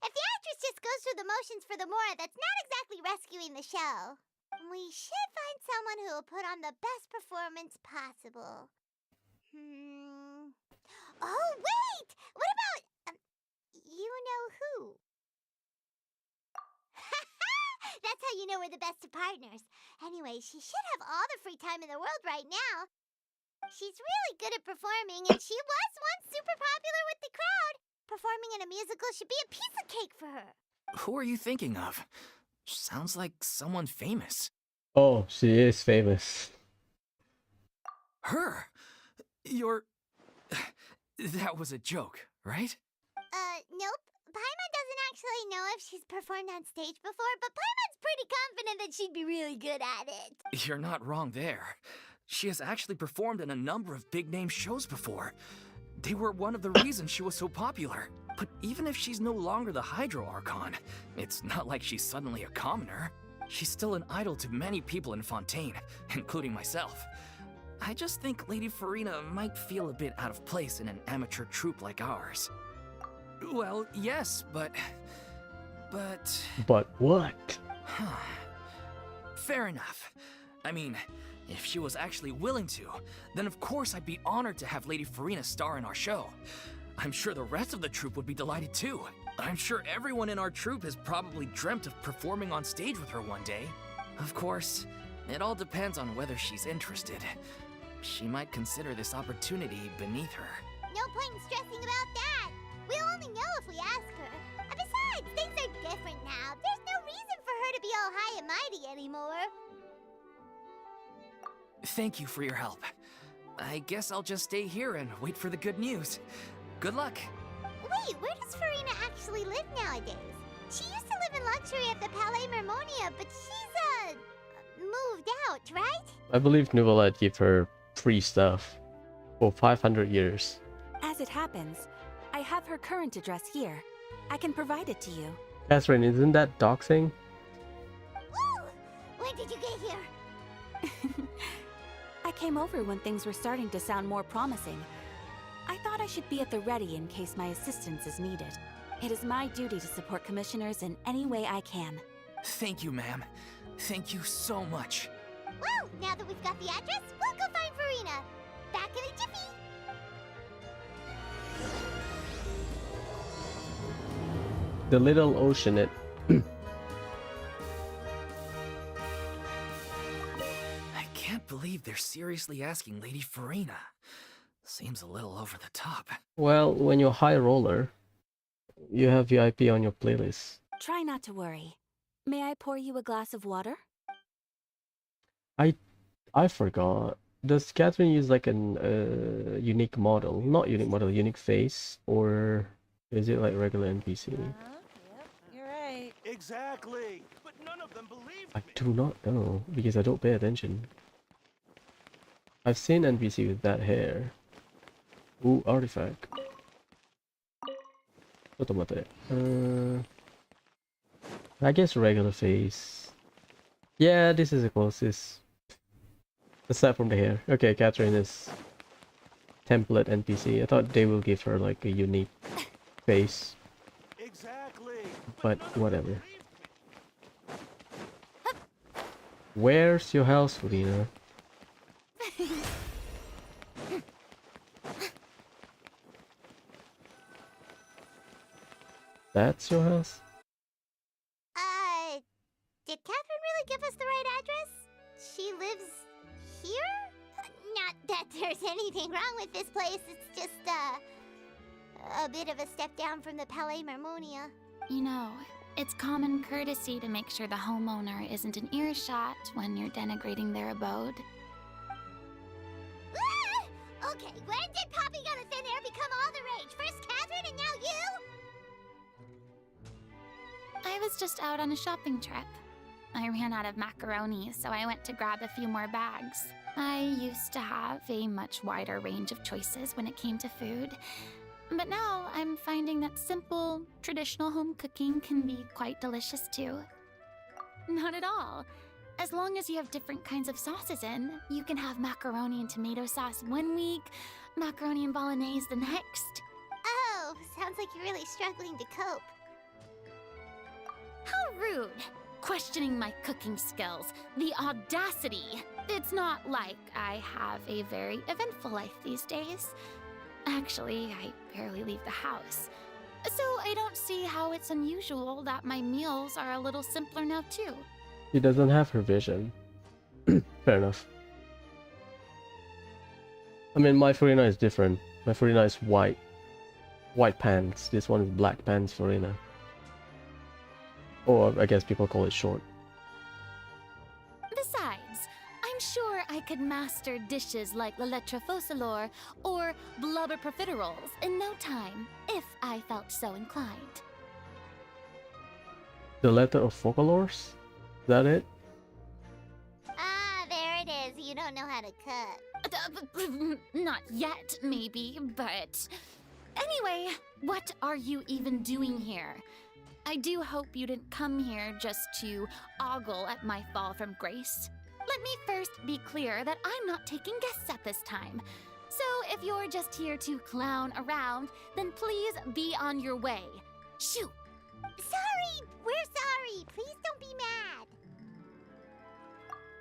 If the actress just goes through the motions for the Mora, that's not exactly rescuing the show. We should find someone who will put on the best performance possible. Oh, wait! What about... you know who? That's how you know we're the best of partners. Anyway, she should have all the free time in the world right now. She's really good at performing, and she was once super popular with the crowd. Performing in a musical should be a piece of cake for her. Who are you thinking of? Sounds like someone famous. Oh, she is famous. Her? You're... That was a joke, right? Nope. Paimon doesn't actually know if she's performed on stage before, but Paimon's pretty confident that she'd be really good at it. You're not wrong there. She has actually performed in a number of big-name shows before. They were one of the reasons she was so popular. But even if she's no longer the Hydro Archon, it's not like she's suddenly a commoner. She's still an idol to many people in Fontaine, including myself. I just think Lady Furina might feel a bit out of place in an amateur troupe like ours. Well, yes, but... But what? Fair enough. I mean, if she was actually willing to, then of course I'd be honored to have Lady Furina star in our show. I'm sure the rest of the troupe would be delighted too. I'm sure everyone in our troupe has probably dreamt of performing on stage with her one day. Of course, it all depends on whether she's interested. She might consider this opportunity beneath her. No point in stressing about that. We'll only know if we ask her. And besides, things are different now. There's no reason for her to be all high and mighty anymore. Thank you for your help. I guess I'll just stay here and wait for the good news. Good luck. Wait, where does Furina actually live nowadays? She used to live in luxury at the Palais Mermonia, but she's, moved out, right? I believe Nouvellette gave her free stuff for 500 years. As it happens, I have her current address here. I can provide it to you. Catherine, isn't that doxing? Ooh! When did you get here? I came over when things were starting to sound more promising. I thought I should be at the ready in case my assistance is needed. It is my duty to support commissioners in any way I can. Thank you, ma'am. Thank you so much. Well, now that we've got the address, we'll go find Furina. Back in a jiffy. The little oceanit. I can't believe they're seriously asking Lady Furina. Seems a little over the top. Well, when you're high roller, you have VIP on your playlist. Try not to worry. May I pour you a glass of water? I forgot. Does Catherine use like an unique model? Not unique model, unique face? Or is it like regular NPC? Yep, you're right. Exactly. But none of them believed I me. do not know, because I don't pay attention. I've seen NPC with that hair. Ooh, artifact. I guess regular face. Yeah, this is the closest. Aside from the hair. Okay, Catherine is template NPC. I thought they will give her like a unique face. Exactly. But none of them whatever. believed me. Where's your house, Furina? That's your house? Did Catherine really give us the right address? She lives here? Not that there's anything wrong with this place, it's just, a bit of a step down from the Palais Marmonia. You know, it's common courtesy to make sure the homeowner isn't in earshot when you're denigrating their abode. Ah! Okay, when did popping out of thin air become all the rage? First Catherine and now you? I was just out on a shopping trip. I ran out of macaroni, so I went to grab a few more bags. I used to have a much wider range of choices when it came to food. But now I'm finding that simple, traditional home cooking can be quite delicious too. Not at all. As long as you have different kinds of sauces in, you can have macaroni and tomato sauce one week, macaroni and bolognese the next. Oh, sounds like you're really struggling to cope. How rude! Questioning my cooking skills. The audacity! It's not like I have a very eventful life these days. Actually, I barely leave the house. So I don't see how it's unusual that my meals are a little simpler now too. She doesn't have her vision. Fair enough. I mean, my Farina is different. My Farina is white. White pants. This one is black pants Farina. Or I guess people call it short. Besides, I'm sure I could master dishes like La Lettre Fossilor or Blubber Profiteroles in no time, if I felt so inclined. The letter of folklores? Is that it? Ah, there it is. You don't know how to cook. Not yet, maybe, but... Anyway, what are you even doing here? I do hope you didn't come here just to ogle at my fall from grace. Let me first be clear that I'm not taking guests at this time. So if you're just here to clown around, then please be on your way. Shoo! Sorry! We're sorry! Please don't be mad!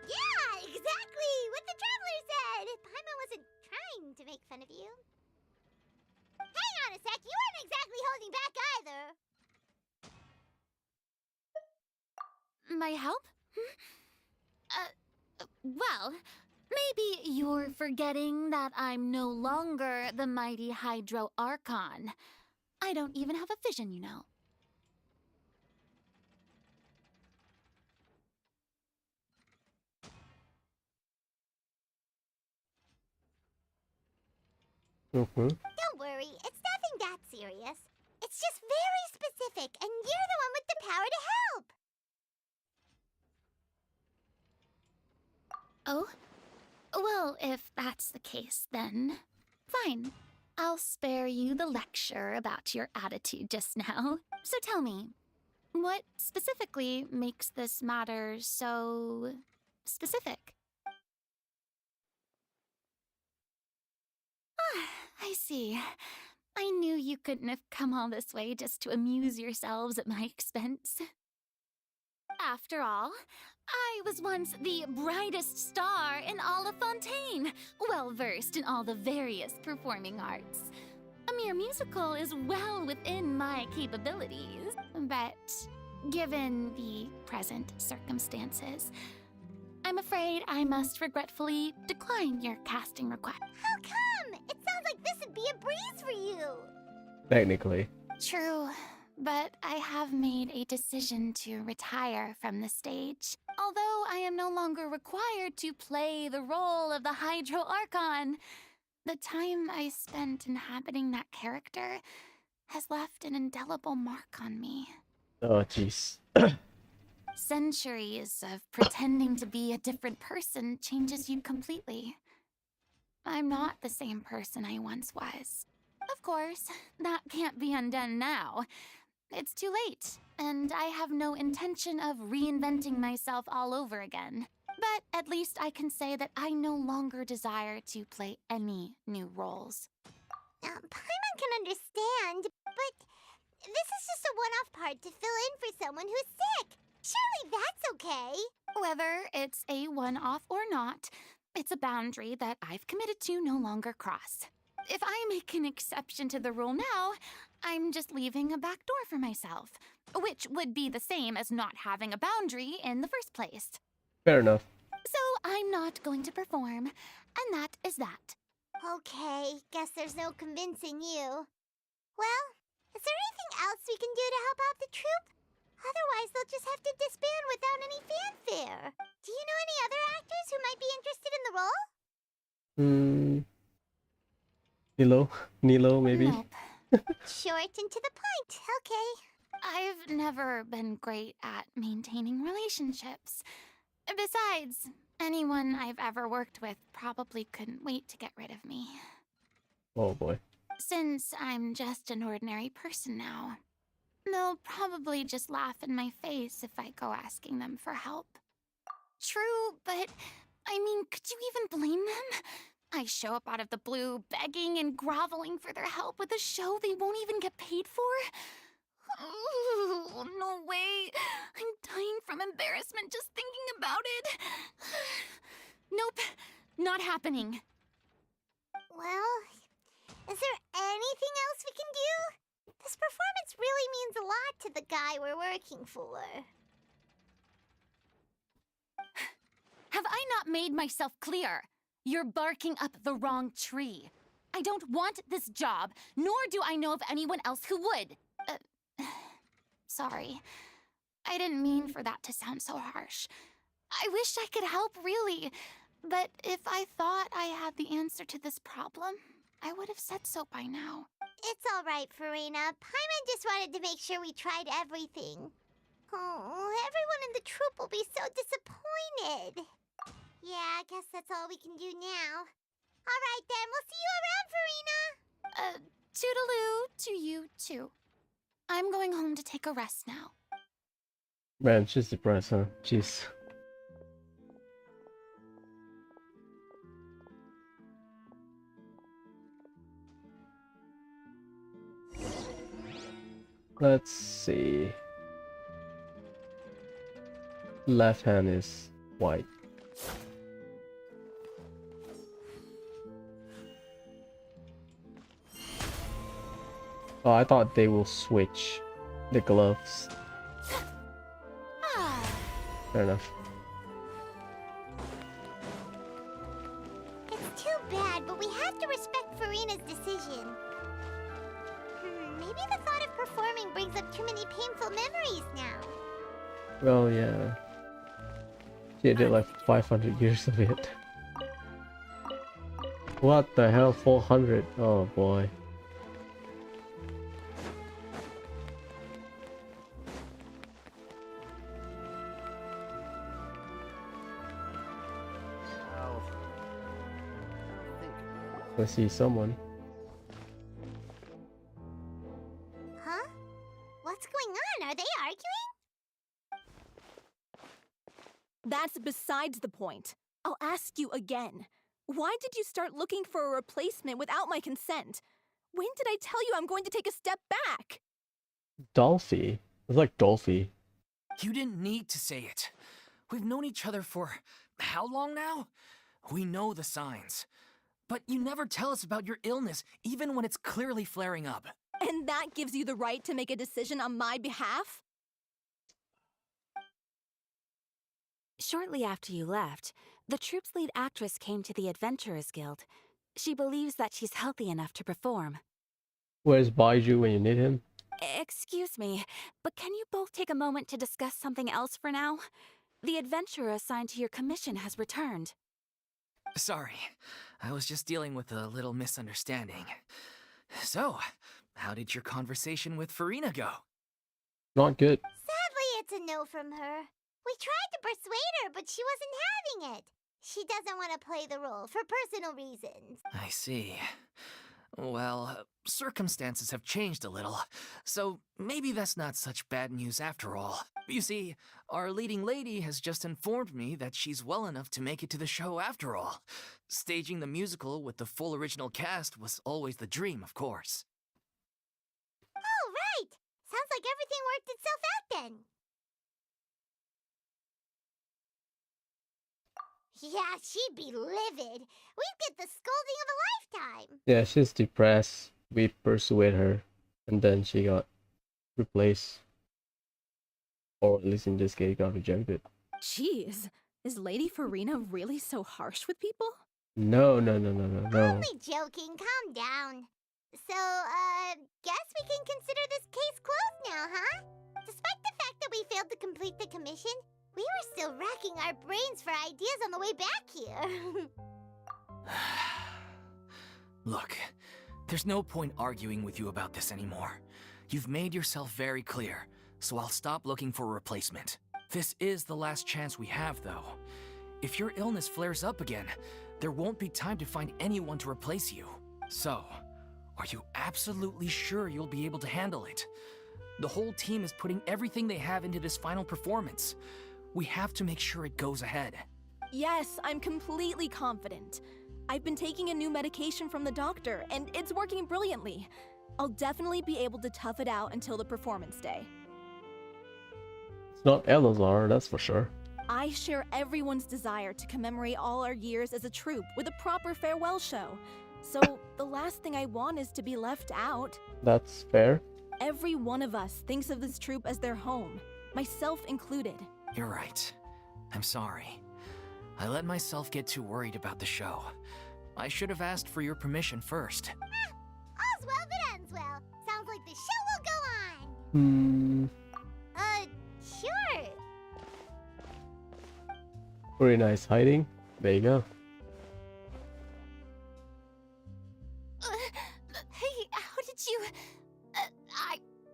Yeah, exactly! What the Traveler said! Paimon wasn't trying to make fun of you. Hang on a sec, you weren't exactly holding back either! My help? Well, maybe you're forgetting that I'm no longer the mighty Hydro Archon. I don't even have a vision, you know. Don't worry, it's nothing that serious. It's just very specific, and you're the one with the power to help! Oh? Well, if that's the case, then fine. I'll spare you the lecture about your attitude just now. So tell me, what specifically makes this matter so specific? Ah, I see. I knew you couldn't have come all this way just to amuse yourselves at my expense. After all, I was once the brightest star in all of Fontaine, well-versed in all the various performing arts. A mere musical is well within my capabilities, but given the present circumstances, I'm afraid I must regretfully decline your casting request. How come? It sounds like this would be a breeze for you! Technically. True, but I have made a decision to retire from the stage. Although I am no longer required to play the role of the Hydro Archon, the time I spent inhabiting that character has left an indelible mark on me. Oh, jeez. Centuries of pretending to be a different person changes you completely. I'm not the same person I once was. Of course, that can't be undone now. It's too late, and I have no intention of reinventing myself all over again. But at least I can say that I no longer desire to play any new roles. Paimon can understand, but this is just a one-off part to fill in for someone who's sick. Surely that's okay. Whether it's a one-off or not, It's a boundary that I've committed to no longer cross. If I make an exception to the rule now, I'm just leaving a back door for myself, which would be the same as not having a boundary in the first place. Fair enough. So I'm not going to perform, and that is that. Okay, guess there's no convincing you. Well, is there anything else we can do to help out the troupe? Otherwise, they'll just have to disband without any fanfare. Do you know any other actors who might be interested in the role? Nilo, maybe? Nope. Short and to the point. Okay. I've never been great at maintaining relationships. Besides, anyone I've ever worked with probably couldn't wait to get rid of me. Oh boy. Since I'm just an ordinary person now, they'll probably just laugh in my face if I go asking them for help. True, but I mean, could you even blame them? I show up out of the blue, begging and groveling for their help with a show they won't even get paid for? Ooh, no way. I'm dying from embarrassment just thinking about it. Nope, not happening. Well, is there anything else we can do? This performance really means a lot to the guy we're working for. Have I not made myself clear? You're barking up the wrong tree. I don't want this job, nor do I know of anyone else who would. Sorry. I didn't mean for that to sound so harsh. I wish I could help, really. But if I thought I had the answer to this problem, I would have said so by now. It's all right, Farina. Paimon just wanted to make sure we tried everything. Oh, everyone in the troupe will be so disappointed. Yeah, I guess that's all we can do now. All right, then. We'll see you around, Farina. Toodaloo to you, too. I'm going home to take a rest now. Man, she's depressed, huh? Jeez. Let's see. Left hand is white. Oh, I thought they will switch the gloves. Fair enough. It's too bad, but we have to respect Farina's decision. Maybe the thought of performing brings up too many painful memories now. Well, yeah. She did like 500 years of it. What the hell? 400? Oh boy. I see someone. Huh? What's going on? Are they arguing? That's besides the point. I'll ask you again. Why did you start looking for a replacement without my consent? When did I tell you I'm going to take a step back? Dolphy? It's like Dolphy. You didn't need to say it. We've known each other for how long now? We know the signs. But you never tell us about your illness, even when it's clearly flaring up. And that gives you the right to make a decision on my behalf? Shortly after you left, the troupe's lead actress came to the Adventurers Guild. She believes that she's healthy enough to perform. Where's Baiju when you need him? Excuse me, but can you both take a moment to discuss something else for now? The adventurer assigned to your commission has returned. Sorry, I was just dealing with a little misunderstanding. So, how did your conversation with Farina go? Not good. Sadly, it's a no from her. We tried to persuade her, but she wasn't having it. She doesn't want to play the role for personal reasons. I see. Well, circumstances have changed a little, so maybe that's not such bad news after all. You see, our leading lady has just informed me that she's well enough to make it to the show after all. Staging the musical with the full original cast was always the dream, of course. Oh, right! Sounds like everything worked itself out then. Yeah, she'd be livid. We'd get the scolding of a lifetime. Yeah, she's depressed. We persuade her, and then she got replaced, or at least in this case, got rejected. Jeez, is Lady Farina really so harsh with people? No. Only joking, calm down. So, guess we can consider this case closed now, huh? Despite the fact that we failed to complete the commission, we were still racking our brains for ideas on the way back here. Look, there's no point arguing with you about this anymore. You've made yourself very clear, so I'll stop looking for a replacement. This is the last chance we have, though. If your illness flares up again, there won't be time to find anyone to replace you. So, are you absolutely sure you'll be able to handle it? The whole team is putting everything they have into this final performance. We have to make sure it goes ahead. Yes, I'm completely confident. I've been taking a new medication from the doctor, and it's working brilliantly. I'll definitely be able to tough it out until the performance day. It's not Eleazar, that's for sure. I share everyone's desire to commemorate all our years as a troupe with a proper farewell show. So, the last thing I want is to be left out. That's fair. Every one of us thinks of this troupe as their home, myself included. You're right. I'm sorry. I let myself get too worried about the show. I should have asked for your permission first. All's well that ends well. Sounds like the show will go on. Sure. Pretty nice hiding. There you go. Hey, how did you...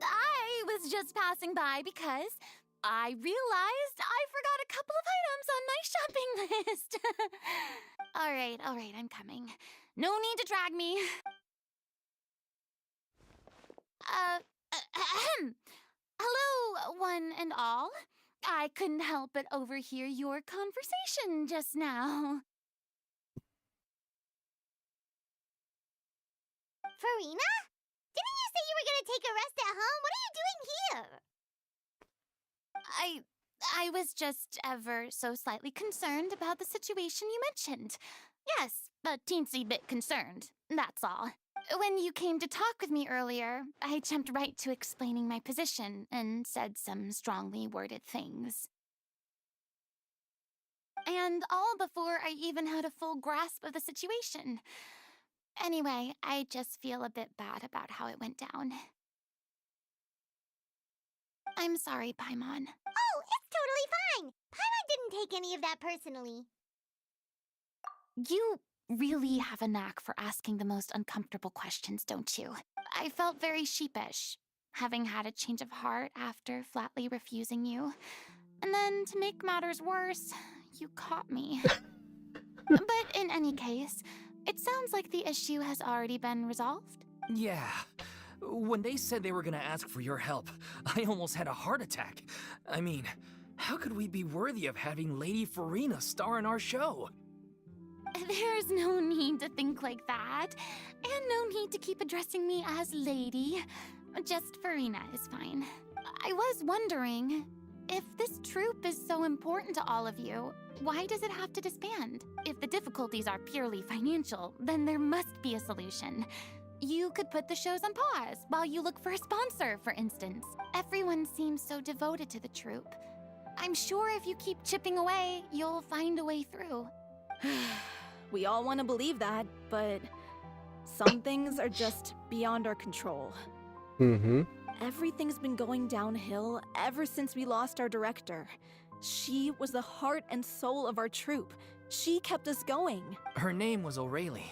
I was just passing by because I realized I forgot a couple of items on my shopping list. All right, I'm coming. No need to drag me. Hello, one and all. I couldn't help but overhear your conversation just now. Farina? Didn't you say you were gonna take a rest at home? What are you doing here? I was just ever so slightly concerned about the situation you mentioned. Yes, a teensy bit concerned, that's all. When you came to talk with me earlier, I jumped right to explaining my position and said some strongly worded things. And all before I even had a full grasp of the situation. Anyway, I just feel a bit bad about how it went down. I'm sorry, Paimon. Oh, it's totally fine. Paimon didn't take any of that personally. You really have a knack for asking the most uncomfortable questions, don't you? I felt very sheepish, having had a change of heart after flatly refusing you. And then, to make matters worse, you caught me. But in any case, it sounds like the issue has already been resolved. Yeah. When they said they were gonna ask for your help, I almost had a heart attack. I mean, how could we be worthy of having Lady Farina star in our show? There's no need to think like that, and no need to keep addressing me as Lady. Just Farina is fine. I was wondering, if this troupe is so important to all of you, why does it have to disband? If the difficulties are purely financial, then there must be a solution. You could put the shows on pause while you look for a sponsor, for instance. Everyone seems so devoted to the troupe. I'm sure if you keep chipping away, you'll find a way through. We all want to believe that, but some things are just beyond our control. Everything's been going downhill ever since we lost our director. She was the heart and soul of our troupe. She kept us going. Her name was O'Reilly,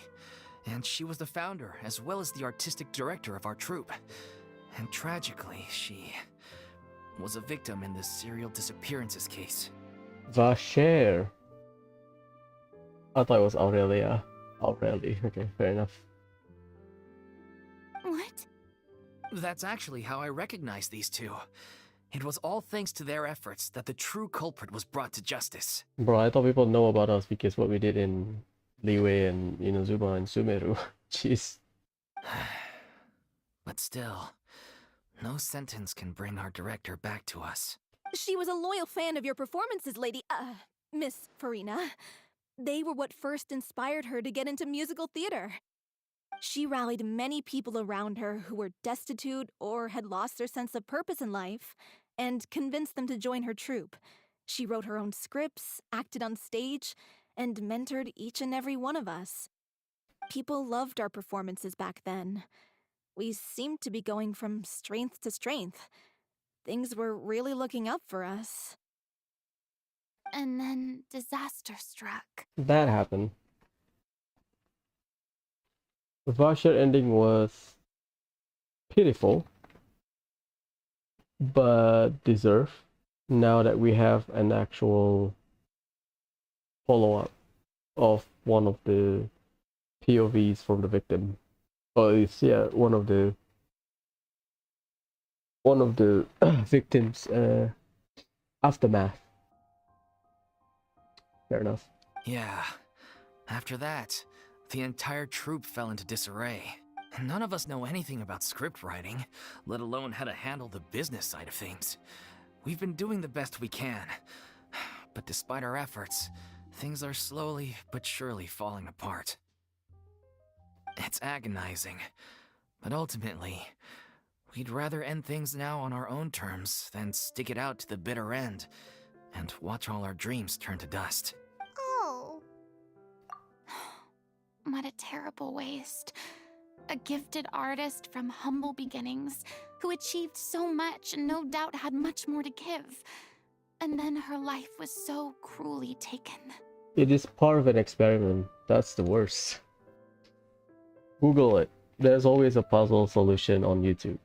and she was the founder as well as the artistic director of our troupe. And tragically, she was a victim in the serial disappearances case. Vacher. I thought it was Aurelia. Aurelie. Okay, fair enough. What? That's actually how I recognized these two. It was all thanks to their efforts that the true culprit was brought to justice. Bro, I thought people know about us because what we did in Liyue and Inazuma and Sumeru. Jeez. But still, no sentence can bring our director back to us. She was a loyal fan of your performances, Miss Farina. They were what first inspired her to get into musical theater. She rallied many people around her who were destitute or had lost their sense of purpose in life, and convinced them to join her troupe. She wrote her own scripts, acted on stage, and mentored each and every one of us. People loved our performances back then. We seemed to be going from strength to strength. Things were really looking up for us. And then disaster struck. That happened. The Varsha ending was pitiful, but deserved. Now that we have an actual follow-up of one of the POVs from the victim, or at least, yeah, one of the victims' aftermath. Fair enough. Yeah. After that, the entire troupe fell into disarray. None of us know anything about script writing, let alone how to handle the business side of things. We've been doing the best we can, but despite our efforts, things are slowly but surely falling apart. It's agonizing, but ultimately, we'd rather end things now on our own terms than stick it out to the bitter end and watch all our dreams turn to dust. Oh. What a terrible waste. A gifted artist from humble beginnings who achieved so much and no doubt had much more to give. And then her life was so cruelly taken. It is part of an experiment. That's the worst. Google it. There's always a puzzle solution on YouTube.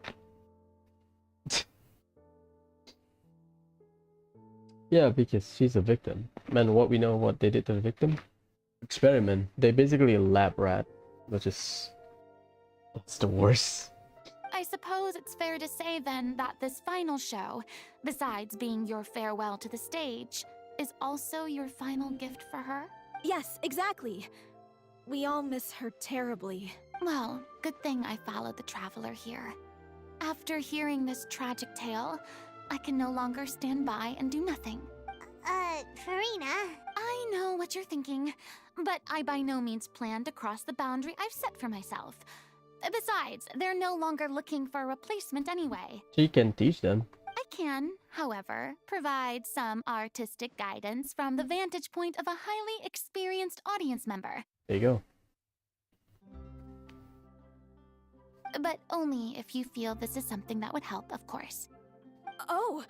Yeah, because she's a victim. And what we know what they did to the victim? Experiment. They basically a lab rat. That's the worst. I suppose it's fair to say then that this final show, besides being your farewell to the stage, is also your final gift for her? Yes, exactly. We all miss her terribly. Well, good thing I followed the traveler here. After hearing this tragic tale, I can no longer stand by and do nothing. Farina. I know what you're thinking, but I by no means plan to cross the boundary I've set for myself. Besides, they're no longer looking for a replacement anyway. She can teach them. I can, however, provide some artistic guidance from the vantage point of a highly experienced audience member. There you go. But only if you feel this is something that would help, of course. Oh,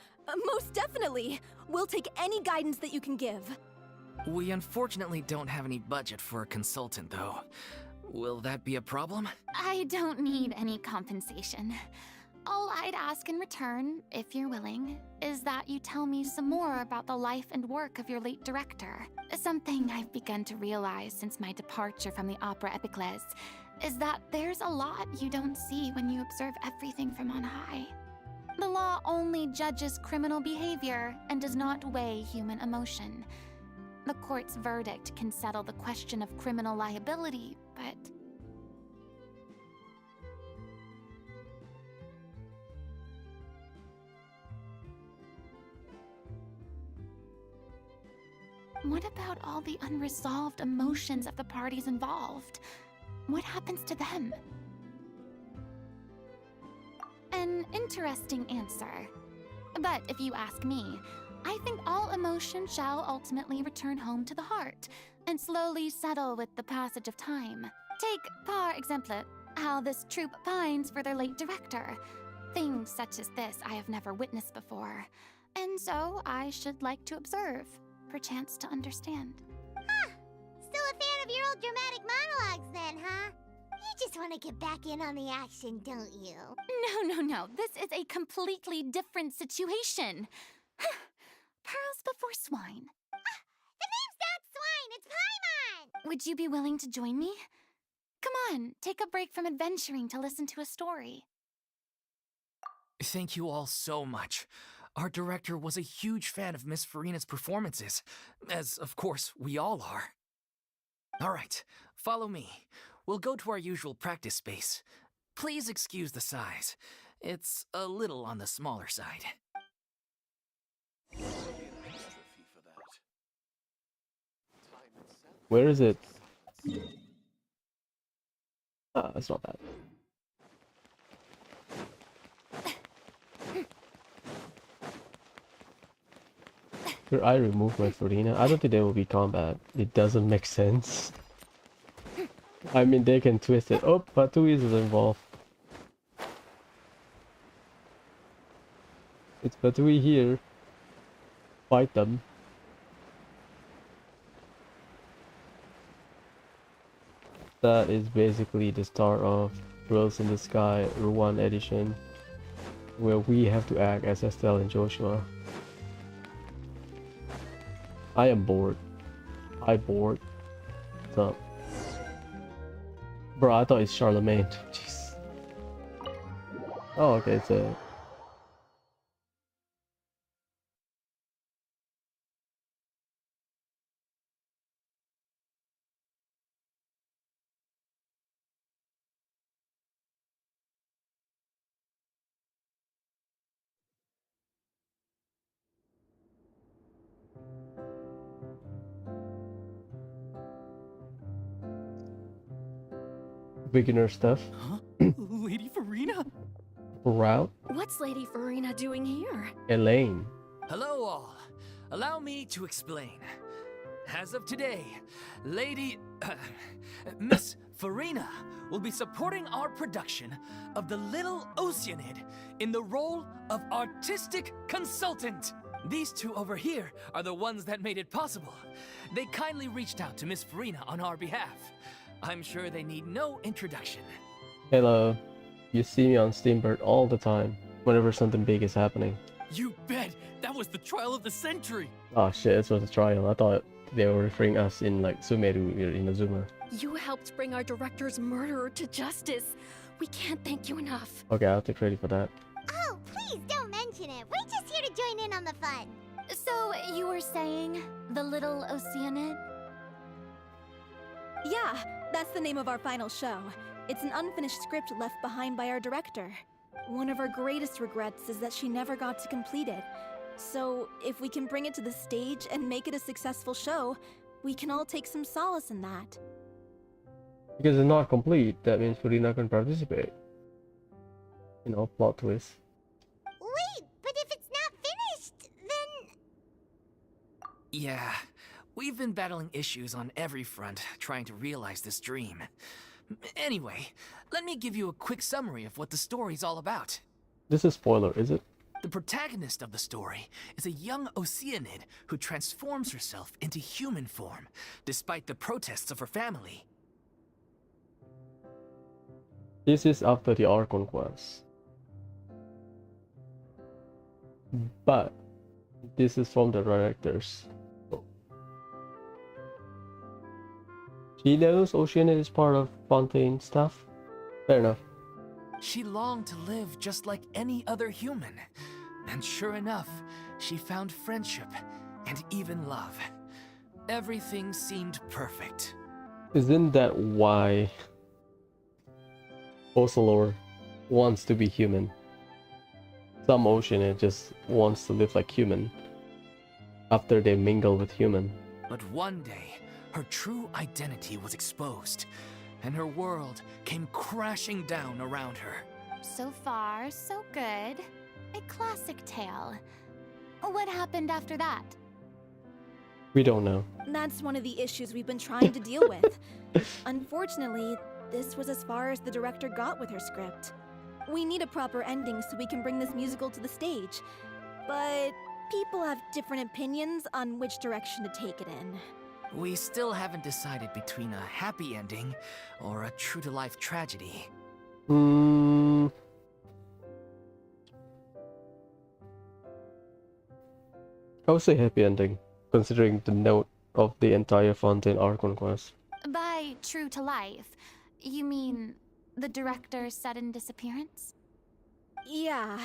most definitely. We'll take any guidance that you can give. We unfortunately don't have any budget for a consultant, though. Will that be a problem? I don't need any compensation. All I'd ask in return, if you're willing, is that you tell me some more about the life and work of your late director. Something I've begun to realize since my departure from the Opera Epiclese is that there's a lot you don't see when you observe everything from on high. The law only judges criminal behavior and does not weigh human emotion. The court's verdict can settle the question of criminal liability, but... what about all the unresolved emotions of the parties involved? What happens to them? An interesting answer. But if you ask me, I think all emotion shall ultimately return home to the heart and slowly settle with the passage of time. Take, par exemple, how this troupe pines for their late director. Things such as this I have never witnessed before, and so I should like to observe, perchance to understand. Huh. Still a fan of your old dramatic monologues then, huh? You just want to get back in on the action, don't you? No. This is a completely different situation. Pearls before swine. The name's not Swine, it's Paimon! Would you be willing to join me? Come on, take a break from adventuring to listen to a story. Thank you all so much. Our director was a huge fan of Miss Farina's performances, as of course we all are. All right, follow me. We'll go to our usual practice space. Please excuse the size. It's a little on the smaller side. An extra fee for that. Time itself Where is it? Ah, it's not bad. Here, I removed my Farina. I don't think there will be combat. It doesn't make sense. I mean, they can twist it. Oh, but two is involved. It's Batui here. Fight them. That is basically the start of Girls in the Sky Ruan edition, where we have to act as Estelle and Joshua. I am bored. I bored. What's up? Bro, I thought it's Charlemagne. Jeez. Oh, okay, it's a... beginner stuff. Huh? Lady Farina? Route. What's Lady Farina doing here? Elaine. Hello, all. Allow me to explain. As of today, Miss Farina will be supporting our production of The Little Oceanid in the role of artistic consultant. These two over here are the ones that made it possible. They kindly reached out to Miss Farina on our behalf. I'm sure they need no introduction. Hello. You see me on Steambird all the time, whenever something big is happening. You bet! That was the trial of the century! Oh shit, this was a trial. I thought they were referring us in like Sumeru or Inazuma. You helped bring our director's murderer to justice. We can't thank you enough. Okay, I'll take credit for that. Oh, please don't mention it. We're just here to join in on the fun. So, you were saying the Little Oceanid? Yeah, that's the name of our final show. It's an unfinished script left behind by our director. One of our greatest regrets is that she never got to complete it. So, if we can bring it to the stage and make it a successful show, we can all take some solace in that. Because it's not complete, that means Farina can participate. You know, plot twist. Wait, but if it's not finished, then... Yeah, we've been battling issues on every front, trying to realize this dream. Anyway, let me give you a quick summary of what the story's all about. This is spoiler, is it? The protagonist of the story is a young Oceanid who transforms herself into human form, despite the protests of her family. This is after the Archon quest. But this is from the directors. She knows Oceanid is part of Fontaine stuff. Fair enough. She longed to live just like any other human. And sure enough, she found friendship and even love. Everything seemed perfect. Isn't that why Ocelor wants to be human? Some Oceanid just wants to live like human after they mingle with human. But one day, her true identity was exposed, and her world came crashing down around her. So far, so good. A classic tale. What happened after that? We don't know. That's one of the issues we've been trying to deal with. Unfortunately, this was as far as the director got with her script. We need a proper ending so we can bring this musical to the stage. But people have different opinions on which direction to take it in. We still haven't decided between a happy ending or a true-to-life tragedy. I would say happy ending, considering the note of the entire Fontaine Archon quest. By true to life, you mean the director's sudden disappearance? Yeah,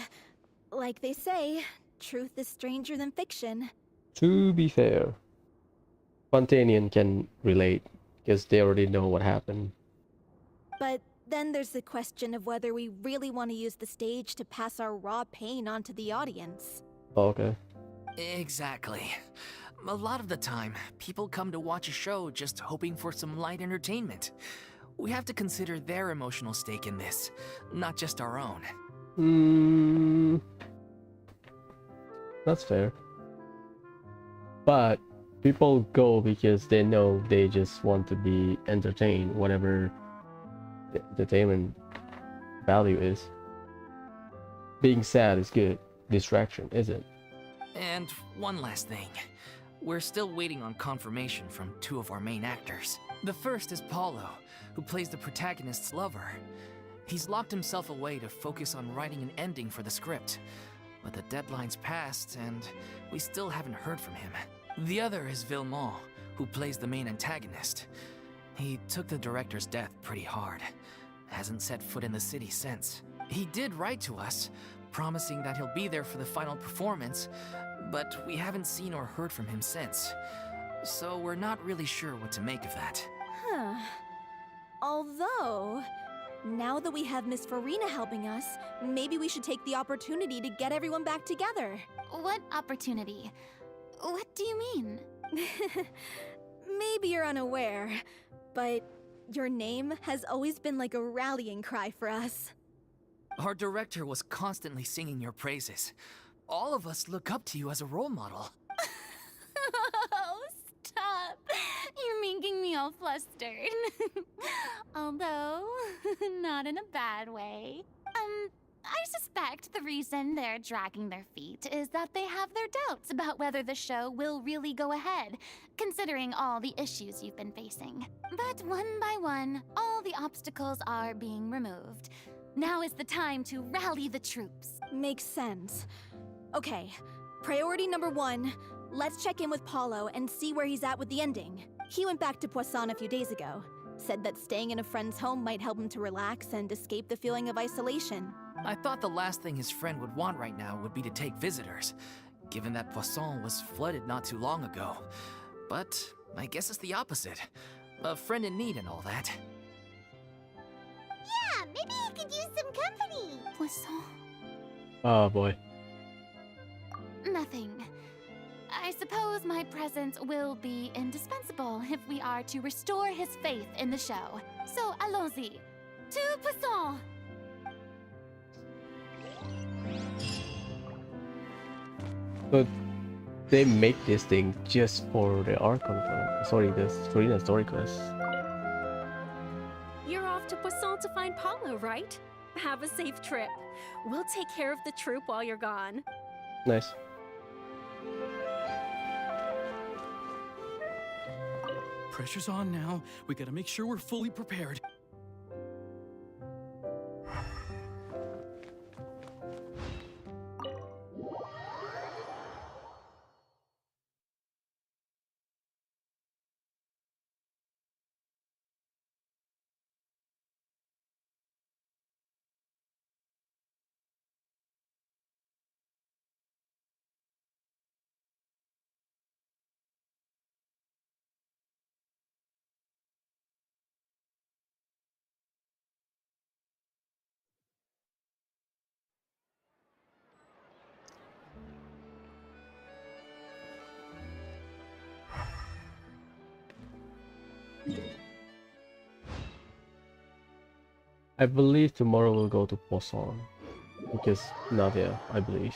like they say, truth is stranger than fiction. To be fair, Fontainian can relate, because they already know what happened. But then there's the question of whether we really want to use the stage to pass our raw pain onto the audience. Oh, okay. Exactly. A lot of the time, people come to watch a show just hoping for some light entertainment. We have to consider their emotional stake in this, not just our own. That's fair. But people go because they know they just want to be entertained, whatever the entertainment value is. Being sad is good. Distraction isn't. And one last thing. We're still waiting on confirmation from two of our main actors. The first is Paulo, who plays the protagonist's lover. He's locked himself away to focus on writing an ending for the script. But the deadline's passed, and we still haven't heard from him. The other is Villemont, who plays the main antagonist. He took the director's death pretty hard. Hasn't set foot in the city since. He did write to us, promising that he'll be there for the final performance, but we haven't seen or heard from him since. So we're not really sure what to make of that. Huh. Although, now that we have Miss Farina helping us, maybe we should take the opportunity to get everyone back together. What opportunity? What do you mean? Maybe you're unaware, but your name has always been like a rallying cry for us. Our director was constantly singing your praises. All of us look up to you as a role model. Oh, stop. You're making me all flustered. Although, not in a bad way. I suspect the reason they're dragging their feet is that they have their doubts about whether the show will really go ahead, considering all the issues you've been facing. But one by one, all the obstacles are being removed. Now is the time to rally the troops. Makes sense. Okay, priority number 1, let's check in with Paulo and see where he's at with the ending. He went back to Poisson a few days ago. Said that staying in a friend's home might help him to relax and escape the feeling of isolation. I thought the last thing his friend would want right now would be to take visitors, given that Poisson was flooded not too long ago. But I guess it's the opposite. A friend in need and all that. Yeah, maybe he could use some company. Poisson. Oh boy. Nothing. I suppose my presence will be indispensable if we are to restore his faith in the show. So allons-y. To Poisson! But they make this thing just for the Archon, sorry, the Farina story quest. You're off to Poisson to find Paulo, right? Have a safe trip. We'll take care of the troop while you're gone. Nice. Pressure's on now. We gotta make sure we're fully prepared. I believe tomorrow we'll go to Poisson. Because Nadia, I believe.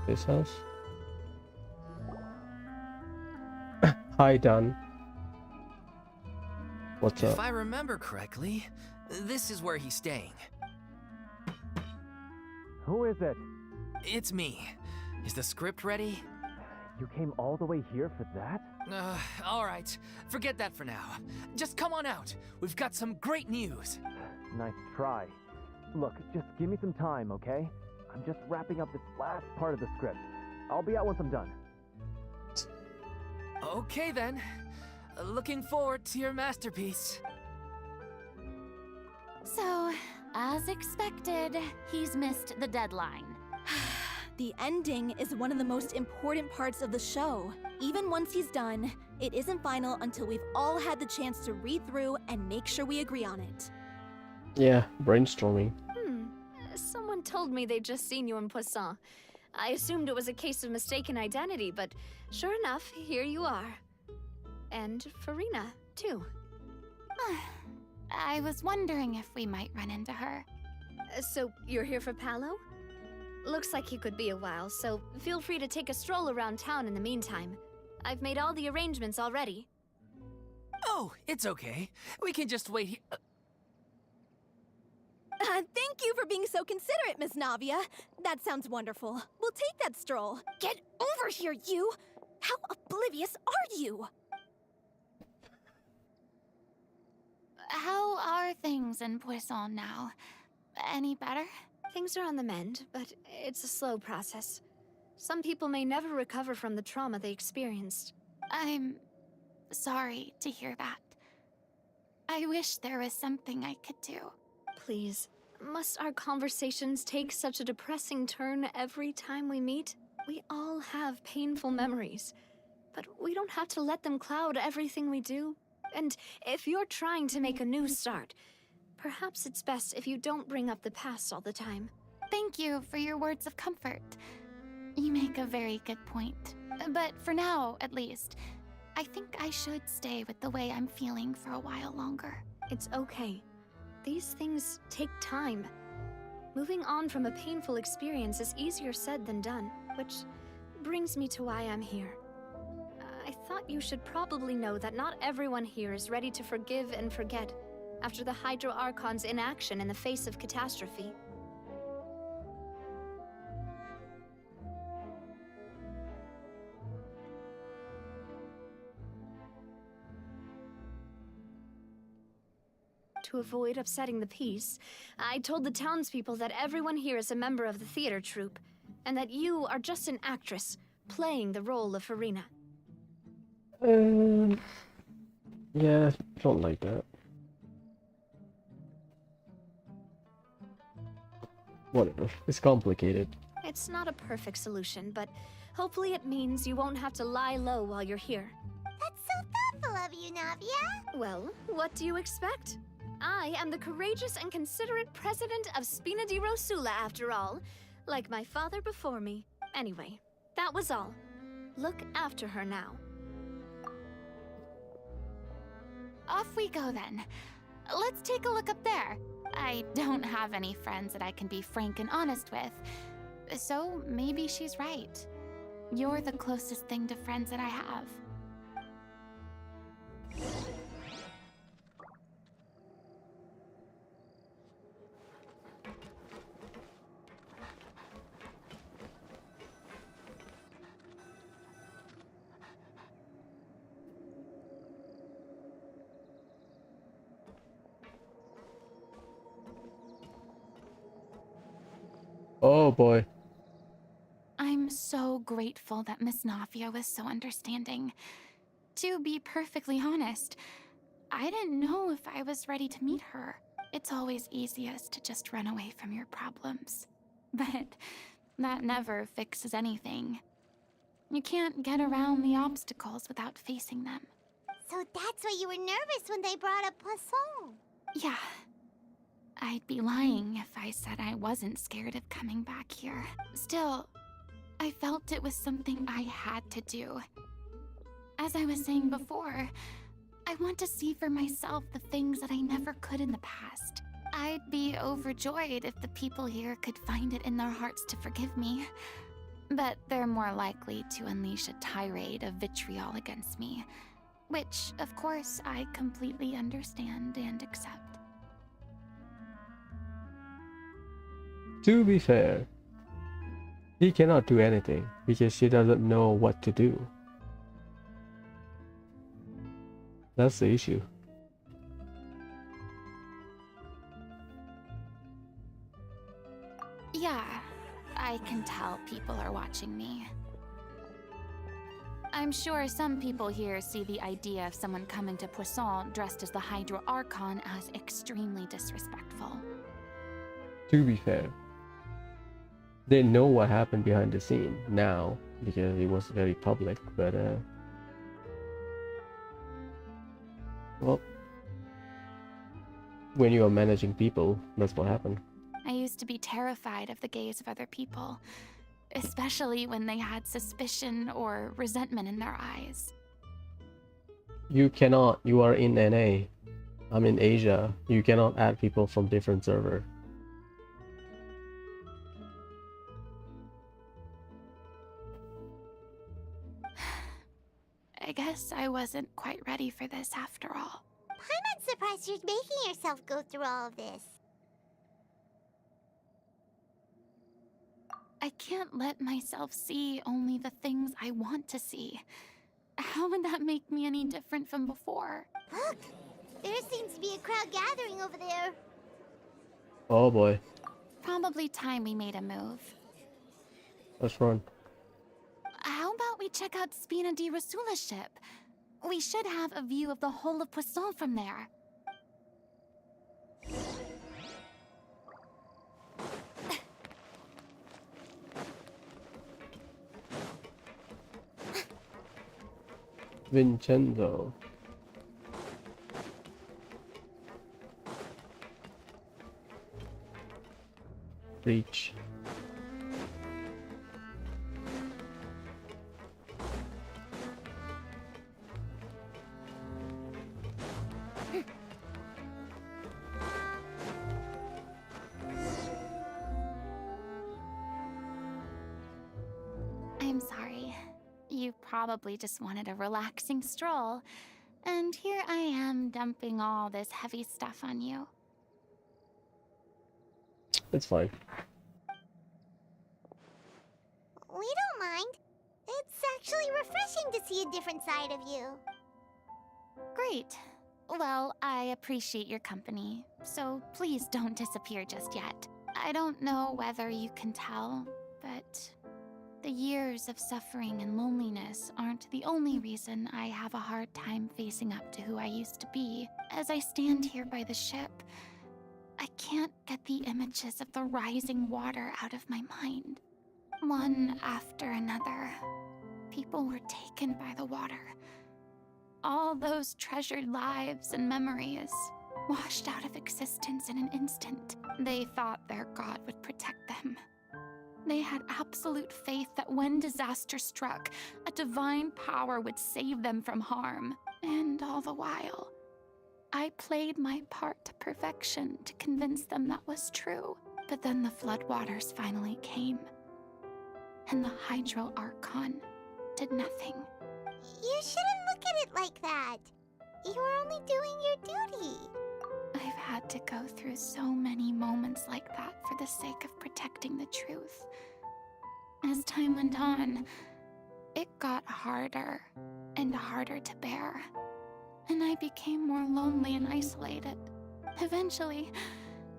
This house. Hi, Dan. What's up? If I remember correctly, this is where he's staying. Who is it? It's me. Is the script ready? You came all the way here for that? Alright. Forget that for now. Just come on out. We've got some great news. Nice try. Look, just give me some time, okay? I'm just wrapping up this last part of the script. I'll be out once I'm done. Okay then. Looking forward to your masterpiece. So, as expected, he's missed the deadline. The ending is one of the most important parts of the show. Even once he's done, it isn't final until we've all had the chance to read through and make sure we agree on it. Yeah, brainstorming. Someone told me they'd just seen you in Poisson. I assumed it was a case of mistaken identity, but sure enough, here you are. And Farina, too. I was wondering if we might run into her. So, you're here for Paolo? Looks like he could be a while, so feel free to take a stroll around town in the meantime. I've made all the arrangements already. Oh, it's okay. We can just wait here. Thank you for being so considerate, Miss Navia. That sounds wonderful. We'll take that stroll. Get over here, you! How oblivious are you? How are things in Poisson now? Any better? Things are on the mend, but it's a slow process. Some people may never recover from the trauma they experienced. I'm sorry to hear that. I wish there was something I could do. Please, must our conversations take such a depressing turn every time we meet? We all have painful memories, but we don't have to let them cloud everything we do. And if you're trying to make a new start, perhaps it's best if you don't bring up the past all the time. Thank you for your words of comfort. You make a very good point. But for now, at least, I think I should stay with the way I'm feeling for a while longer. It's okay. These things take time. Moving on from a painful experience is easier said than done, which brings me to why I'm here. I thought you should probably know that not everyone here is ready to forgive and forget after the Hydro Archon's inaction in the face of catastrophe. To avoid upsetting the peace, I told the townspeople that everyone here is a member of the theater troupe, and that you are just an actress playing the role of Farina. Yeah, don't like that. Whatever, it's complicated. It's not a perfect solution, but hopefully it means you won't have to lie low while you're here. That's so thoughtful of you, Navia. Well, what do you expect? I am the courageous and considerate president of Spina di Rosula, after all, like my father before me. Anyway, that was all. Look after her now. Off we go then. Let's take a look up there. I don't have any friends that I can be frank and honest with, so maybe she's right. You're the closest thing to friends that I have. Oh boy. I'm so grateful that Miss Navia was so understanding. To be perfectly honest, I didn't know if I was ready to meet her. It's always easiest to just run away from your problems. But that never fixes anything. You can't get around the obstacles without facing them. So that's why you were nervous when they brought up Poisson. Yeah. I'd be lying if I said I wasn't scared of coming back here. Still, I felt it was something I had to do. As I was saying before, I want to see for myself the things that I never could in the past. I'd be overjoyed if the people here could find it in their hearts to forgive me. But they're more likely to unleash a tirade of vitriol against me, which, of course, I completely understand and accept. To be fair, he cannot do anything because she doesn't know what to do. That's the issue. Yeah, I can tell people are watching me. I'm sure some people here see the idea of someone coming to Poisson dressed as the Hydro Archon as extremely disrespectful. To be fair, they know what happened behind the scene now because it was very public, but well, when you are managing people, that's what happened. I used to be terrified of the gaze of other people, especially when they had suspicion or resentment in their eyes. You cannot, you are in NA. I'm in Asia. You cannot add people from different server. I guess I wasn't quite ready for this after all. I'm not surprised you're making yourself go through all of this. I can't let myself see only the things I want to see. How would that make me any different from before? Look! There seems to be a crowd gathering over there. Oh boy. Probably time we made a move. Let's run. How about we check out Spina di Rasula's ship? We should have a view of the whole of Poisson from there. Vincenzo. Reach. I'm sorry. You probably just wanted a relaxing stroll, and here I am dumping all this heavy stuff on you. It's fine. We don't mind. It's actually refreshing to see a different side of you. Great. Well, I appreciate your company, so please don't disappear just yet. I don't know whether you can tell, but the years of suffering and loneliness aren't the only reason I have a hard time facing up to who I used to be. As I stand here by the ship, I can't get the images of the rising water out of my mind. One after another, people were taken by the water. All those treasured lives and memories washed out of existence in an instant. They thought their god would protect them. They had absolute faith that when disaster struck, a divine power would save them from harm. And all the while, I played my part to perfection to convince them that was true. But then the floodwaters finally came, and the Hydro Archon did nothing. You shouldn't look at it like that. You were only doing your duty. I've had to go through so many moments like that for the sake of protecting the truth. As time went on, it got harder and harder to bear, and I became more lonely and isolated. Eventually,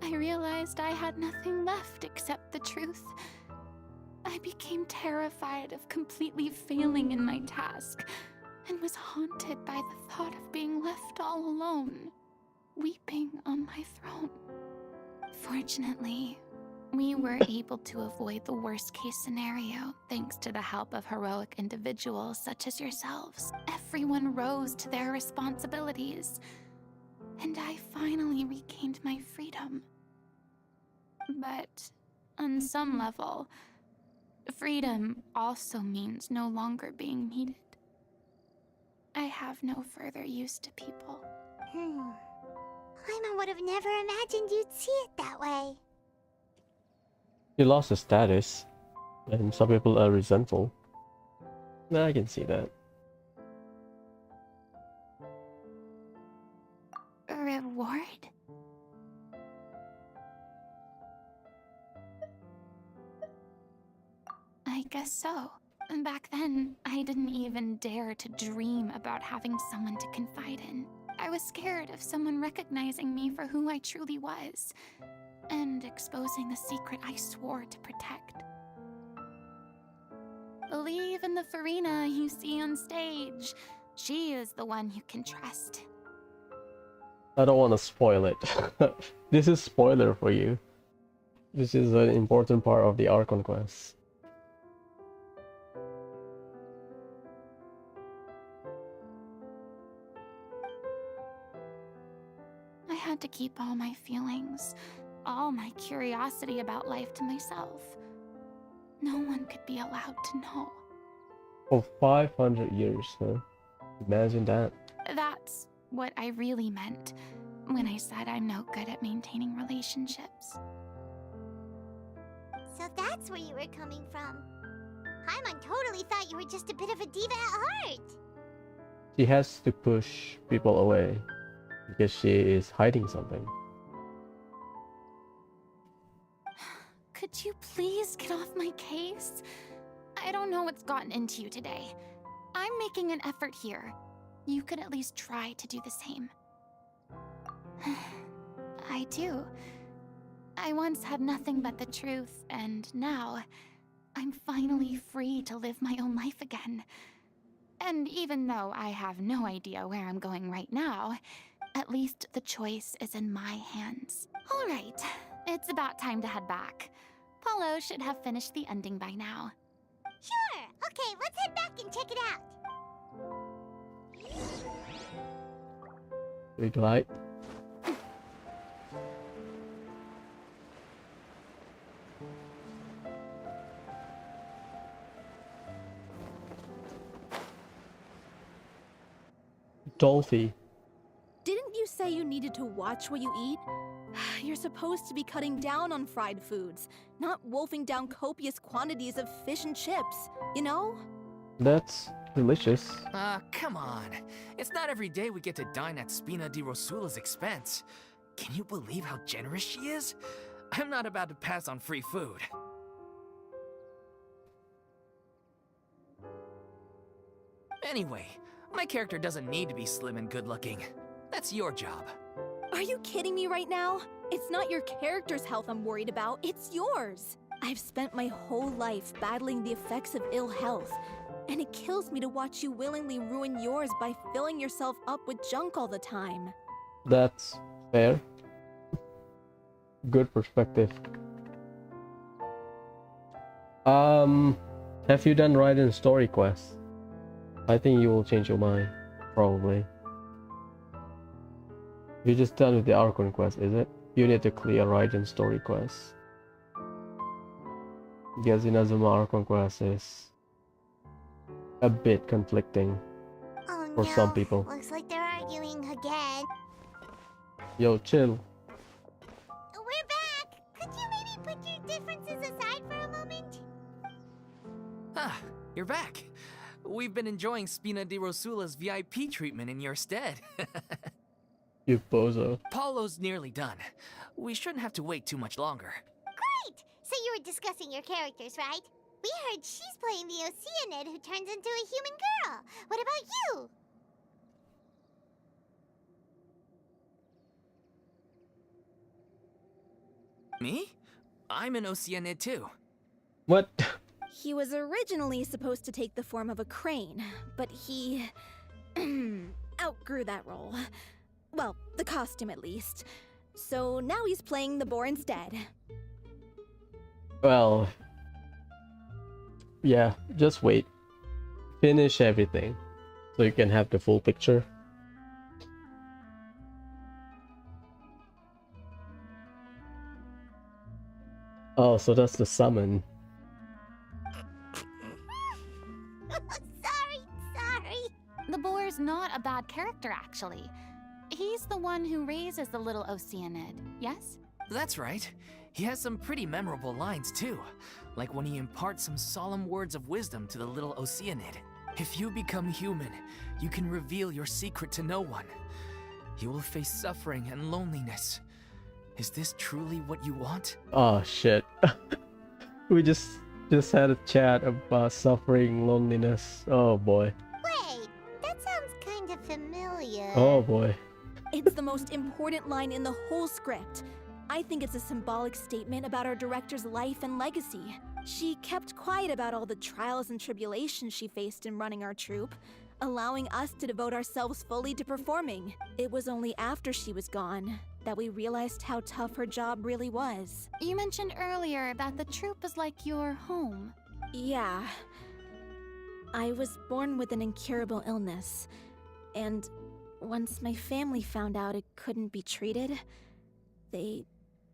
I realized I had nothing left except the truth. I became terrified of completely failing in my task, and was haunted by the thought of being left all alone, weeping on my throne. Fortunately, we were able to avoid the worst-case scenario thanks to the help of heroic individuals such as yourselves. Everyone rose to their responsibilities, and I finally regained my freedom. But on some level, freedom also means no longer being needed. I have no further use to people. I would have never imagined you'd see it that way. He lost his status, and some people are resentful. I can see that. A reward? I guess so. Back then, I didn't even dare to dream about having someone to confide in. I was scared of someone recognizing me for who I truly was. and exposing the secret I swore to protect. Believe in the Farina you see on stage. She is the one you can trust. I don't want to spoil it. This is spoiler for you. This is an important part of the Archon quest. I had to keep all my feelings, all my curiosity about life to myself. No one could be allowed to know. For 500 years, huh? Imagine that. That's what I really meant when I said I'm no good at maintaining relationships. So that's where you were coming from. Paimon totally thought you were just a bit of a diva at heart. She has to push people away because she is hiding something. Could you please get off my case? I don't know what's gotten into you today. I'm making an effort here. You could at least try to do the same. I do. I once had nothing but the truth, and now I'm finally free to live my own life again. And even though I have no idea where I'm going right now, at least the choice is in my hands. All right, it's about time to head back. Paulo should have finished the ending by now. Sure. Okay, let's head back and check it out. Big light. Dolphy. Didn't you say you needed to watch what you eat? You're supposed to be cutting down on fried foods, not wolfing down copious quantities of fish and chips, you know? That's delicious. Come on. It's not every day we get to dine at Spina di Rosula's expense. Can you believe how generous she is? I'm not about to pass on free food. Anyway, my character doesn't need to be slim and good-looking. That's your job. Are you kidding me right now? It's not your character's health I'm worried about, it's yours. I've spent my whole life battling the effects of ill health, and it kills me to watch you willingly ruin yours by filling yourself up with junk all the time. That's fair. Good perspective. Have you done Raiden's story quest? I think you will change your mind, probably. You're just done with the Archon quest, is it? You need to clear Raiden's story quest. Because Inazuma Archon quest is a bit conflicting for some people. Looks like they're arguing again. Yo, chill. We're back! Could you maybe put your differences aside for a moment? Ah, you're back. We've been enjoying Spina di Rosula's VIP treatment in your stead. You bozo. Paulo's nearly done. We shouldn't have to wait too much longer. Great! So you were discussing your characters, right? We heard she's playing the Oceanid who turns into a human girl. What about you? Me? I'm an Oceanid too. What? He was originally supposed to take the form of a crane, but he outgrew that role. Well, the costume at least. So now he's playing the boar instead. Well, yeah, just wait. Finish everything so you can have the full picture. Oh, so that's the summon. Sorry. The boar's not a bad character, actually. He's the one who raises the little Oceanid, yes? That's right. He has some pretty memorable lines too, like when he imparts some solemn words of wisdom to the little Oceanid. If you become human, you can reveal your secret to no one. You will face suffering and loneliness. Is this truly what you want? Oh shit. We just had a chat about suffering, loneliness. Oh boy. Wait, that sounds kind of familiar. Oh boy. It's the most important line in the whole script. I think it's a symbolic statement about our director's life and legacy. She kept quiet about all the trials and tribulations she faced in running our troupe, allowing us to devote ourselves fully to performing. It was only after she was gone that we realized how tough her job really was. You mentioned earlier that the troupe is like your home. Yeah. I was born with an incurable illness, and once my family found out it couldn't be treated, they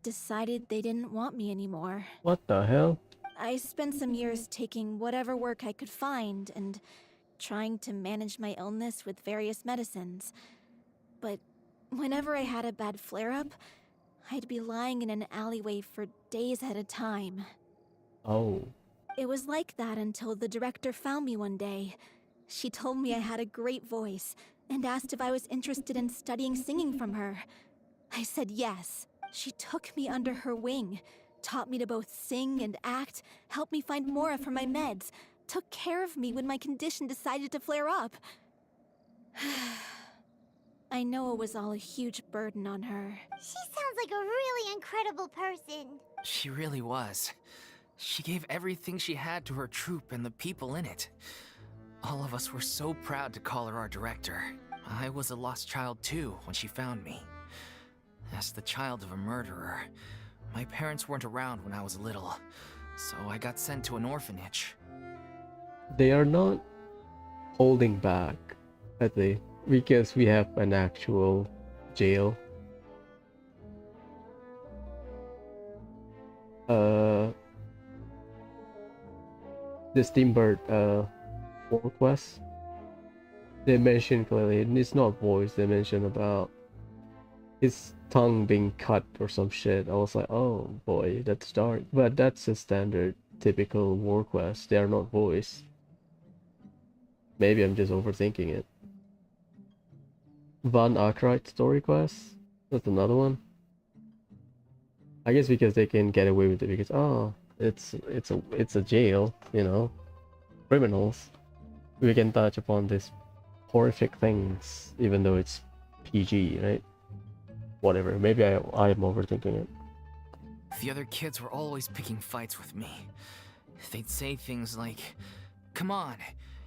decided they didn't want me anymore. What the hell? I spent some years taking whatever work I could find and trying to manage my illness with various medicines. But whenever I had a bad flare-up, I'd be lying in an alleyway for days at a time. Oh. It was like that until the director found me one day. She told me I had a great voice and asked if I was interested in studying singing from her. I said yes. She took me under her wing, taught me to both sing and act, helped me find Mora for my meds, took care of me when my condition decided to flare up. I know it was all a huge burden on her. She sounds like a really incredible person. She really was. She gave everything she had to her troupe and the people in it. All of us were so proud to call her our director. I was a lost child too when she found me. As the child of a murderer, my parents weren't around when I was little, so I got sent to an orphanage. They are not holding back, I think, because we have an actual jail. The Steambird war quest, they mention clearly, and it's not voice, they mention about his tongue being cut or some shit. I was like, oh boy, that's dark. But that's a standard, typical war quest. They are not voice. Maybe I'm just overthinking it. Van Arkwright story quest, that's another one. I guess because they can get away with it because it's a jail, you know, criminals. We can touch upon these horrific things even though it's PG, right? Whatever, maybe I'm overthinking it. The other kids were always picking fights with me. They'd say things like, "Come on,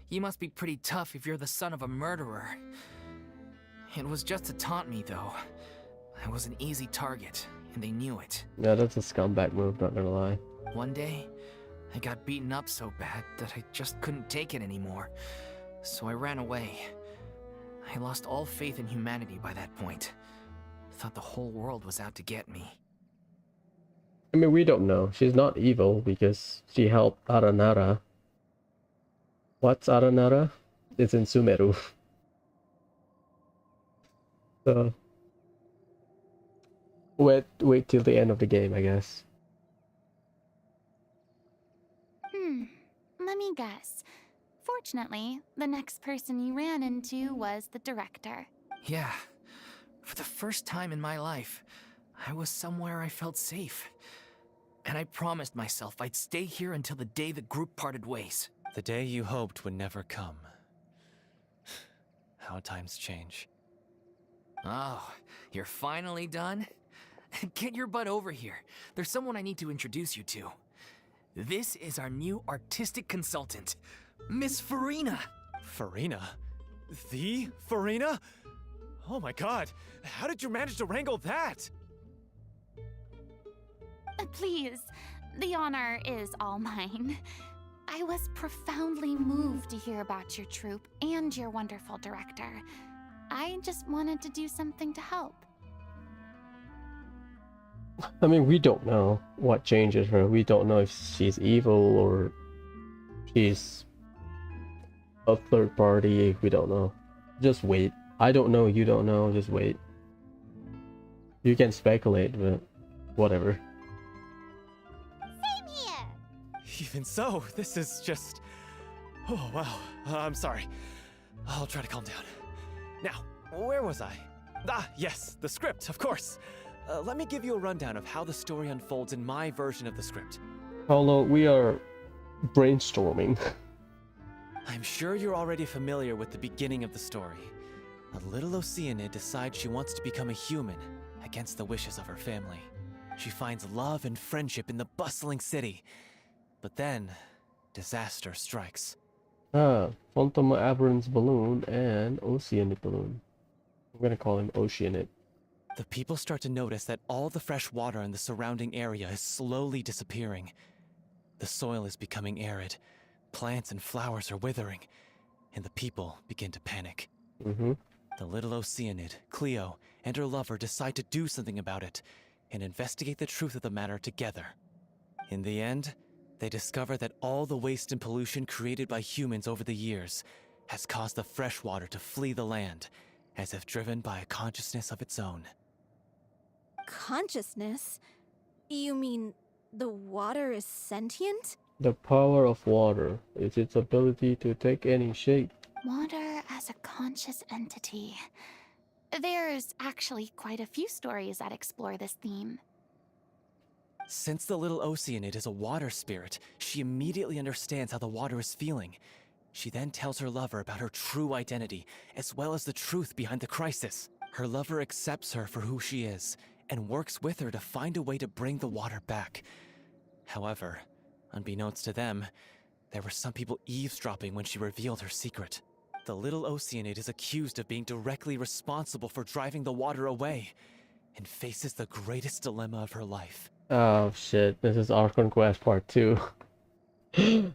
you must be pretty tough if you're the son of a murderer." It was just to taunt me, though. I was an easy target, and they knew it. Yeah, that's a scumbag move, not gonna lie. One day, I got beaten up so bad that I just couldn't take it anymore, so I ran away. I lost all faith in humanity by that point. Thought the whole world was out to get me. I mean, we don't know. She's not evil because she helped Aranara. What's Aranara? It's in Sumeru. So wait till the end of the game, I guess. Let me guess. Fortunately, the next person you ran into was the director. Yeah. For the first time in my life, I was somewhere I felt safe. And I promised myself I'd stay here until the day the group parted ways. The day you hoped would never come. How times change. Oh, you're finally done? Get your butt over here. There's someone I need to introduce you to. This is our new artistic consultant, Miss Farina. Farina? The Farina? Oh my god, how did you manage to wrangle that? Please, the honor is all mine. I was profoundly moved to hear about your troupe and your wonderful director. I just wanted to do something to help. I mean, we don't know what changes her. We don't know if she's evil or she's a third party. We don't know. Just wait. I don't know, you don't know, just wait. You can speculate, but whatever. Same here! Even so, this is just... Oh, wow. I'm sorry. I'll try to calm down. Now, where was I? Ah, yes, the script, of course. Let me give you a rundown of how the story unfolds in my version of the script. Although we are brainstorming. I'm sure you're already familiar with the beginning of the story. A little Oceanid decides she wants to become a human against the wishes of her family. She finds love and friendship in the bustling city. But then, disaster strikes. Phantom Aberrant's balloon and Oceanid balloon. I'm gonna call him Oceanid. The people start to notice that all the fresh water in the surrounding area is slowly disappearing. The soil is becoming arid, plants and flowers are withering, and the people begin to panic. The little Oceanid, Cleo, and her lover decide to do something about it and investigate the truth of the matter together. In the end, they discover that all the waste and pollution created by humans over the years has caused the fresh water to flee the land, as if driven by a consciousness of its own. Consciousness? You mean the water is sentient? The power of water is its ability to take any shape. Water as a conscious entity. There's actually quite a few stories that explore this theme. Since the little Oceanid is a water spirit, she immediately understands how the water is feeling. She then tells her lover about her true identity, as well as the truth behind the crisis. Her lover accepts her for who she is, and works with her to find a way to bring the water back. However, unbeknownst to them, there were some people eavesdropping when she revealed her secret. The little Oceanid is accused of being directly responsible for driving the water away, and faces the greatest dilemma of her life. Oh shit, this is Archon Quest Part 2. And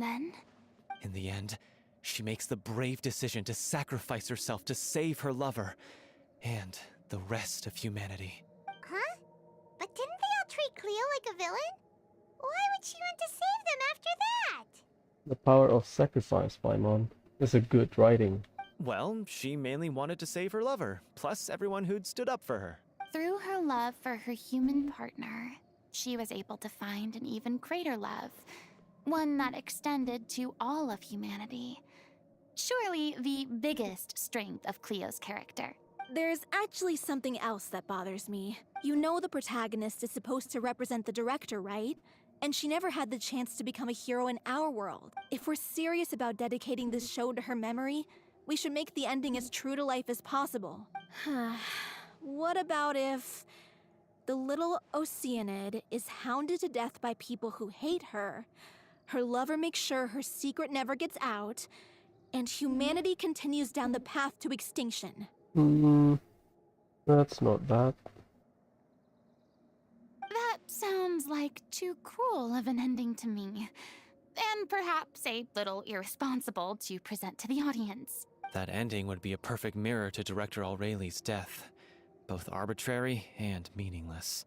then? In the end, she makes the brave decision to sacrifice herself to save her lover, and the rest of humanity. Huh? But didn't they all treat Cleo like a villain? Why would she want to save them after that? The power of sacrifice, Paimon. It's a good writing. Well, she mainly wanted to save her lover, plus everyone who'd stood up for her. Through her love for her human partner, she was able to find an even greater love, one that extended to all of humanity. Surely the biggest strength of Cleo's character. There's actually something else that bothers me. You know the protagonist is supposed to represent the director, right? And she never had the chance to become a hero in our world. If we're serious about dedicating this show to her memory, we should make the ending as true to life as possible. What about if the little Oceanid is hounded to death by people who hate her, her lover makes sure her secret never gets out, and humanity continues down the path to extinction? That's not bad. That sounds like too cruel of an ending to me, and perhaps a little irresponsible to present to the audience. That ending would be a perfect mirror to Director Aureli's death, both arbitrary and meaningless.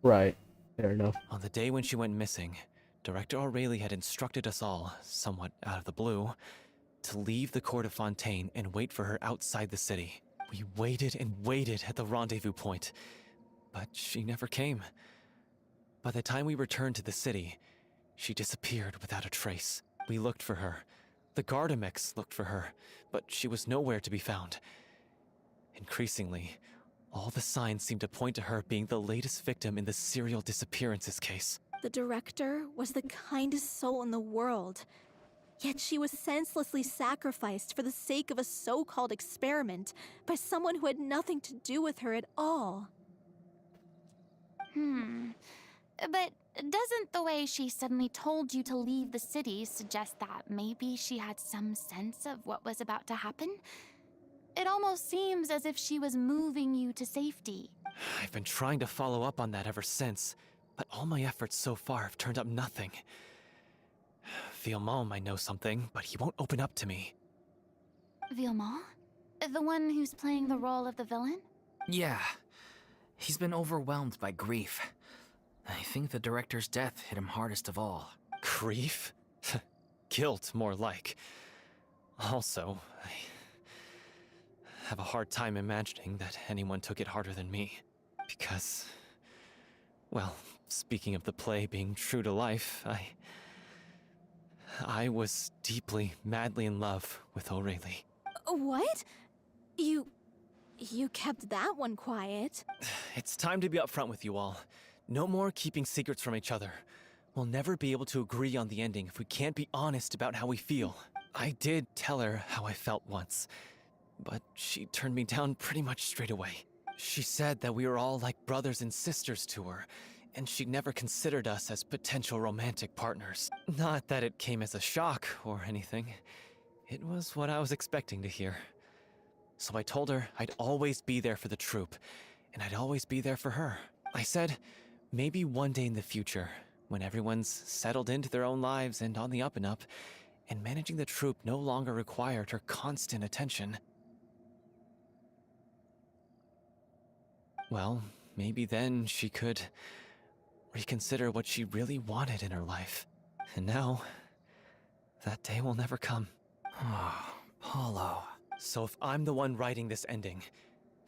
Right, fair enough. On the day when she went missing, Director Aureli had instructed us all, somewhat out of the blue, to leave the court of Fontaine and wait for her outside the city. We waited and waited at the rendezvous point, but she never came. By the time we returned to the city, she disappeared without a trace. We looked for her. The Gardamex looked for her, but she was nowhere to be found. Increasingly, all the signs seemed to point to her being the latest victim in the serial disappearances case. The director was the kindest soul in the world, yet she was senselessly sacrificed for the sake of a so-called experiment by someone who had nothing to do with her at all. But doesn't the way she suddenly told you to leave the city suggest that maybe she had some sense of what was about to happen? It almost seems as if she was moving you to safety. I've been trying to follow up on that ever since, but all my efforts so far have turned up nothing. Villemont might know something, but he won't open up to me. Villemont? The one who's playing the role of the villain? Yeah. He's been overwhelmed by grief. I think the director's death hit him hardest of all. Grief? Guilt, more like. Also, I have a hard time imagining that anyone took it harder than me. Because, well, speaking of the play being true to life, I was deeply, madly in love with Aureli. What? You kept that one quiet. It's time to be upfront with you all. No more keeping secrets from each other. We'll never be able to agree on the ending if we can't be honest about how we feel. I did tell her how I felt once, but she turned me down pretty much straight away. She said that we were all like brothers and sisters to her, and she never considered us as potential romantic partners. Not that it came as a shock or anything. It was what I was expecting to hear. So I told her I'd always be there for the troupe, and I'd always be there for her. I said, maybe one day in the future, when everyone's settled into their own lives and on the up and up, and managing the troupe no longer required her constant attention. Well, maybe then she could reconsider what she really wanted in her life. And now, that day will never come. Oh, Paulo. So if I'm the one writing this ending,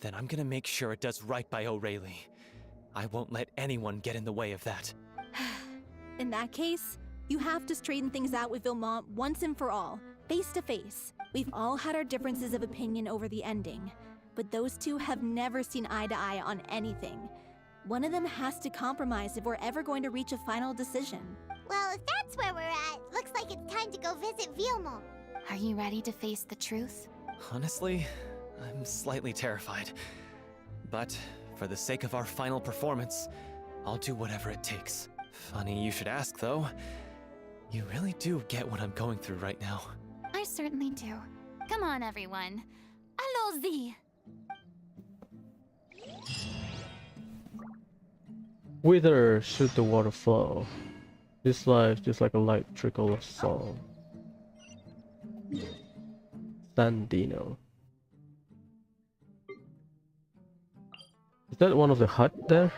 then I'm gonna make sure it does right by O'Reilly. I won't let anyone get in the way of that. In that case, you have to straighten things out with Vilmont once and for all, face to face. We've all had our differences of opinion over the ending, but those two have never seen eye to eye on anything. One of them has to compromise if we're ever going to reach a final decision. Well, if that's where we're at, looks like it's time to go visit Vilmont. Are you ready to face the truth? Honestly, I'm slightly terrified. But for the sake of our final performance, I'll do whatever it takes. Funny you should ask, though. You really do get what I'm going through right now. I certainly do. Come on, everyone. Allons-y! Whither should the water flow? This life just like a light trickle of song. Sandino. Is that one of the hut there?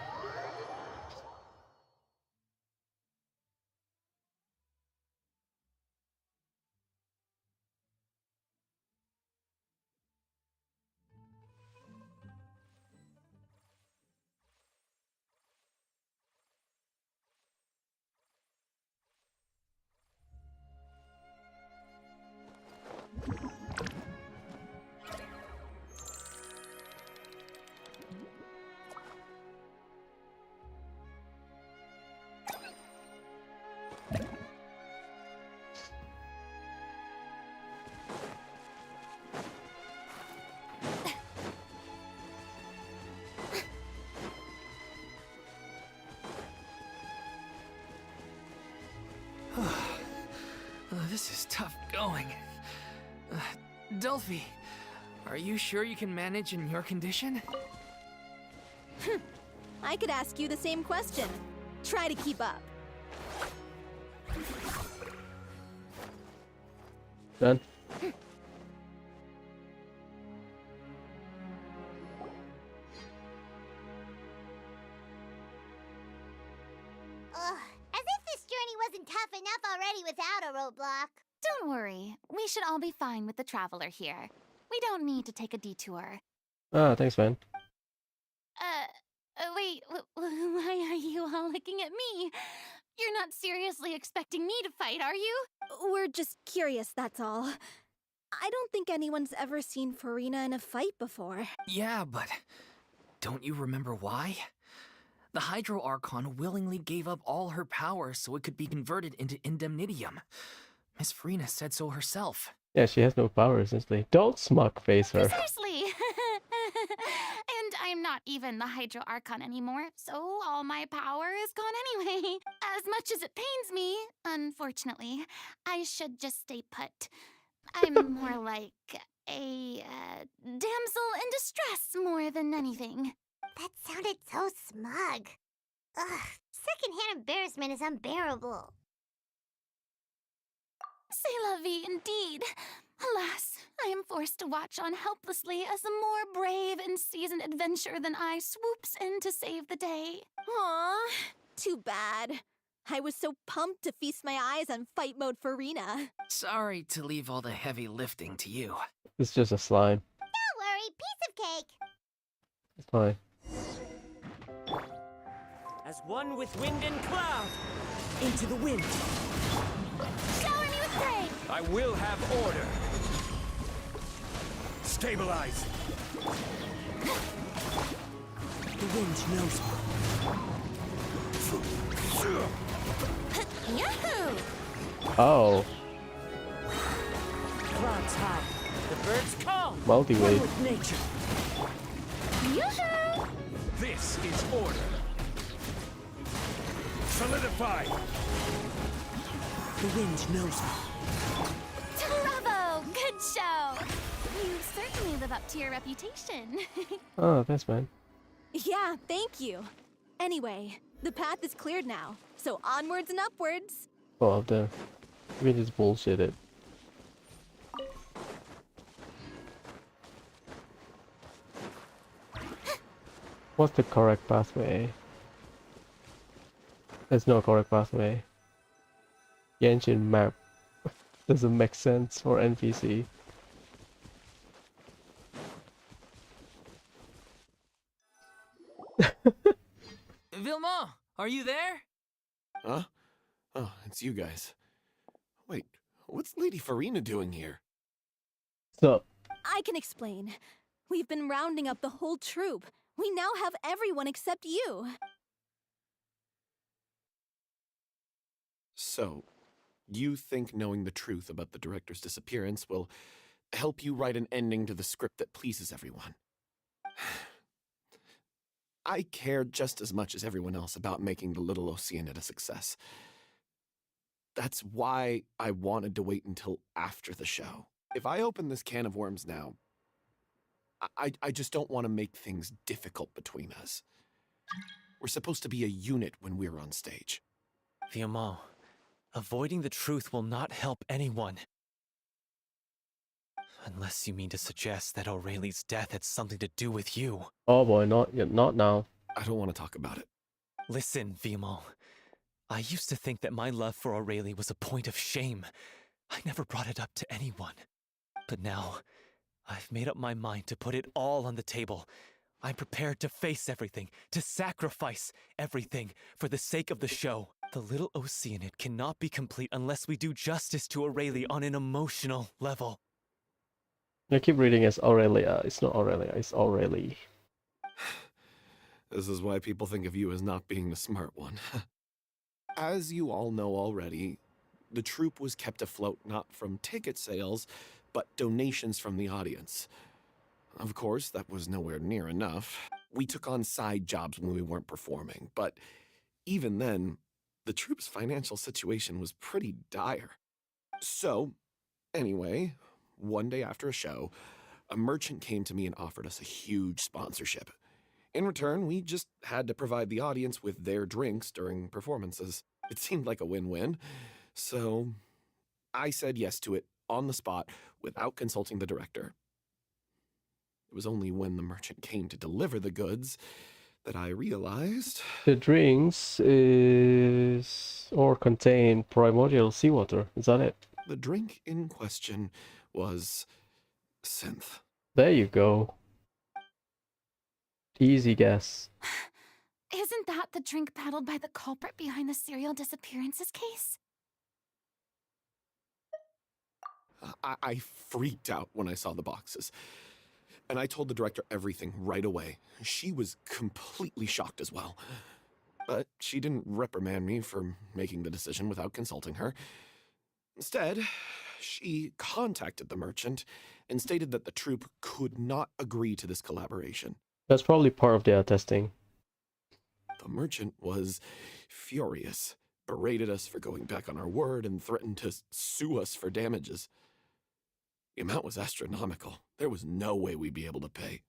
This is tough going. Delphi, are you sure you can manage in your condition? I could ask you the same question. Try to keep up. Done. As if this journey wasn't tough enough already without a roadblock. Don't worry. We should all be fine with the traveler here. We don't need to take a detour. Ah, thanks, man. Wait, why are you all looking at me? You're not seriously expecting me to fight, are you? We're just curious, that's all. I don't think anyone's ever seen Farina in a fight before. Yeah, but don't you remember why? The Hydro Archon willingly gave up all her power so it could be converted into Indemnitium. Miss Farina said so herself. Yeah, she has no power, essentially. Don't smug face her. Precisely! And I'm not even the Hydro Archon anymore, so all my power is gone anyway. As much as it pains me, unfortunately, I should just stay put. I'm more like a damsel in distress more than anything. That sounded so smug. Ugh, secondhand embarrassment is unbearable. C'est la vie, indeed. Alas, I am forced to watch on helplessly as a more brave and seasoned adventurer than I swoops in to save the day. Aww, too bad. I was so pumped to feast my eyes on fight mode Farina. Sorry to leave all the heavy lifting to you. It's just a slime. Don't worry, piece of cake. It's fine. As one with wind and cloud, into the wind. Shower me with praise! I will have order. Stabilize. The wind knows me. Yahoo! Oh, Clouds high, the birds call. multi-way. One with nature. Yoo-hoo! This is order. Solidify. The wind knows me. Bravo! Good show! You certainly live up to your reputation. Oh, thanks, man. Yeah, thank you. Anyway, the path is cleared now, so onwards and upwards. Well, the wind is bullshitted. What's the correct pathway? There's no correct pathway. Genshin map doesn't make sense for NPC. Vilma, are you there? Huh? Oh, it's you guys. Wait, what's Lady Farina doing here? So, I can explain. We've been rounding up the whole troop. We now have everyone except you. So, you think knowing the truth about the director's disappearance will help you write an ending to the script that pleases everyone? I care just as much as everyone else about making the Little Oceanid a success. That's why I wanted to wait until after the show. If I open this can of worms now, I just don't want to make things difficult between us. We're supposed to be a unit when we're on stage. Vilma, avoiding the truth will not help anyone. Unless you mean to suggest that Aurelie's death had something to do with you. oh boy, not now. I don't want to talk about it. Listen, Vilma. I used to think that my love for Aurelie was a point of shame. I never brought it up to anyone. But now, I've made up my mind to put it all on the table. I'm prepared to face everything, to sacrifice everything for the sake of the show. The Little Oceanid cannot be complete unless we do justice to Aurelie on an emotional level. I keep reading as Aurelia. It's not Aurelia, it's Aurelie. This is why people think of you as not being the smart one. As you all know already, the troupe was kept afloat not from ticket sales, but donations from the audience. Of course, that was nowhere near enough. We took on side jobs when we weren't performing, but even then, the troupe's financial situation was pretty dire. So, anyway, one day after a show, a merchant came to me and offered us a huge sponsorship. In return, we just had to provide the audience with their drinks during performances. It seemed like a win-win, so I said yes to it on the spot without consulting the director. It was only when the merchant came to deliver the goods that I realized... The drinks is... or contain primordial seawater, is that it? The drink in question was... synth. There you go. Easy guess. Isn't that the drink peddled by the culprit behind the serial disappearances case? I freaked out when I saw the boxes. And I told the director everything right away. She was completely shocked as well. But she didn't reprimand me for making the decision without consulting her. Instead, she contacted the merchant and stated that the troupe could not agree to this collaboration. That's probably part of their testing. The merchant was furious, berated us for going back on our word, and threatened to sue us for damages. The amount was astronomical. There was no way we'd be able to pay.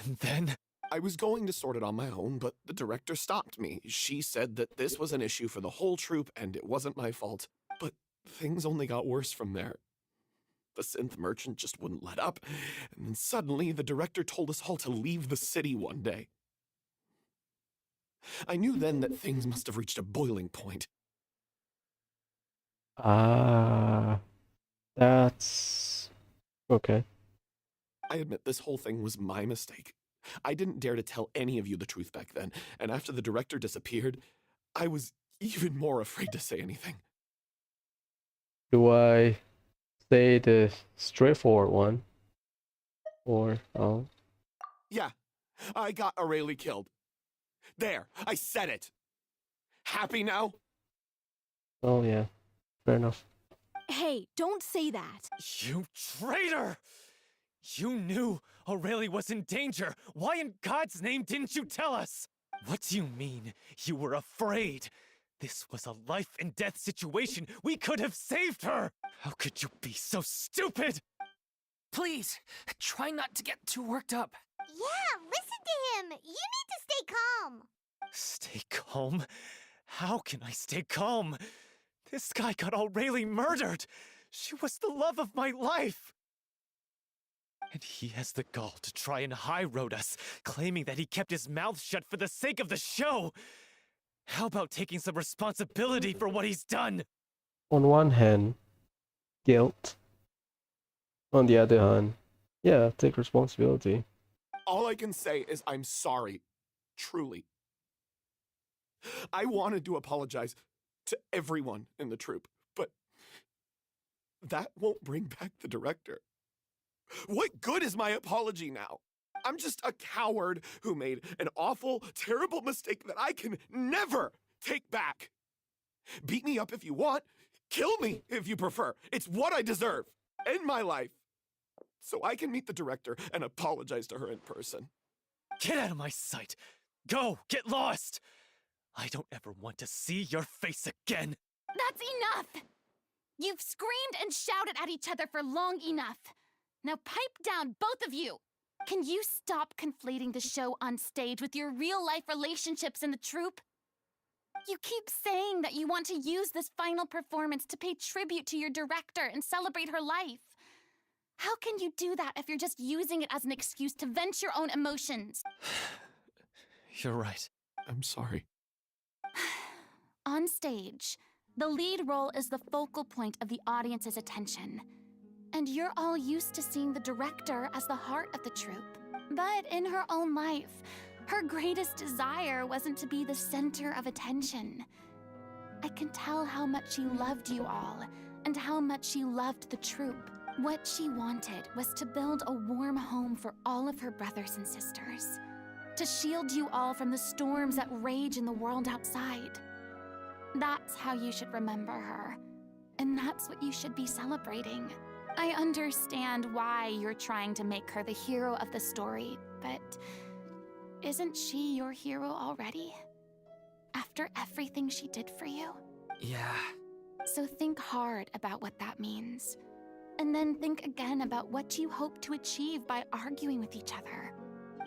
And then? I was going to sort it on my own, but the director stopped me. She said that this was an issue for the whole troupe and it wasn't my fault. But things only got worse from there. The synth merchant just wouldn't let up, and then suddenly the director told us all to leave the city one day. I knew then that things must have reached a boiling point. Ah, that's... okay. I admit this whole thing was my mistake. I didn't dare to tell any of you the truth back then, and after the director disappeared, I was even more afraid to say anything. Do I say the straightforward one? Or, oh? Yeah, I got Aurelie killed. There, I said it. Happy now? Oh yeah, fair enough. Hey, don't say that. You traitor! You knew Aurelie was in danger. Why in God's name didn't you tell us? What do you mean, you were afraid? This was a life and death situation. We could have saved her. How could you be so stupid? Please, try not to get too worked up. Yeah, listen to him. You need to stay calm. Stay calm? How can I stay calm? This guy got Aurelie murdered. She was the love of my life. And he has the gall to try and high-road us, claiming that he kept his mouth shut for the sake of the show. How about taking some responsibility for what he's done? On one hand, guilt. On the other hand, yeah, take responsibility. All I can say is I'm sorry. Truly. I wanted to apologize to everyone in the troupe, but that won't bring back the director. What good is my apology now? I'm just a coward who made an awful, terrible mistake that I can never take back. Beat me up if you want. Kill me if you prefer. It's what I deserve. End my life. So I can meet the director and apologize to her in person. Get out of my sight. Go, get lost. I don't ever want to see your face again. That's enough! You've screamed and shouted at each other for long enough. Now pipe down, both of you! Can you stop conflating the show on stage with your real-life relationships in the troupe? You keep saying that you want to use this final performance to pay tribute to your director and celebrate her life. How can you do that if you're just using it as an excuse to vent your own emotions? You're right. I'm sorry. On stage, the lead role is the focal point of the audience's attention. And you're all used to seeing the director as the heart of the troupe. But in her own life, her greatest desire wasn't to be the center of attention. I can tell how much she loved you all, and how much she loved the troupe. What she wanted was to build a warm home for all of her brothers and sisters. To shield you all from the storms that rage in the world outside. That's how you should remember her. And that's what you should be celebrating. I understand why you're trying to make her the hero of the story, but isn't she your hero already? After everything she did for you? Yeah. So think hard about what that means. And then think again about what you hope to achieve by arguing with each other.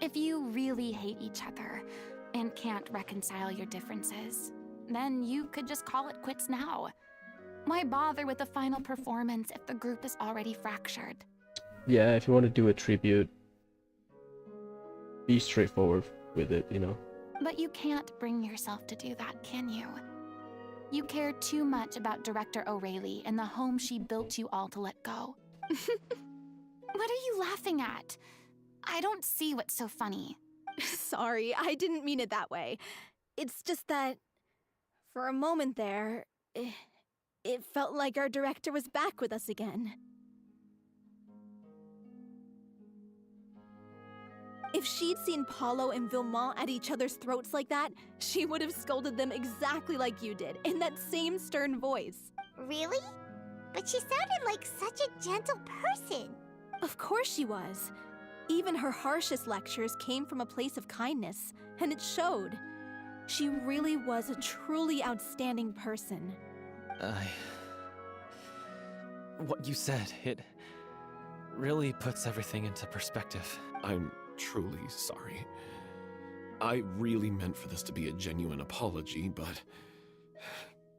If you really hate each other and can't reconcile your differences, then you could just call it quits now. Why bother with the final performance if the group is already fractured? Yeah, if you want to do a tribute, be straightforward with it, you know. But you can't bring yourself to do that, can you? You care too much about Director Aurelie and the home she built you all to let go. What are you laughing at? I don't see what's so funny. Sorry, I didn't mean it that way. It's just that, for a moment there, it felt like our director was back with us again. If she'd seen Paulo and Villemont at each other's throats like that, she would have scolded them exactly like you did, in that same stern voice. Really? But she sounded like such a gentle person. Of course she was. Even her harshest lectures came from a place of kindness, and it showed. She really was a truly outstanding person. What you said, it really puts everything into perspective. I'm truly sorry. I really meant for this to be a genuine apology, but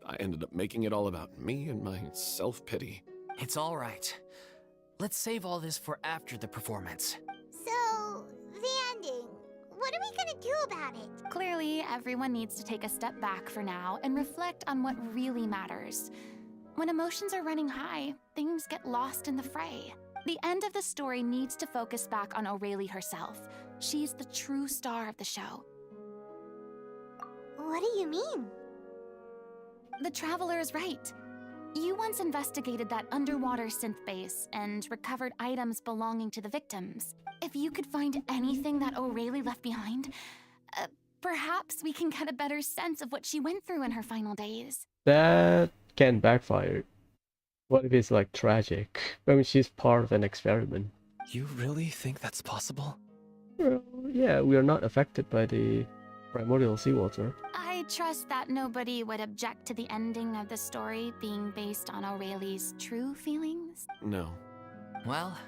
I ended up making it all about me and my self-pity. It's all right. Let's save all this for after the performance. So, the ending. What are we gonna do about it? Clearly, everyone needs to take a step back for now and reflect on what really matters. When emotions are running high, things get lost in the fray. The end of the story needs to focus back on Aurelie herself. She's the true star of the show. What do you mean? The Traveler is right. You once investigated that underwater synth base and recovered items belonging to the victims. If you could find anything that Aurelie left behind, perhaps we can get a better sense of what she went through in her final days. That can backfire. What if it's like tragic? I mean, she's part of an experiment. You really think that's possible? Well, yeah, we are not affected by the primordial seawater. I trust that nobody would object to the ending of the story being based on Aureli's true feelings. No. Well,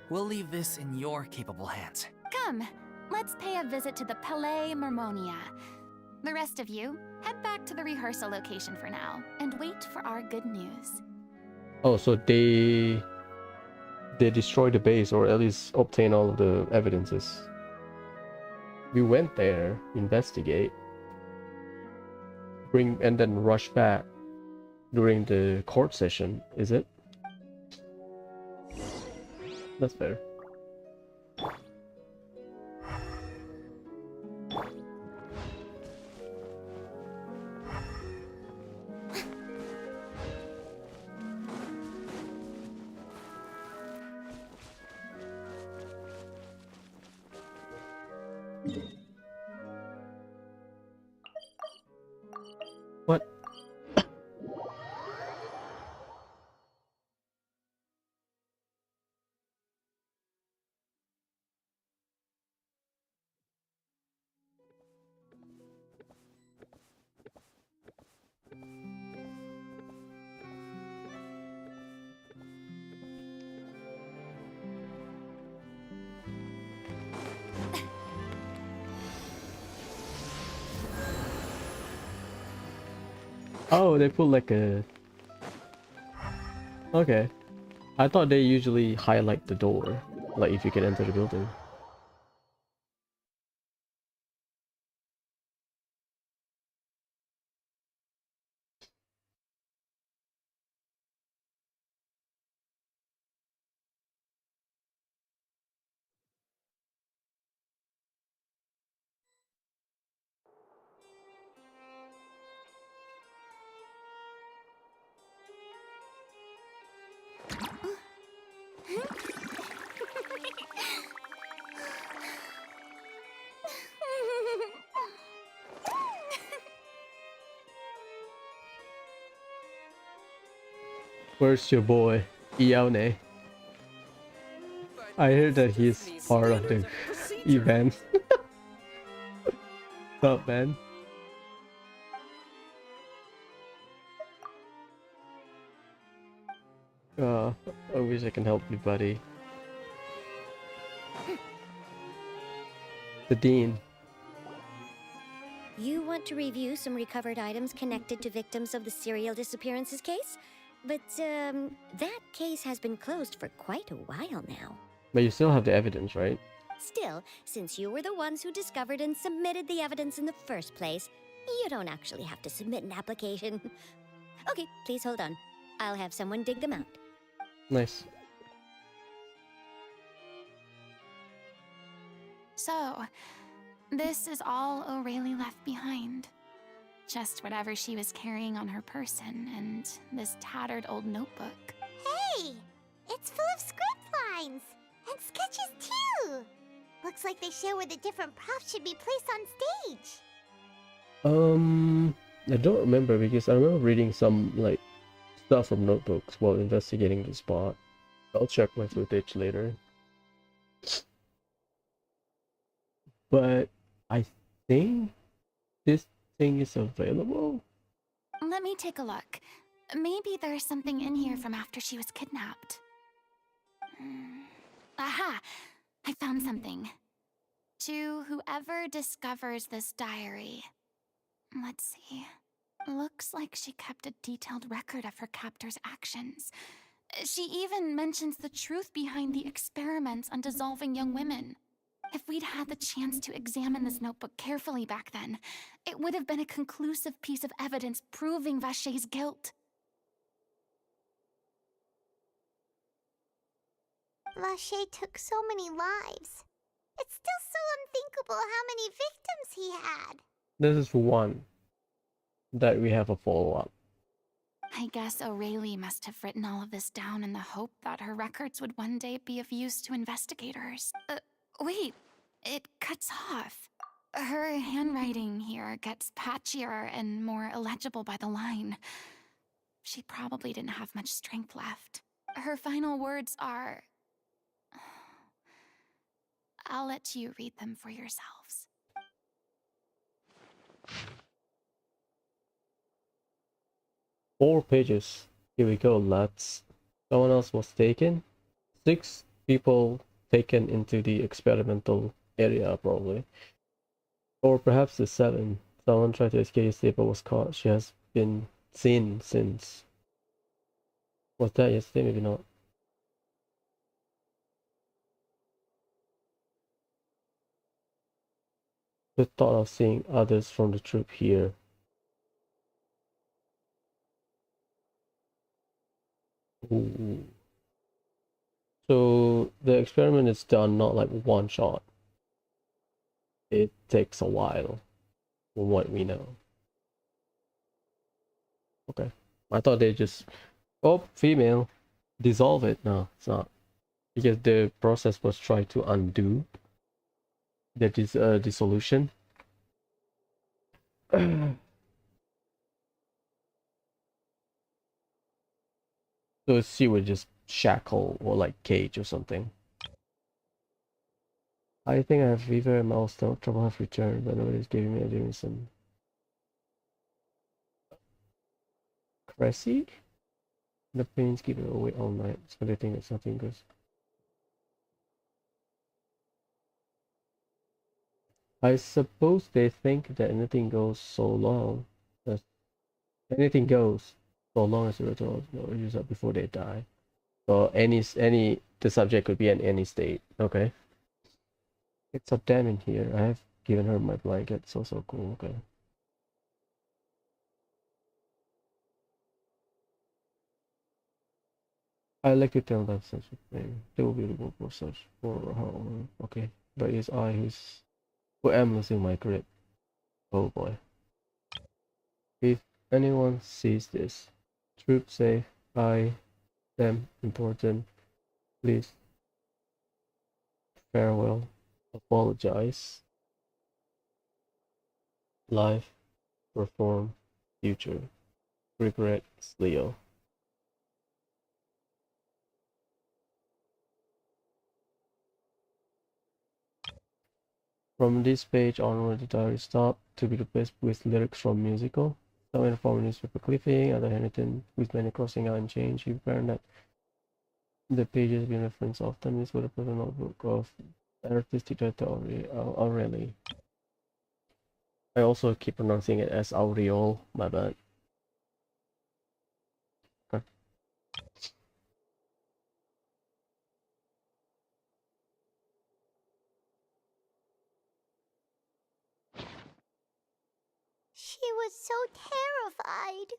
we'll leave this in your capable hands. Come, let's pay a visit to the Palais Mermonia. The rest of you, head back to the rehearsal location for now, and wait for our good news. Oh, so they destroyed the base, or at least obtain all of the evidences. We went there, investigate, and then rush back during the court session, is it? That's fair. What? Oh, they put like a... Okay. I thought they usually highlight the door, like if you can enter the building. Where's your boy, Ione? I heard that he's part of the event. What's up, man? I wish I can help you, buddy. The Dean. You want to review some recovered items connected to victims of the serial disappearances case? But, that case has been closed for quite a while now. But you still have the evidence, right? Still, since you were the ones who discovered and submitted the evidence in the first place, you don't actually have to submit an application. Okay, please hold on. I'll have someone dig them out. Nice. So, this is all Aurelie left behind. Just whatever she was carrying on her person, and this tattered old notebook. Hey! It's full of script lines! And sketches too! Looks like they show where the different props should be placed on stage. I don't remember, because I remember reading some, like, stuff from notebooks while investigating the spot. I'll check my footage later. But I think this thing is available? Let me take a look. Maybe there's something in here from after she was kidnapped. Aha! I found something. To whoever discovers this diary. Let's see. Looks like she kept a detailed record of her captor's actions. She even mentions the truth behind the experiments on dissolving young women. If we'd had the chance to examine this notebook carefully back then, it would have been a conclusive piece of evidence proving Vacher's guilt. Vacher took so many lives. It's still so unthinkable how many victims he had. This is one that we have a follow-up. I guess Aurelie must have written all of this down in the hope that her records would one day be of use to investigators. Wait, it cuts off. Her handwriting here gets patchier and more illegible by the line. She probably didn't have much strength left. Her final words are... I'll let you read them for yourselves. 4 pages. Here we go, lads. Someone else was taken. 6 people taken into the experimental area, probably. Or perhaps the 7. Someone tried to escape yesterday but was caught. She has been seen since. Was that yesterday? Maybe not. The thought of seeing others from the troop here. Ooh. So the experiment is done not like one shot. It takes a while, from what we know. Okay. I thought they just, oh, female, dissolve it. No, it's not. Because the process was try to undo the dissolution. So she would just shackle or like cage or something. I think I have fever and milestone. Trouble have returned, but nobody's giving me a doing some Cressy? The pains keep it away all night, so they think it's nothing goes. I suppose they think that anything goes so long that anything goes so long as the ritual is up before they die. So any the subject could be in any state. Okay. It's so damn in here. I have given her my blanket. So cool. Okay. I like to tell that such a thing. They will be able for such for how okay. But it's I who am losing my grip. Oh boy. If anyone sees this, troop safe, I, them, important, please, farewell, apologize, life, perform, future, regret, Leo. From this page onward, the diary stopped to be replaced with lyrics from musical. Some in the form of newspaper clipping, other handwritten with many crossing out and change. You found that the pages being referenced often. This was a personal notebook of artistic director Aurelie. I also keep pronouncing it as Aureole, my bad. Okay. She was so terrified.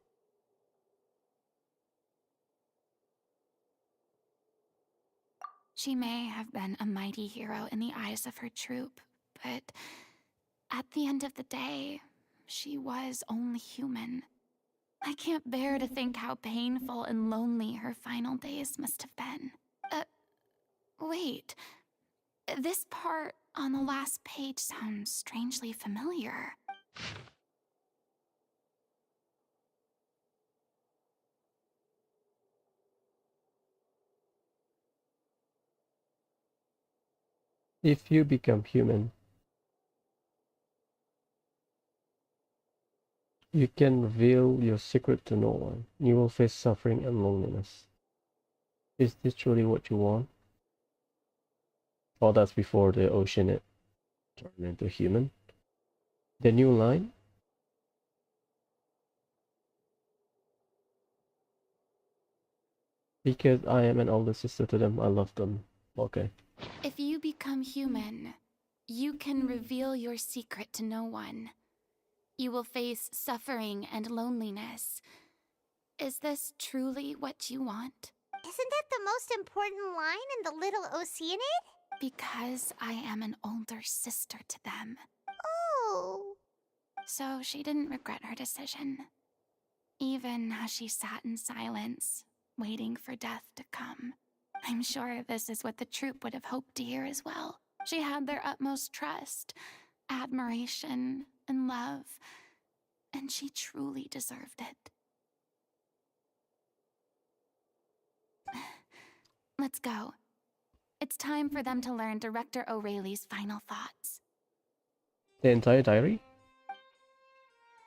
She may have been a mighty hero in the eyes of her troop, but at the end of the day, she was only human. I can't bear to think how painful and lonely her final days must have been. Wait. This part on the last page sounds strangely familiar. If you become human, you can reveal your secret to no one. You will face suffering and loneliness. Is this truly what you want? Oh, that's before the ocean it turned into human. The new line? Because I am an older sister to them, I love them. Okay. If you become human, you can reveal your secret to no one. You will face suffering and loneliness. Is this truly what you want? Isn't that the most important line in the Little Oceanid? Because I am an older sister to them. Oh. So she didn't regret her decision. Even as she sat in silence, waiting for death to come. I'm sure this is what the troop would have hoped to hear as well. She had their utmost trust, admiration, and love, and she truly deserved it. Let's go. It's time for them to learn Director O'Reilly's final thoughts. The entire diary?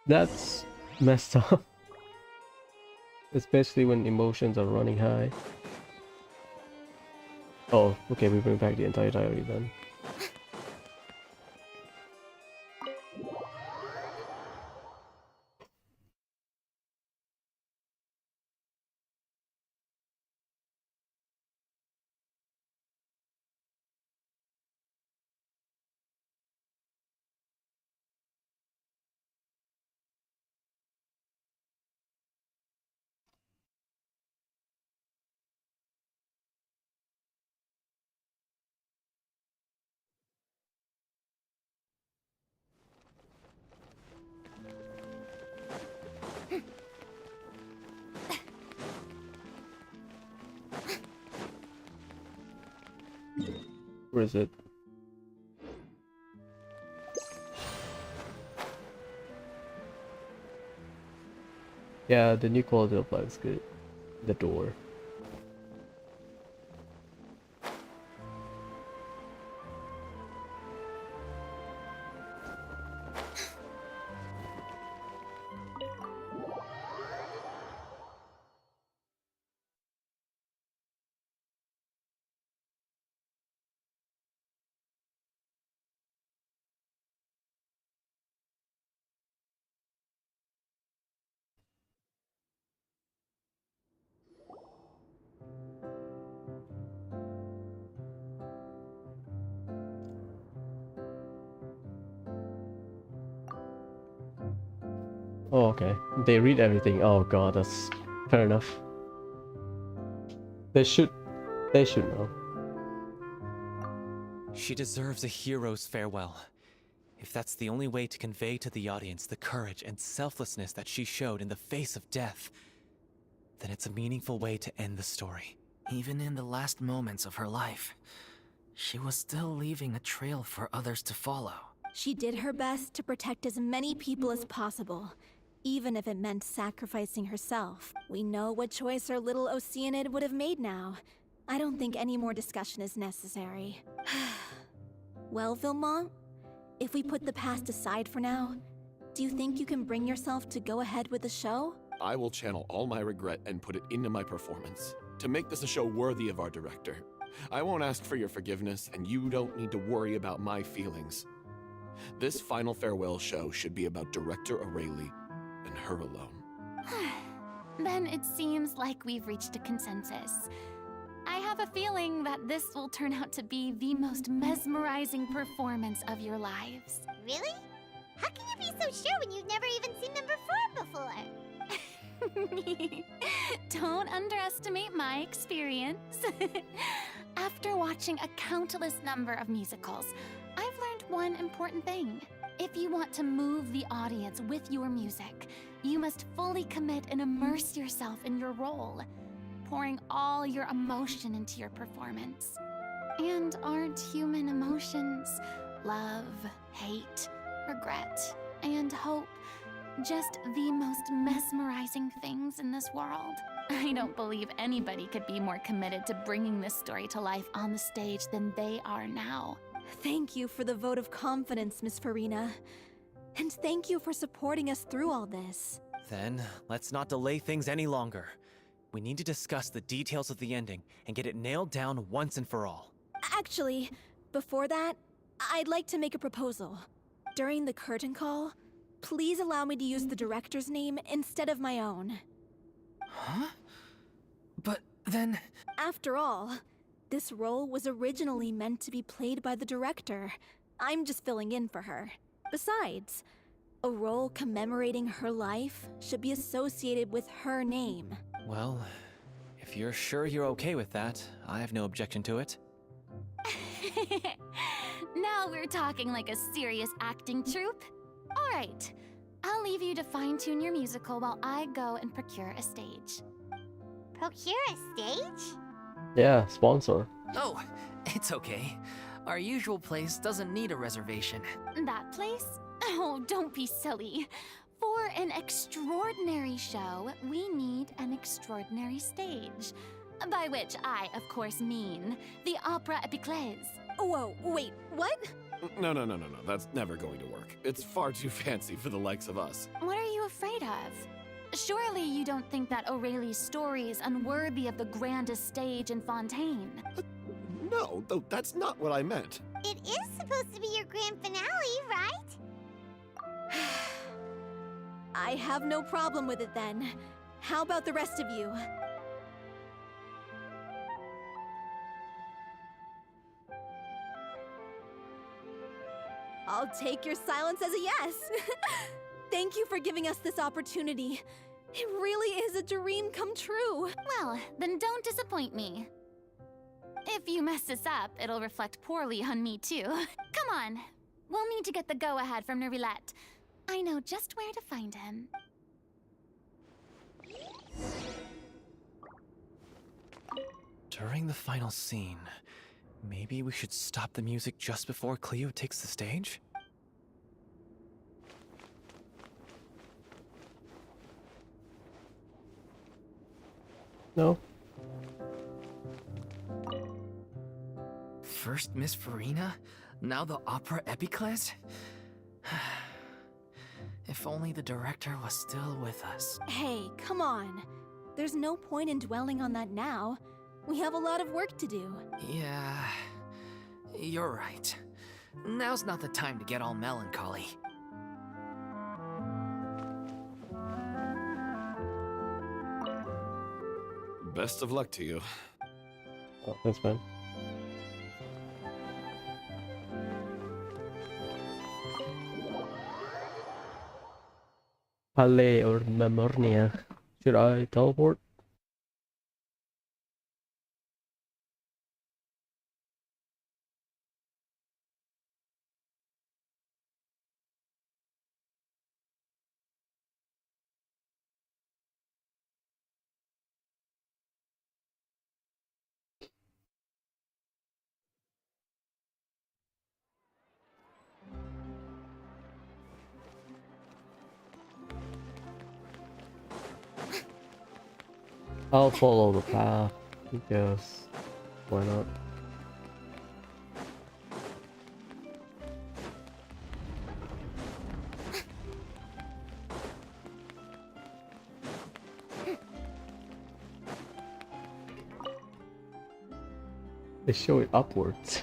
That's messed up. Especially when emotions are running high. Oh, okay, we bring back the entire diary then. Where is it? Yeah, the new quality of life is good. The door. Oh, okay. They read everything. Oh god, that's fair enough. They should know. She deserves a hero's farewell. If that's the only way to convey to the audience the courage and selflessness that she showed in the face of death, then it's a meaningful way to end the story. Even in the last moments of her life, she was still leaving a trail for others to follow. She did her best to protect as many people as possible, even if it meant sacrificing herself. We know what choice our little Oceanid would have made now. I don't think any more discussion is necessary. Well, Vilmont, if we put the past aside for now, do you think you can bring yourself to go ahead with the show? I will channel all my regret and put it into my performance, to make this a show worthy of our director. I won't ask for your forgiveness, and you don't need to worry about my feelings. This final farewell show should be about Director O'Reilly and her alone. Then it seems like we've reached a consensus. I have a feeling that this will turn out to be the most mesmerizing performance of your lives. Really? How can you be so sure when you've never even seen them perform before? Don't underestimate my experience. After watching a countless number of musicals, I've learned one important thing. If you want to move the audience with your music, you must fully commit and immerse yourself in your role, pouring all your emotion into your performance. And aren't human emotions love, hate, regret, and hope just the most mesmerizing things in this world? I don't believe anybody could be more committed to bringing this story to life on the stage than they are now. Thank you for the vote of confidence, Miss Farina. And thank you for supporting us through all this. Then, let's not delay things any longer. We need to discuss the details of the ending and get it nailed down once and for all. Actually, before that, I'd like to make a proposal. During the curtain call, please allow me to use the director's name instead of my own. Huh? But then... After all, this role was originally meant to be played by the director. I'm just filling in for her. Besides, a role commemorating her life should be associated with her name. Well, if you're sure you're okay with that, I have no objection to it. Now we're talking like a serious acting troupe. All right, I'll leave you to fine-tune your musical while I go and procure a stage. Procure a stage? Yeah, sponsor. Oh, it's okay. Our usual place doesn't need a reservation. That place? Oh, don't be silly. For an extraordinary show, we need an extraordinary stage. By which I, of course, mean the Opera Epiclese. Whoa, wait, what? No. That's never going to work. It's far too fancy for the likes of us. What are you afraid of? Surely you don't think that Aurelie's story is unworthy of the grandest stage in Fontaine. No, though that's not what I meant. It is supposed to be your grand finale, right? I have no problem with it then. How about the rest of you? I'll take your silence as a yes. Thank you for giving us this opportunity. It really is a dream come true. Well, then don't disappoint me. If you mess this up, it'll reflect poorly on me too. Come on, we'll need to get the go-ahead from Nervilette. I know just where to find him. During the final scene, maybe we should stop the music just before Cleo takes the stage? No. First Miss Farina, now the Opera Epiclese? If only the director was still with us. Hey, come on. There's no point in dwelling on that now. We have a lot of work to do. Yeah, you're right. Now's not the time to get all melancholy. Best of luck to you. Oh, thanks, man. Palais or Memornia. Should I teleport? I'll follow the path because why not? They show it upwards.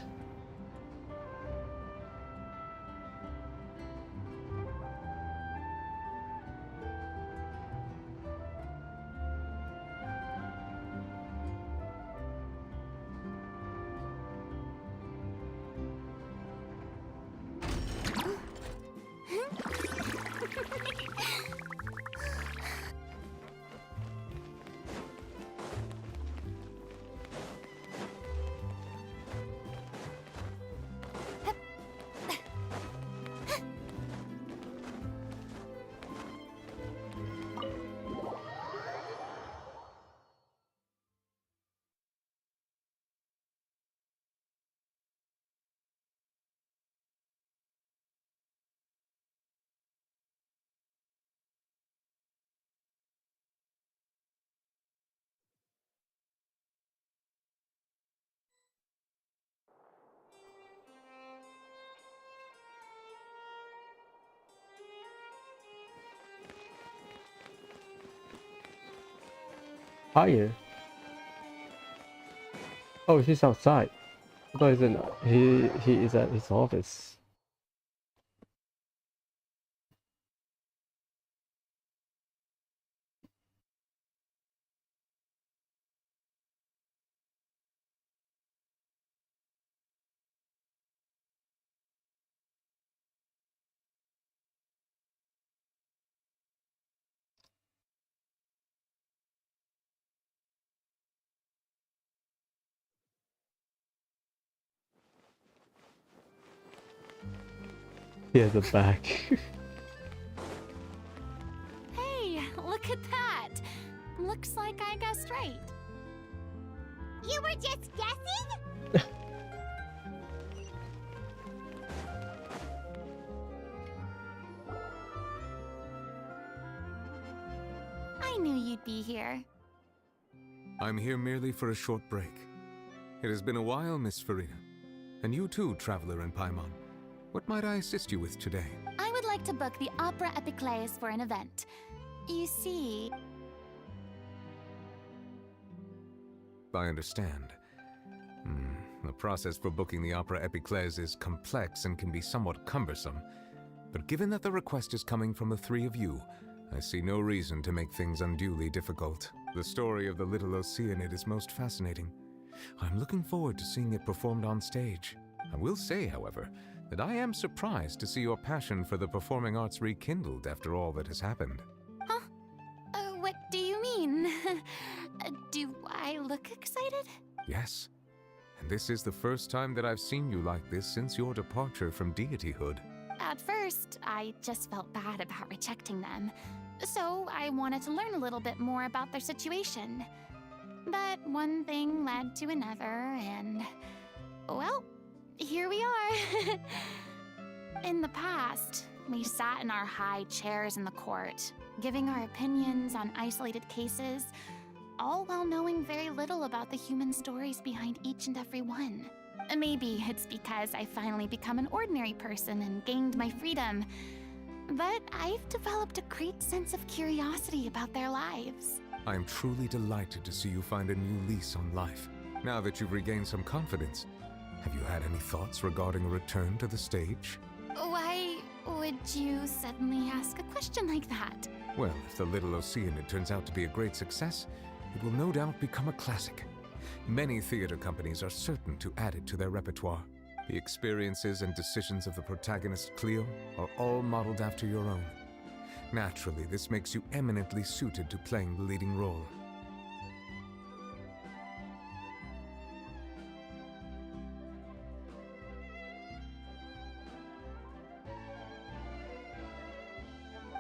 Higher. Oh, he's outside. I thought he is at his office. He has a back. Hey, look at that! Looks like I guessed right. You were just guessing? I knew you'd be here. I'm here merely for a short break. It has been a while, Miss Farina. And you too, Traveler in Paimon. What might I assist you with today? I would like to book the Opera Epiclese for an event. You see... I understand. The process for booking the Opera Epiclese is complex and can be somewhat cumbersome. But given that the request is coming from the three of you, I see no reason to make things unduly difficult. The story of the Little Oceanid is most fascinating. I'm looking forward to seeing it performed on stage. I will say, however, that I am surprised to see your passion for the performing arts rekindled after all that has happened. Huh? What do you mean? Do I look excited? Yes. And this is the first time that I've seen you like this since your departure from deityhood. At first, I just felt bad about rejecting them. So I wanted to learn a little bit more about their situation. But one thing led to another, and... well, here we are. In the past, we sat in our high chairs in the court, giving our opinions on isolated cases, all while knowing very little about the human stories behind each and every one. Maybe it's because I finally become an ordinary person and gained my freedom, but I've developed a great sense of curiosity about their lives. I am truly delighted to see you find a new lease on life. Now that you've regained some confidence, have you had any thoughts regarding a return to the stage? Why would you suddenly ask a question like that? Well, if the Little Oceanid turns out to be a great success, it will no doubt become a classic. Many theater companies are certain to add it to their repertoire. The experiences and decisions of the protagonist Cleo are all modeled after your own. Naturally, this makes you eminently suited to playing the leading role.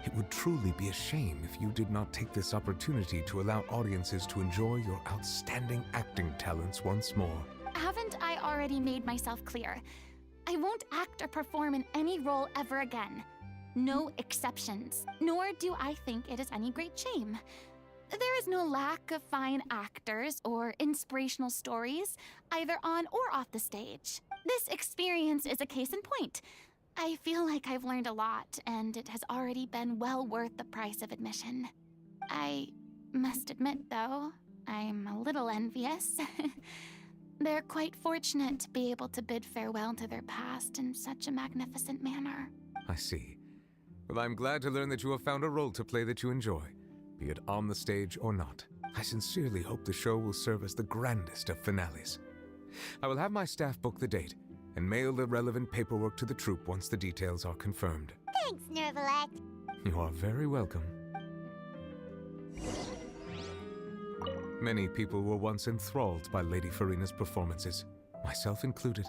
It would truly be a shame if you did not take this opportunity to allow audiences to enjoy your outstanding acting talents once more. Haven't I already made myself clear? I won't act or perform in any role ever again. No exceptions. Nor do I think it is any great shame. There is no lack of fine actors or inspirational stories, either on or off the stage. This experience is a case in point. I feel like I've learned a lot, and it has already been well worth the price of admission. I must admit, though, I'm a little envious. They're quite fortunate to be able to bid farewell to their past in such a magnificent manner. I see. Well, I'm glad to learn that you have found a role to play that you enjoy, be it on the stage or not. I sincerely hope the show will serve as the grandest of finales. I will have my staff book the date and mail the relevant paperwork to the troupe once the details are confirmed. Thanks, Nervalet. You are very welcome. Many people were once enthralled by Lady Farina's performances, myself included.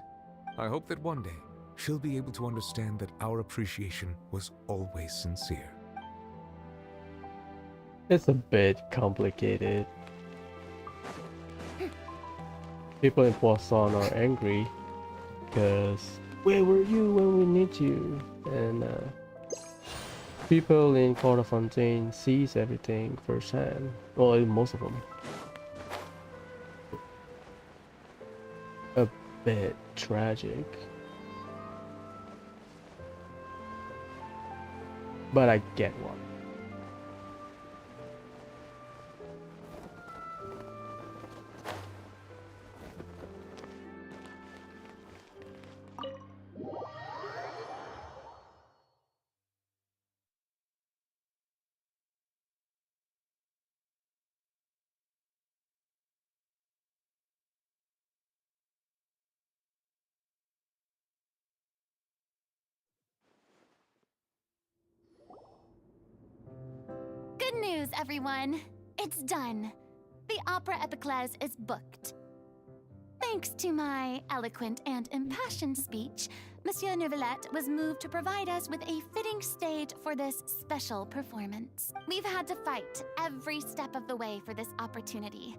I hope that one day she'll be able to understand that our appreciation was always sincere. It's a bit complicated. People in Poisson are angry because where were you when we need you? And people in Fontaine sees everything firsthand. Well, most of them. A bit tragic. But I get one. Good news, everyone! It's done. The Opera Epiclese is booked. Thanks to my eloquent and impassioned speech, Monsieur Nervalet was moved to provide us with a fitting stage for this special performance. We've had to fight every step of the way for this opportunity,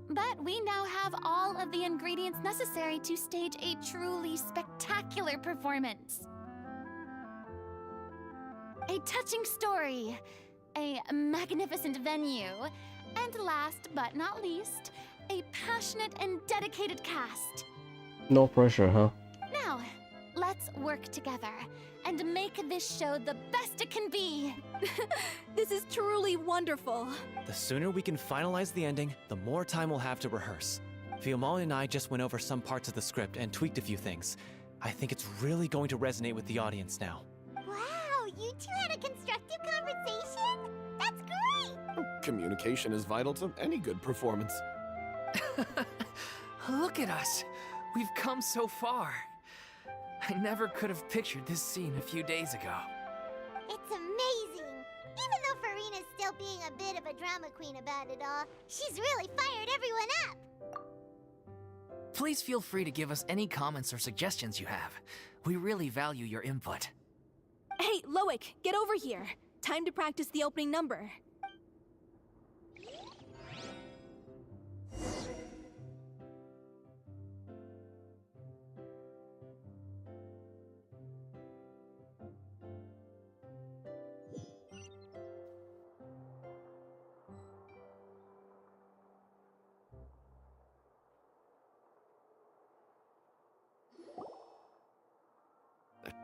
but we now have all of the ingredients necessary to stage a truly spectacular performance. A touching story, a magnificent venue, and last but not least, a passionate and dedicated cast. No pressure, huh? Now, let's work together and make this show the best it can be. This is truly wonderful. The sooner we can finalize the ending, the more time we'll have to rehearse. Fiumali and I just went over some parts of the script and tweaked a few things. I think it's really going to resonate with the audience now. Wow, you two had a constructive conversation? That's great! Communication is vital to any good performance. Look at us. We've come so far. I never could have pictured this scene a few days ago. It's amazing! Even though Farina's still being a bit of a drama queen about it all, she's really fired everyone up! Please feel free to give us any comments or suggestions you have. We really value your input. Hey, Loic, get over here. Time to practice the opening number.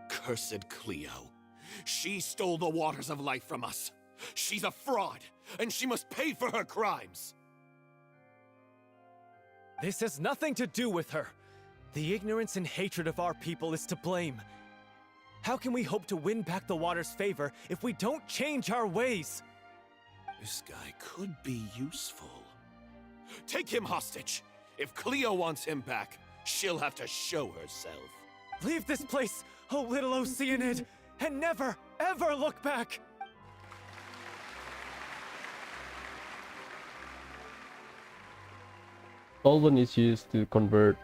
Cursed Cleo. She stole the waters of life from us. She's a fraud, and she must pay for her crimes. This has nothing to do with her. The ignorance and hatred of our people is to blame. How can we hope to win back the water's favor if we don't change our ways? This guy could be useful. Take him hostage. If Cleo wants him back, she'll have to show herself. Leave this place, oh little Oceanid, and never, ever look back! Solvent is used to convert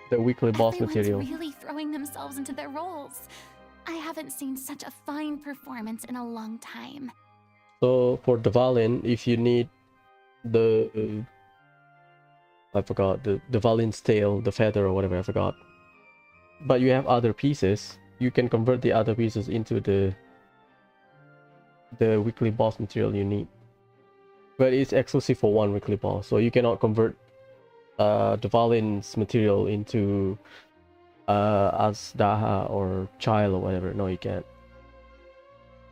the weekly boss Everyone's material. really throwing themselves into their roles. I haven't seen such a fine performance in a long time. So for Dvalin, if you need the I forgot the Dvalin's tail, the feather or whatever, I forgot. But you have other pieces, you can convert the other pieces into the weekly boss material you need. But it's exclusive for one weekly boss, so you cannot convert Dvalin's material into Azdaha or Child or whatever. No, you can't.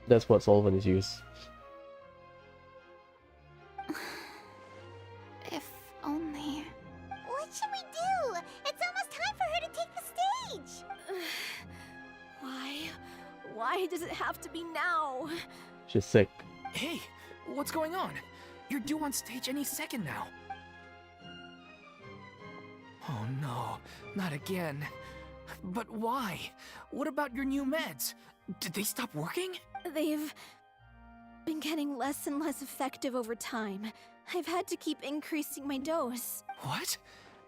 That's what Solvent is used. If only. What should we do? It's almost time for her to take the stage! Why? Why does it have to be now? She's sick. Hey, what's going on? You're due on stage any second now. Oh no, not again. But why? What about your new meds? Did they stop working? They've been getting less and less effective over time. I've had to keep increasing my dose. What?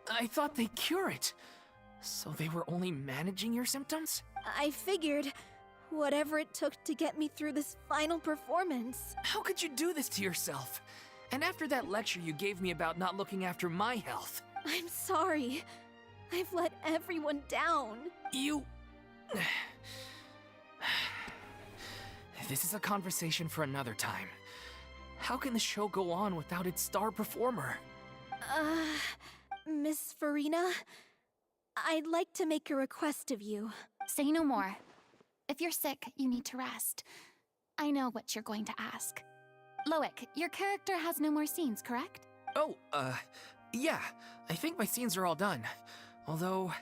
I thought they cure it. So they were only managing your symptoms? I figured whatever it took to get me through this final performance. How could you do this to yourself? And after that lecture you gave me about not looking after my health. I'm sorry. I've let everyone down. You... This is a conversation for another time. How can the show go on without its star performer? Miss Farina, I'd like to make a request of you. Say no more. If you're sick, you need to rest. I know what you're going to ask. Loic, your character has no more scenes, correct? Oh, yeah. I think my scenes are all done. Although,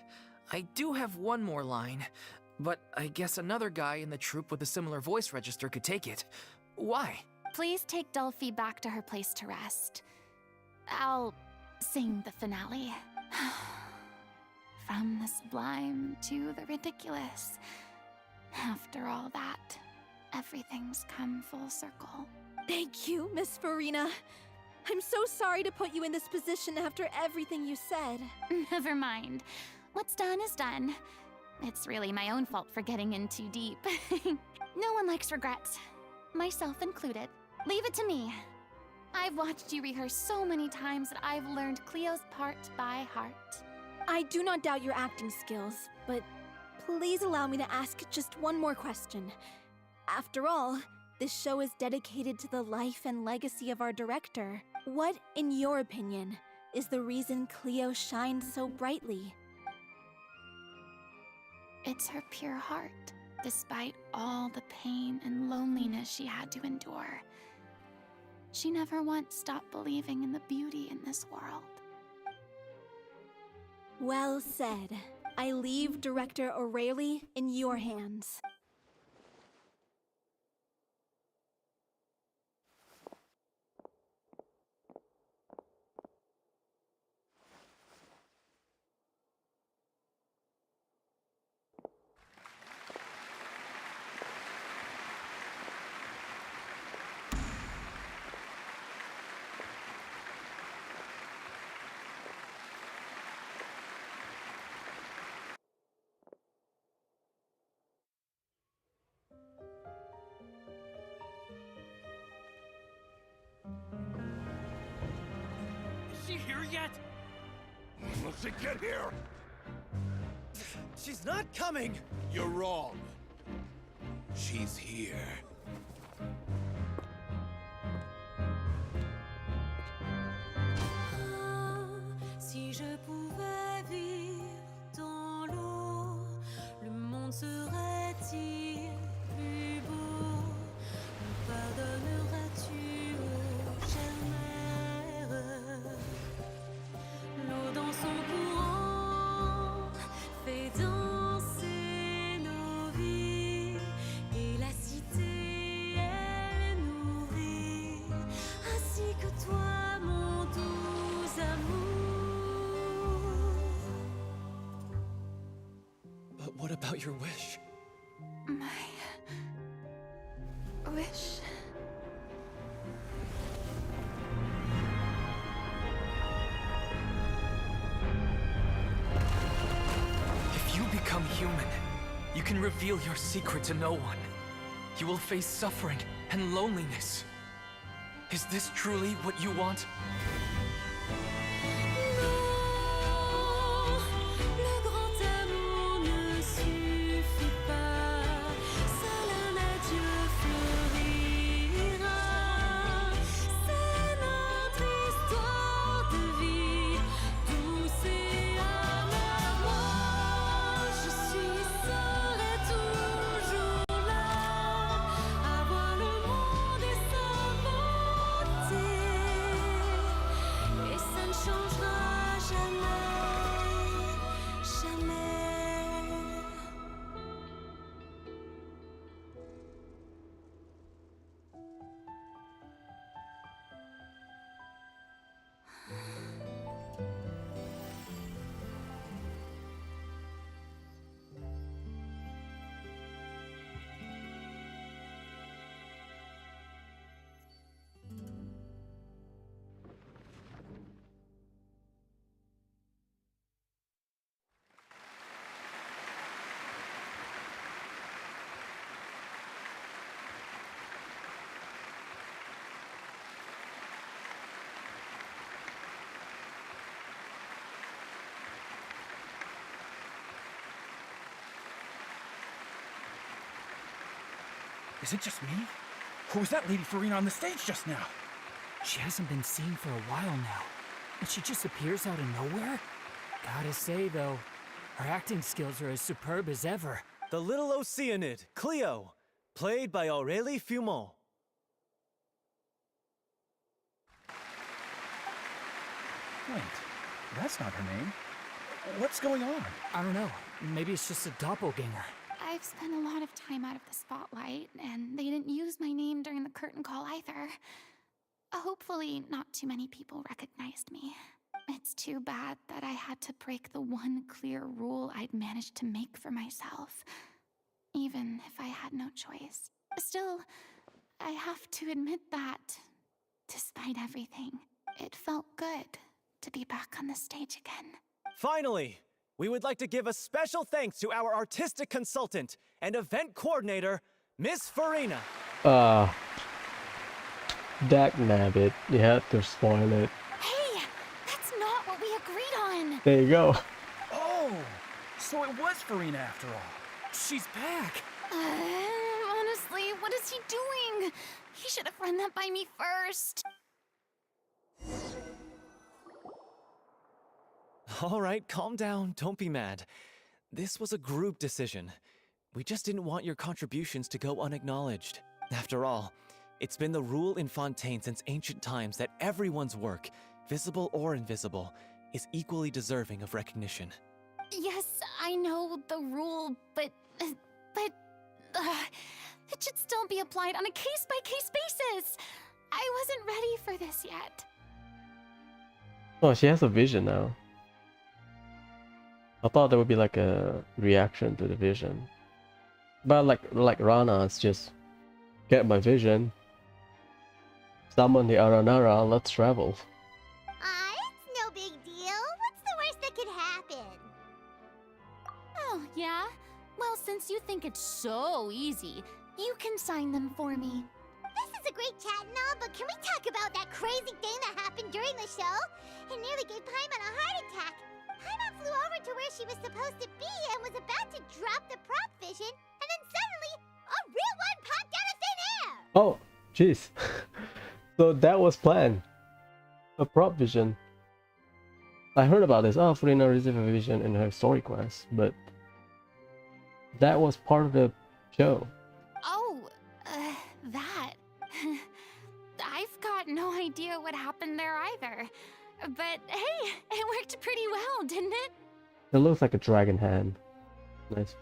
I do have one more line. But I guess another guy in the troupe with a similar voice register could take it. Why? Please take Delphi back to her place to rest. I'll sing the finale. From the sublime to the ridiculous. After all that, everything's come full circle. Thank you, Miss Farina. I'm so sorry to put you in this position after everything you said. Never mind. What's done is done. It's really my own fault for getting in too deep. No one likes regrets, myself included. Leave it to me. I've watched you rehearse so many times that I've learned Cleo's part by heart. I do not doubt your acting skills, but please allow me to ask just one more question. After all, This show is dedicated to the life and legacy of our director. What, in your opinion, is the reason Cleo shines so brightly? It's her pure heart, despite all the pain and loneliness she had to endure. She never once stopped believing in the beauty in this world. Well said. I leave Director O'Reilly in your hands. Is she here yet? Will she get here? She's not coming! You're wrong. She's here. Si je pouvais vivre dans l'eau, le monde serait-il plus beau? Me pardonneras-tu, ô chère mère? L'eau dans son courant fait danser nos vies, et la cité elle nourrit, ainsi que toi, mon doux amour. But what about your wish? My wish. If you become human, you can reveal your secret to no one. You will face suffering and loneliness. Is this truly what you want? Le grand amour ne suffit pas, seul un adieu fleurira. C'est notre histoire de vie, douce et amère. Moi, je suis seule et toujours là, à voir le monde et s'inventer. Et ça ne changera jamais, jamais. Is it just me? Or was that Lady Farina on the stage just now? She hasn't been seen for a while now, and she just appears out of nowhere? Gotta say, though, her acting skills are as superb as ever. The little Oceanid, Cleo, played by Aurélie Fumont. Wait, that's not her name. What's going on? I don't know. Maybe it's just a doppelganger. I've spent a lot of time out of the spotlight, and they didn't use my name during the curtain call either. Hopefully, not too many people recognized me. It's too bad that I had to break the one clear rule I'd managed to make for myself, even if I had no choice. Still, I have to admit that, despite everything, it felt good to be back on the stage again. Finally, we would like to give a special thanks to our artistic consultant and event coordinator, Miss Farina. Dagnabbit, you had to spoil it. Hey, that's not what we agreed on. There you go. Oh, so it was Farina after all. She's back. Honestly, what is he doing? He should have run that by me first. All right, calm down. Don't be mad. This was a group decision. We just didn't want your contributions to go unacknowledged. After all, it's been the rule in Fontaine since ancient times that everyone's work, visible or invisible, is equally deserving of recognition. Yes, I know the rule, but it should still be applied on a case-by-case basis. I wasn't ready for this yet. Oh, she has a vision now. I thought there would be like a reaction to the vision. But like Rana, it's just get my vision. Summon the Aranara, let's travel. It's no big deal. What's the worst that could happen? Oh, yeah? Well, since you think it's so easy, you can sign them for me. This is a great chat and all, but can we talk about that crazy thing that happened during the show? It nearly gave Paimon a heart attack. Paimon flew over to where she was supposed to be and was about to drop the prop vision, and then suddenly, a real one popped out of thin air! Oh, jeez. So that was planned. A prop vision. I heard about this. Oh, Furina received a vision in her story quest, but that was part of the show. Oh, that. I've got no idea what happened there either. But hey, it worked pretty well, didn't it? It looks like a dragon hand. Nice.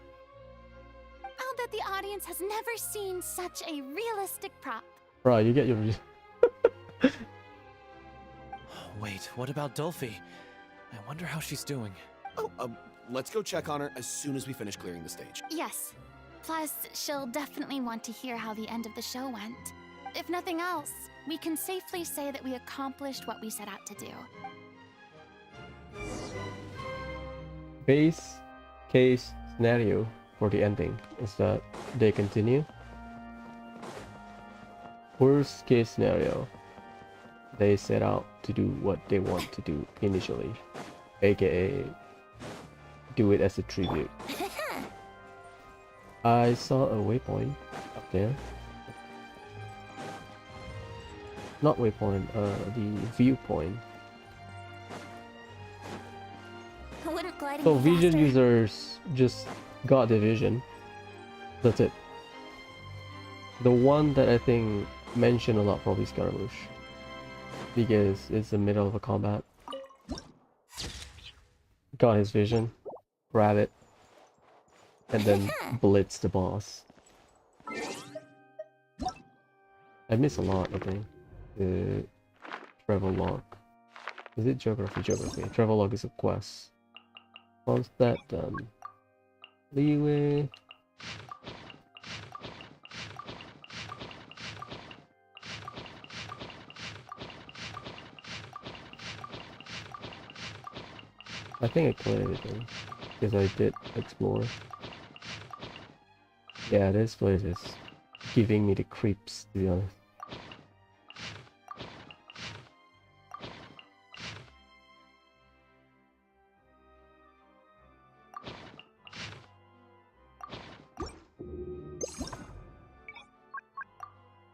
I'll bet the audience has never seen such a realistic prop. Bro, you get your... Wait, what about Dolphy? I wonder how she's doing. Oh, let's go check on her as soon as we finish clearing the stage. Yes. Plus, she'll definitely want to hear how the end of the show went. If nothing else, we can safely say that we accomplished what we set out to do. Base case scenario for the ending is that they continue. Worst case scenario, they set out to do what they want to do initially, aka do it as a tribute. I saw a waypoint up there. Not waypoint, the viewpoint. So vision users just got the vision. That's it. The one that I think mentioned a lot probably Scaramouche, because it's the middle of a combat. Got his vision, grab it, and then blitz the boss. I miss a lot, I think. The travel log. Is it geography? Geography. Travel log is a quest. Once that done, leeway. I think I cleared everything because I did explore. Yeah, this place is giving me the creeps, to be honest.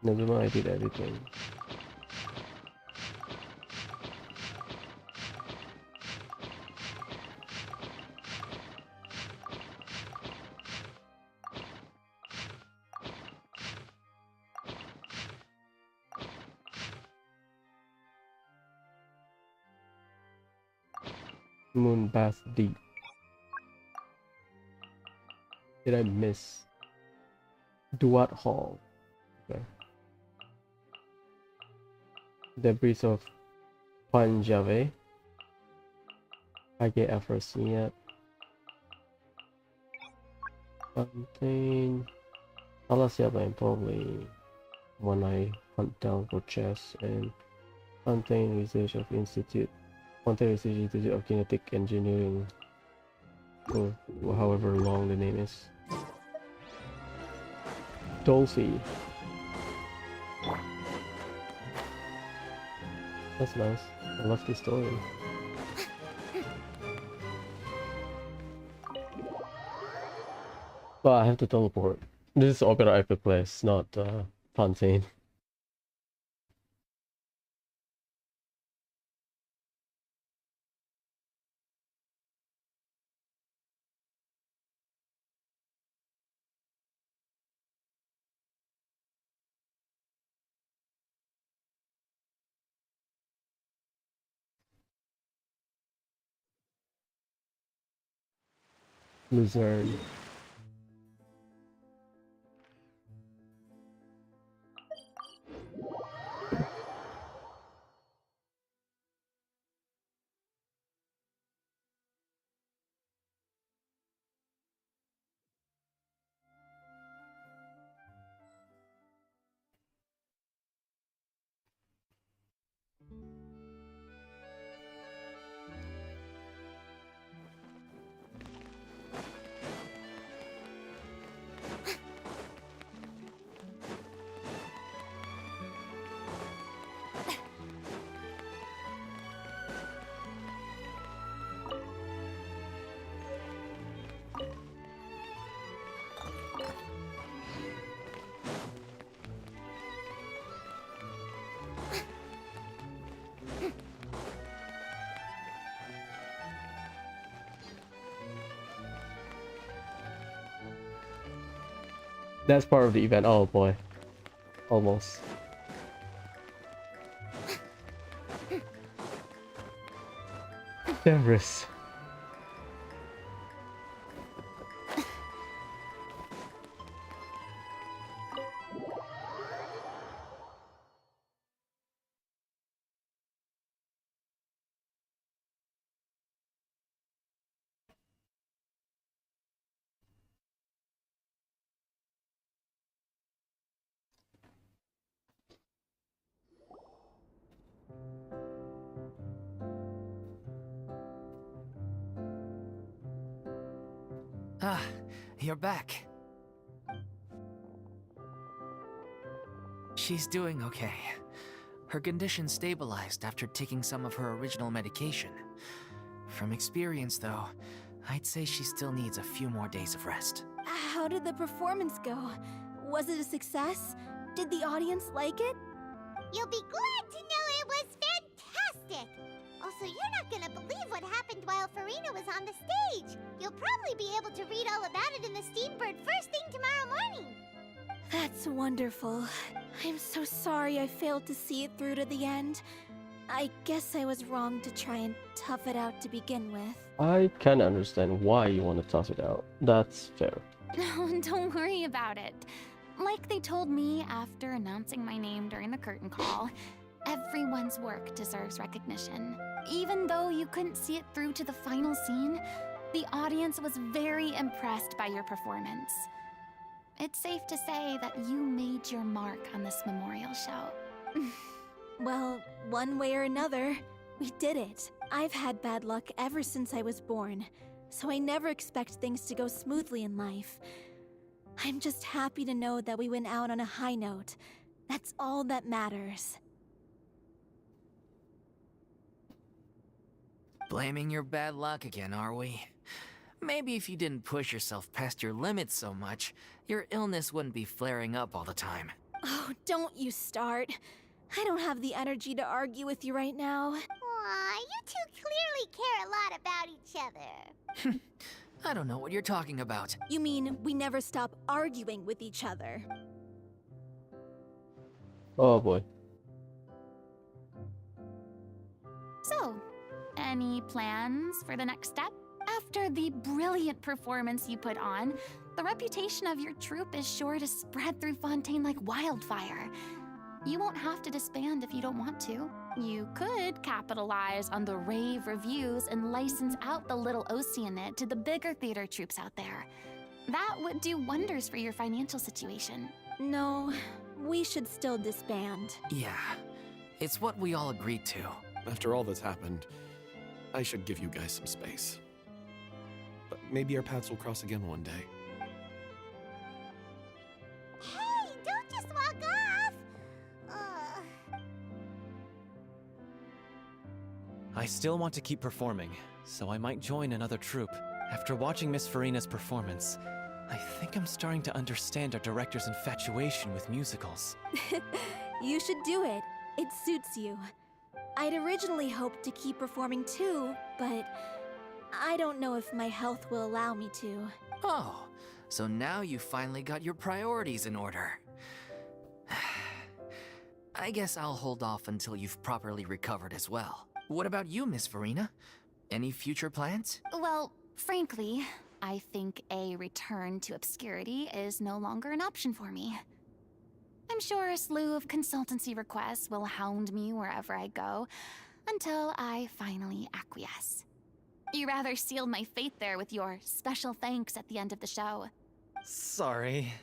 Never mind, I did everything. Moon Bath Deep. Did I miss? Duat Hall. Okay. Debris of Panjave. Age Afrosinia. Fontaine. Alasiaba, probably one I hunt down for chess, and Fontaine Research of Institute. Fontaine Research Institute of Kinetic Engineering. Or however long the name is. Dolphy. That's nice. I love this story. But I have to teleport. This is opera epic place, not Fontaine. Luzerne. That's part of the event. Oh boy. Almost. Everest. Ah, you're back. She's doing okay. Her condition stabilized after taking some of her original medication. From experience, though, I'd say she still needs a few more days of rest. How did the performance go? Was it a success? Did the audience like it? You'll be glad to know it was fantastic! Also, you're not gonna believe what happened while Farina was on the stage. You'll probably be able to read all about it in the Steambird first thing tomorrow morning. That's wonderful. I'm so sorry I failed to see it through to the end. I guess I was wrong to try and tough it out to begin with. I can understand why you want to toss it out. That's fair. No, don't worry about it. Like they told me after announcing my name during the curtain call, everyone's work deserves recognition. Even though you couldn't see it through to the final scene, the audience was very impressed by your performance. It's safe to say that you made your mark on this memorial show. Well, one way or another, we did it. I've had bad luck ever since I was born, so I never expect things to go smoothly in life. I'm just happy to know that we went out on a high note. That's all that matters. Blaming your bad luck again, are we? Maybe if you didn't push yourself past your limits so much, your illness wouldn't be flaring up all the time. Oh, don't you start. I don't have the energy to argue with you right now. Aw, you two clearly care a lot about each other. I don't know what you're talking about. You mean we never stop arguing with each other? Oh boy. So, any plans for the next step? After the brilliant performance you put on, the reputation of your troupe is sure to spread through Fontaine like wildfire. You won't have to disband if you don't want to. You could capitalize on the rave reviews and license out the little Oceanid to the bigger theater troupes out there. That would do wonders for your financial situation. No, we should still disband. Yeah, it's what we all agreed to. After all that's happened, I should give you guys some space. But maybe our paths will cross again one day. Hey, don't just walk off! I still want to keep performing, so I might join another troupe. After watching Miss Farina's performance, I think I'm starting to understand our director's infatuation with musicals. You should do it. It suits you. I'd originally hoped to keep performing too, but I don't know if my health will allow me to. Oh, so now you finally got your priorities in order. I guess I'll hold off until you've properly recovered as well. What about you, Miss Verena? Any future plans? Well, frankly, I think a return to obscurity is no longer an option for me. I'm sure a slew of consultancy requests will hound me wherever I go until I finally acquiesce. You rather sealed my fate there with your special thanks at the end of the show. Sorry.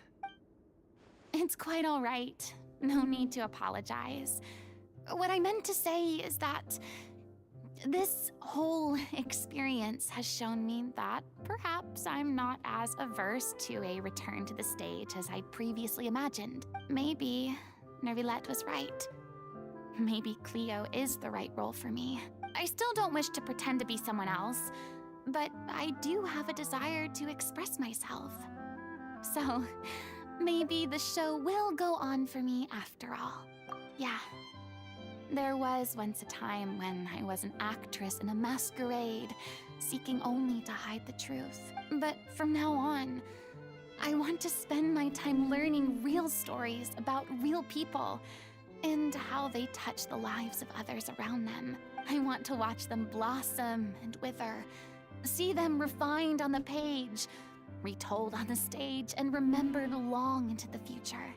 It's quite all right. No need to apologize. What I meant to say is that this whole experience has shown me that perhaps I'm not as averse to a return to the stage as I previously imagined. Maybe Nervilette was right. Maybe Cleo is the right role for me. I still don't wish to pretend to be someone else, but I do have a desire to express myself. So, maybe the show will go on for me after all. Yeah. There was once a time when I was an actress in a masquerade, seeking only to hide the truth. But from now on, I want to spend my time learning real stories about real people and how they touch the lives of others around them. I want to watch them blossom and wither, see them refined on the page, retold on the stage, and remembered long into the future.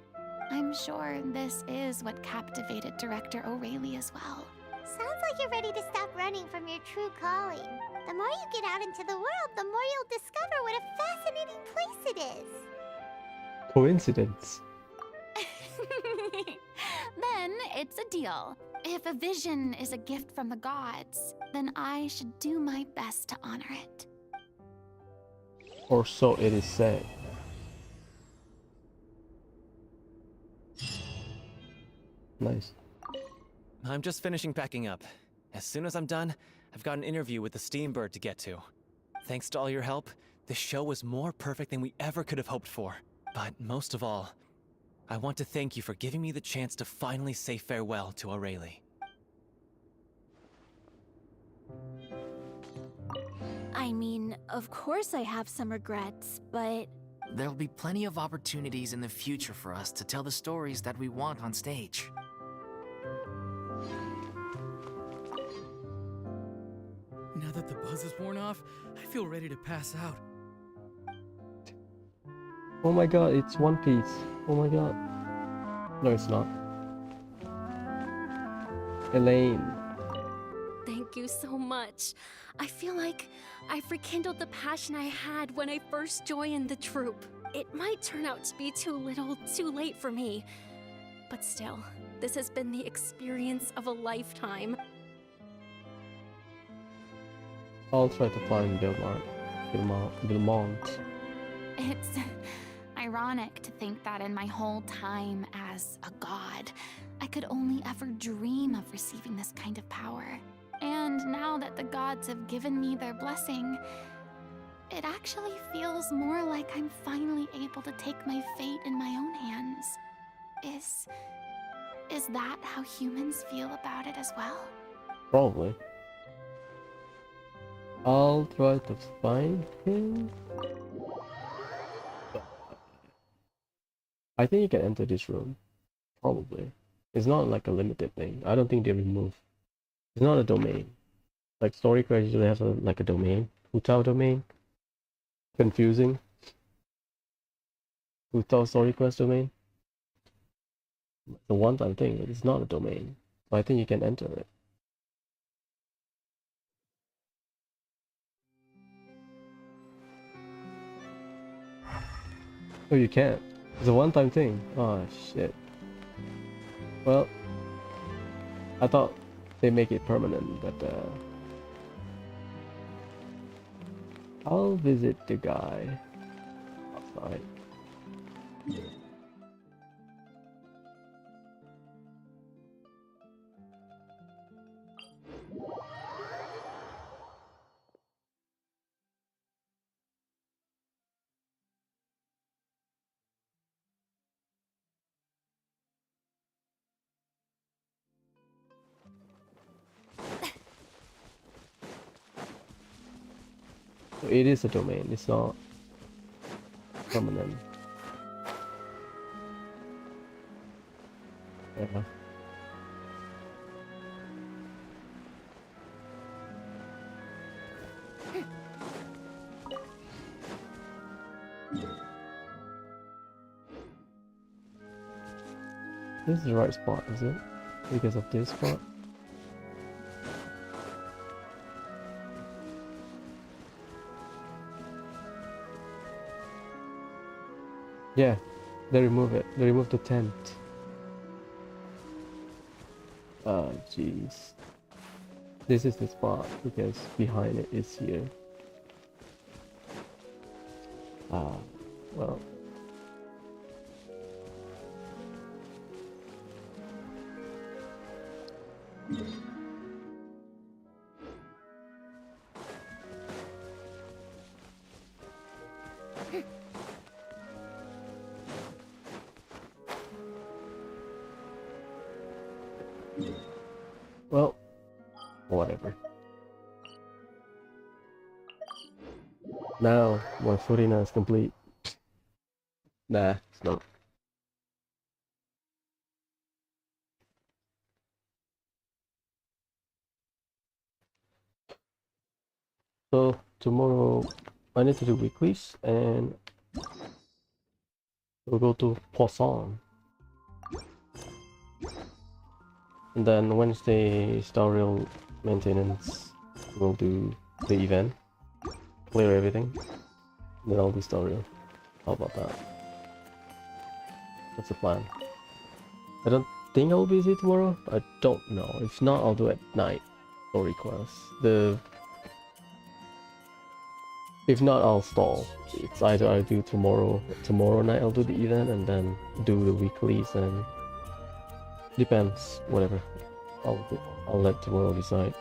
I'm sure this is what captivated director O'Reilly as well. Sounds like you're ready to stop running from your true calling. The more you get out into the world, the more you'll discover what a fascinating place it is. Coincidence. Then it's a deal. If a vision is a gift from the gods, then I should do my best to honor it. Or so it is said. Nice. I'm just finishing packing up. As soon as I'm done, I've got an interview with the Steambird to get to. Thanks to all your help, this show was more perfect than we ever could have hoped for. But most of all, I want to thank you for giving me the chance to finally say farewell to O'Reilly. I mean, of course I have some regrets, but... There'll be plenty of opportunities in the future for us to tell the stories that we want on stage. Now that the buzz is worn off, I feel ready to pass out. Oh my god, it's One Piece. Oh my god. No, it's not. Elaine. Thank you so much. I feel like I've rekindled the passion I had when I first joined the troupe. It might turn out to be too little, too late for me. But still, this has been the experience of a lifetime. I'll try to find Belmont. It's ironic to think that in my whole time as a god, I could only ever dream of receiving this kind of power. And now that the gods have given me their blessing, it actually feels more like I'm finally able to take my fate in my own hands. Is that how humans feel about it as well? Probably. I'll try to find him. I think you can enter this room. Probably. It's not like a limited thing. I don't think they remove. It's not a domain. Like StoryCraft usually has like a domain. Hutao domain. Confusing. Hutao StoryQuest domain. It's a one-time thing, but it's not a domain. So I think you can enter it. Oh, you can't. It's a one-time thing. Oh shit. Well, I thought they make it permanent, but I'll visit the guy outside. It is a domain, it's not permanent. Yeah. This is the right spot, is it? Because of this spot? Yeah, they remove it. They remove the tent. Oh, jeez. This is the spot because behind it is here. Ah, well. Well, whatever. Now, my footing is complete. Nah, it's not. So, tomorrow, I need to do weeklies, and we'll go to Poisson. And then Wednesday, tutorial maintenance, we'll do the event, clear everything, then I'll do tutorial. How about that? That's the plan. I don't think I'll be busy tomorrow. I don't know. If not, I'll do it at night or request. If not, I'll stall. It's either I do tomorrow night I'll do the event and then do the weeklies, and depends. Whatever. I'll let tomorrow decide.